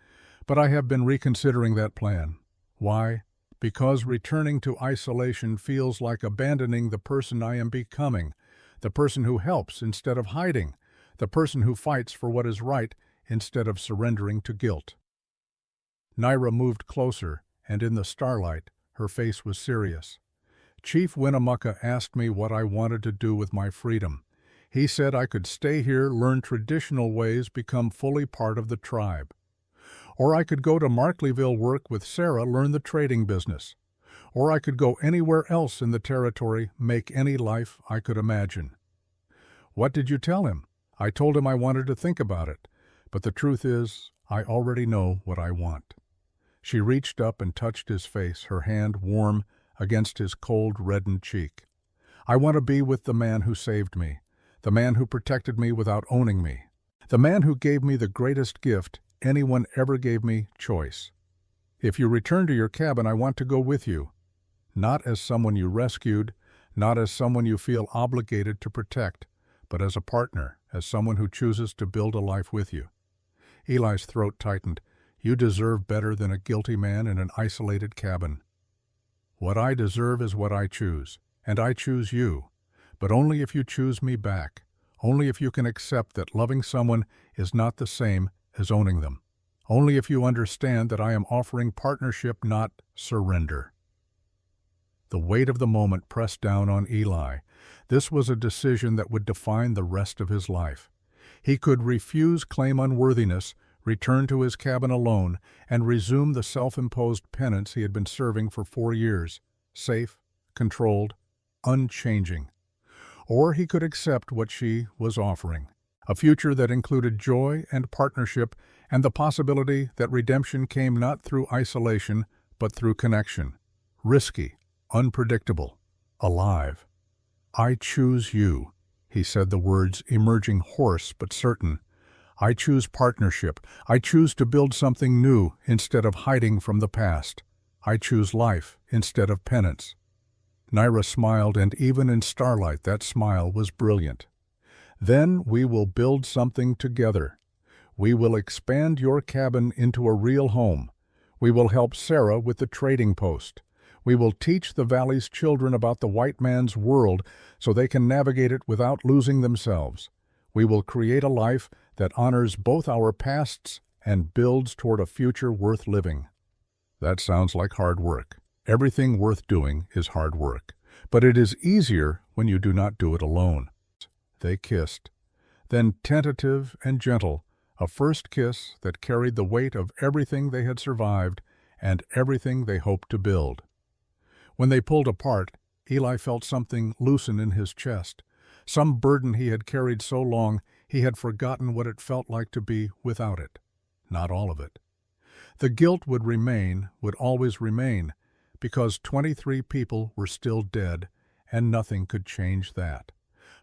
"but I have been reconsidering that plan." "Why?" "Because returning to isolation feels like abandoning the person I am becoming, the person who helps instead of hiding, the person who fights for what is right instead of surrendering to guilt." Naira moved closer, and in the starlight, her face was serious. "Chief Winnemucca asked me what I wanted to do with my freedom. He said I could stay here, learn traditional ways, become fully part of the tribe. Or I could go to Markleyville, work with Sarah, learn the trading business. Or I could go anywhere else in the territory, make any life I could imagine." "What did you tell him?" "I told him I wanted to think about it, but the truth is, I already know what I want." She reached up and touched his face, her hand warm against his cold, reddened cheek. "I want to be with the man who saved me, the man who protected me without owning me, the man who gave me the greatest gift anyone ever gave me, choice. If you return to your cabin, I want to go with you, not as someone you rescued, not as someone you feel obligated to protect, but as a partner, as someone who chooses to build a life with you." Eli's throat tightened. "You deserve better than a guilty man in an isolated cabin." "What I deserve is what I choose, and I choose you, but only if you choose me back, only if you can accept that loving someone is not the same as owning them, only if you understand that I am offering partnership, not surrender." The weight of the moment pressed down on Eli. This was a decision that would define the rest of his life. He could refuse, claim unworthiness, return to his cabin alone, and resume the self-imposed penance he had been serving for 4 years, safe, controlled, unchanging. Or he could accept what she was offering, a future that included joy and partnership and the possibility that redemption came not through isolation but through connection. Risky, unpredictable, alive. "I choose you," he said, the words emerging hoarse but certain. "I choose partnership. I choose to build something new instead of hiding from the past. I choose life instead of penance." Naira smiled, and even in starlight that smile was brilliant. "Then we will build something together. We will expand your cabin into a real home. We will help Sarah with the trading post. We will teach the valley's children about the white man's world so they can navigate it without losing themselves. We will create a life that honors both our pasts and builds toward a future worth living." That sounds like hard work. Everything worth doing is hard work, but it is easier when you do not do it alone. They kissed. Then, tentative and gentle, a first kiss that carried the weight of everything they had survived and everything they hoped to build. When they pulled apart, Eli felt something loosen in his chest, some burden he had carried so long he had forgotten what it felt like to be without it. Not all of it. The guilt would remain, would always remain, because 23 people were still dead, and nothing could change that.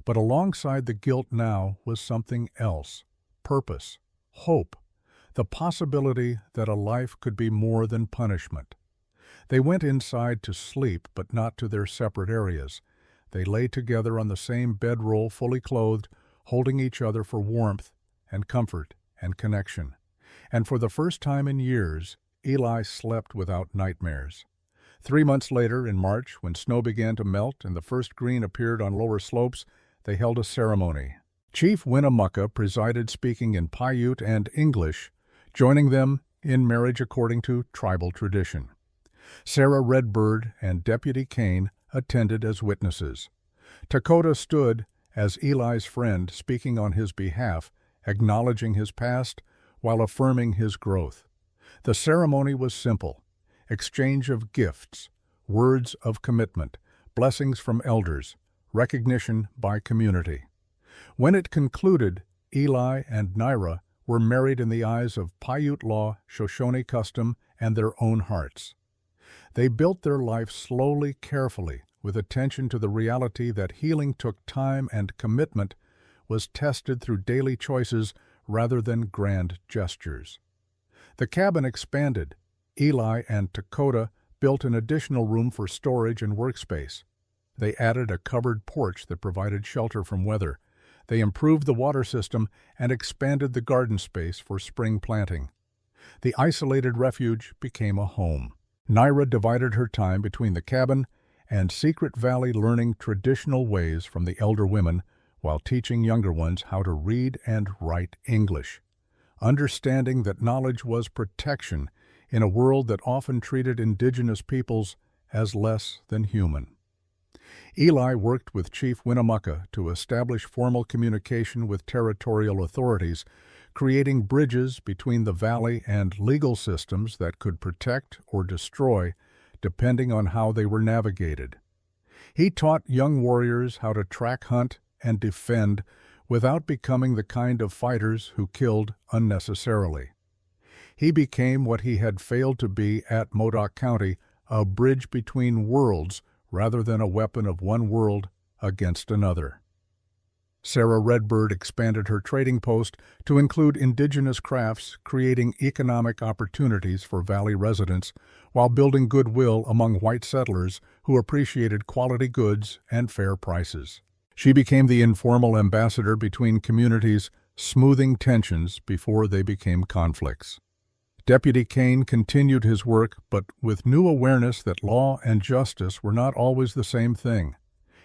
But alongside the guilt now was something else: purpose, hope, the possibility that a life could be more than punishment. They went inside to sleep, but not to their separate areas. They lay together on the same bedroll, fully clothed, holding each other for warmth and comfort and connection. And for the first time in years, Eli slept without nightmares. 3 months later, in March, when snow began to melt and the first green appeared on lower slopes, they held a ceremony. Chief Winnemucca presided, speaking in Paiute and English, joining them in marriage according to tribal tradition. Sarah Redbird and Deputy Kane attended as witnesses. Dakota stood as Eli's friend, speaking on his behalf, acknowledging his past while affirming his growth. The ceremony was simple: exchange of gifts, words of commitment, blessings from elders, recognition by community. When it concluded, Eli and Naira were married in the eyes of Paiute law, Shoshone custom, and their own hearts. They built their life slowly, carefully, with attention to the reality that healing took time and commitment was tested through daily choices rather than grand gestures. The cabin expanded. Eli and Dakota built an additional room for storage and workspace. They added a covered porch that provided shelter from weather. They improved the water system and expanded the garden space for spring planting. The isolated refuge became a home. Naira divided her time between the cabin and Secret Valley, learning traditional ways from the elder women while teaching younger ones how to read and write English, understanding that knowledge was protection in a world that often treated indigenous peoples as less than human. Eli worked with Chief Winnemucca to establish formal communication with territorial authorities, creating bridges between the valley and legal systems that could protect or destroy depending on how they were navigated. He taught young warriors how to track, hunt, and defend without becoming the kind of fighters who killed unnecessarily. He became what he had failed to be at Modoc County, a bridge between worlds rather than a weapon of one world against another. Sarah Redbird expanded her trading post to include indigenous crafts, creating economic opportunities for valley residents while building goodwill among white settlers who appreciated quality goods and fair prices. She became the informal ambassador between communities, smoothing tensions before they became conflicts. Deputy Kane continued his work, but with new awareness that law and justice were not always the same thing.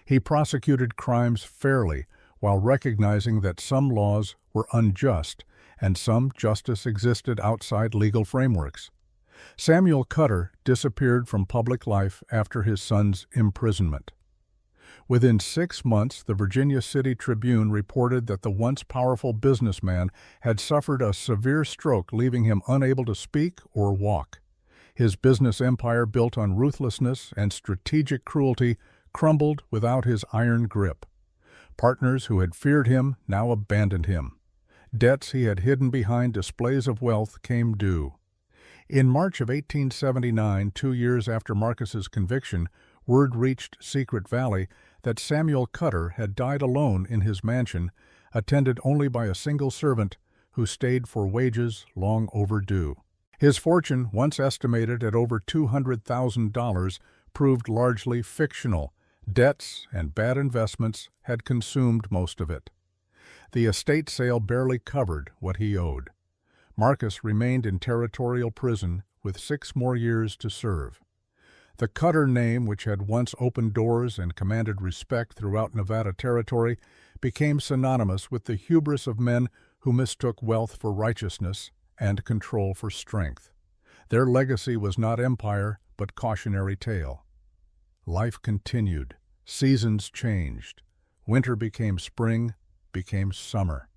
He prosecuted crimes fairly, while recognizing that some laws were unjust and some justice existed outside legal frameworks. Samuel Cutter disappeared from public life after his son's imprisonment. Within 6 months, the Virginia City Tribune reported that the once powerful businessman had suffered a severe stroke, leaving him unable to speak or walk. His business empire, built on ruthlessness and strategic cruelty, crumbled without his iron grip. Partners who had feared him now abandoned him. Debts he had hidden behind displays of wealth came due. In March of 1879, 2 years after Marcus's conviction, word reached Secret Valley that Samuel Cutter had died alone in his mansion, attended only by a single servant who stayed for wages long overdue. His fortune, once estimated at over $200,000, proved largely fictional. Debts and bad investments had consumed most of it. The estate sale barely covered what he owed. Marcus remained in territorial prison with 6 more years to serve. The Cutter name, which had once opened doors and commanded respect throughout Nevada territory, became synonymous with the hubris of men who mistook wealth for righteousness and control for strength. Their legacy was not empire, but cautionary tale. Life continued. Seasons changed. Winter became spring, became summer.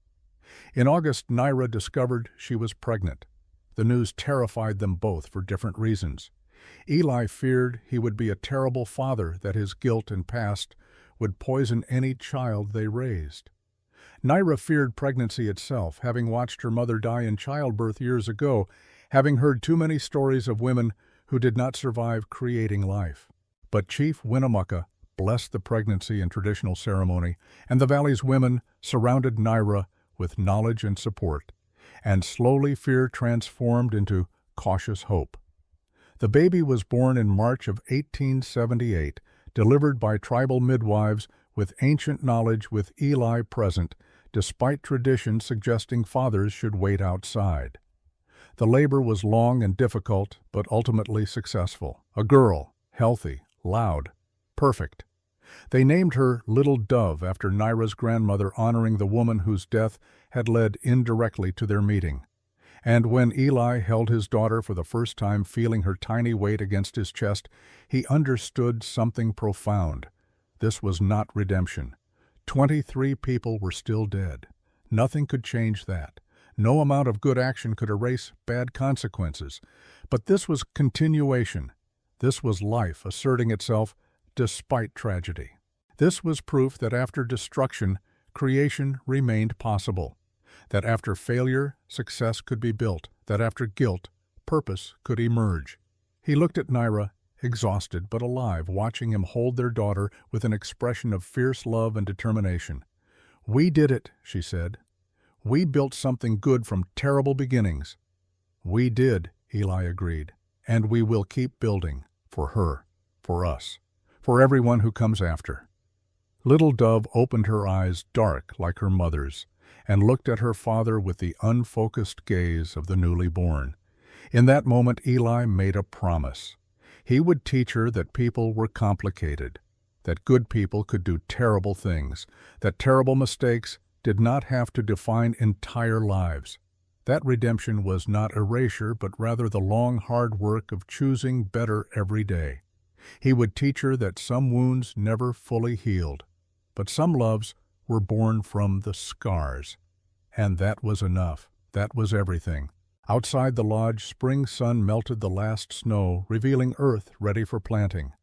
In August, Naira discovered she was pregnant. The news terrified them both for different reasons. Eli feared he would be a terrible father, that his guilt and past would poison any child they raised. Naira feared pregnancy itself, having watched her mother die in childbirth years ago, having heard too many stories of women who did not survive creating life. But Chief Winnemucca blessed the pregnancy in traditional ceremony, and the valley's women surrounded Naira with knowledge and support, and slowly fear transformed into cautious hope. The baby was born in March of 1878, delivered by tribal midwives with ancient knowledge, with Eli present, despite tradition suggesting fathers should wait outside. The labor was long and difficult, but ultimately successful. A girl, healthy, loud, perfect. They named her Little Dove after Naira's grandmother, honoring the woman whose death had led indirectly to their meeting. And when Eli held his daughter for the first time, feeling her tiny weight against his chest, he understood something profound. This was not redemption. 23 people were still dead. Nothing could change that. No amount of good action could erase bad consequences. But this was continuation. This was life asserting itself despite tragedy. This was proof that after destruction, creation remained possible. That after failure, success could be built. That after guilt, purpose could emerge. He looked at Naira, exhausted but alive, watching him hold their daughter with an expression of fierce love and determination. "We did it," she said. "We built something good from terrible beginnings." "We did," Eli agreed, "and we will keep building, for her, for us, for everyone who comes after." Little Dove opened her eyes dark like her mother's, and looked at her father with the unfocused gaze of the newly born. In that moment Eli made a promise. He would teach her that people were complicated, that good people could do terrible things, that terrible mistakes did not have to define entire lives. That redemption was not erasure, but rather the long, hard work of choosing better every day. He would teach her that some wounds never fully healed, but some loves were born from the scars. And that was enough. That was everything. Outside the lodge, spring sun melted the last snow, revealing earth ready for planting.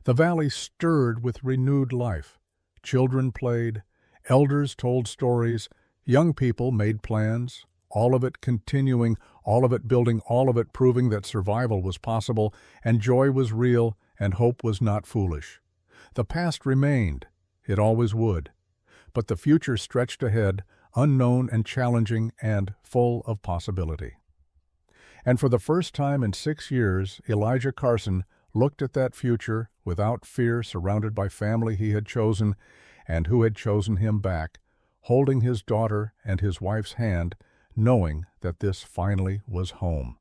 The valley stirred with renewed life. Children played, elders told stories, young people made plans, all of it continuing, all of it building, all of it proving that survival was possible, and joy was real, and hope was not foolish. The past remained. It always would. But the future stretched ahead, unknown and challenging and full of possibility. And for the first time in 6 years, Elijah Carson looked at that future without fear, surrounded by family he had chosen and who had chosen him back, holding his daughter and his wife's hand, knowing that this finally was home.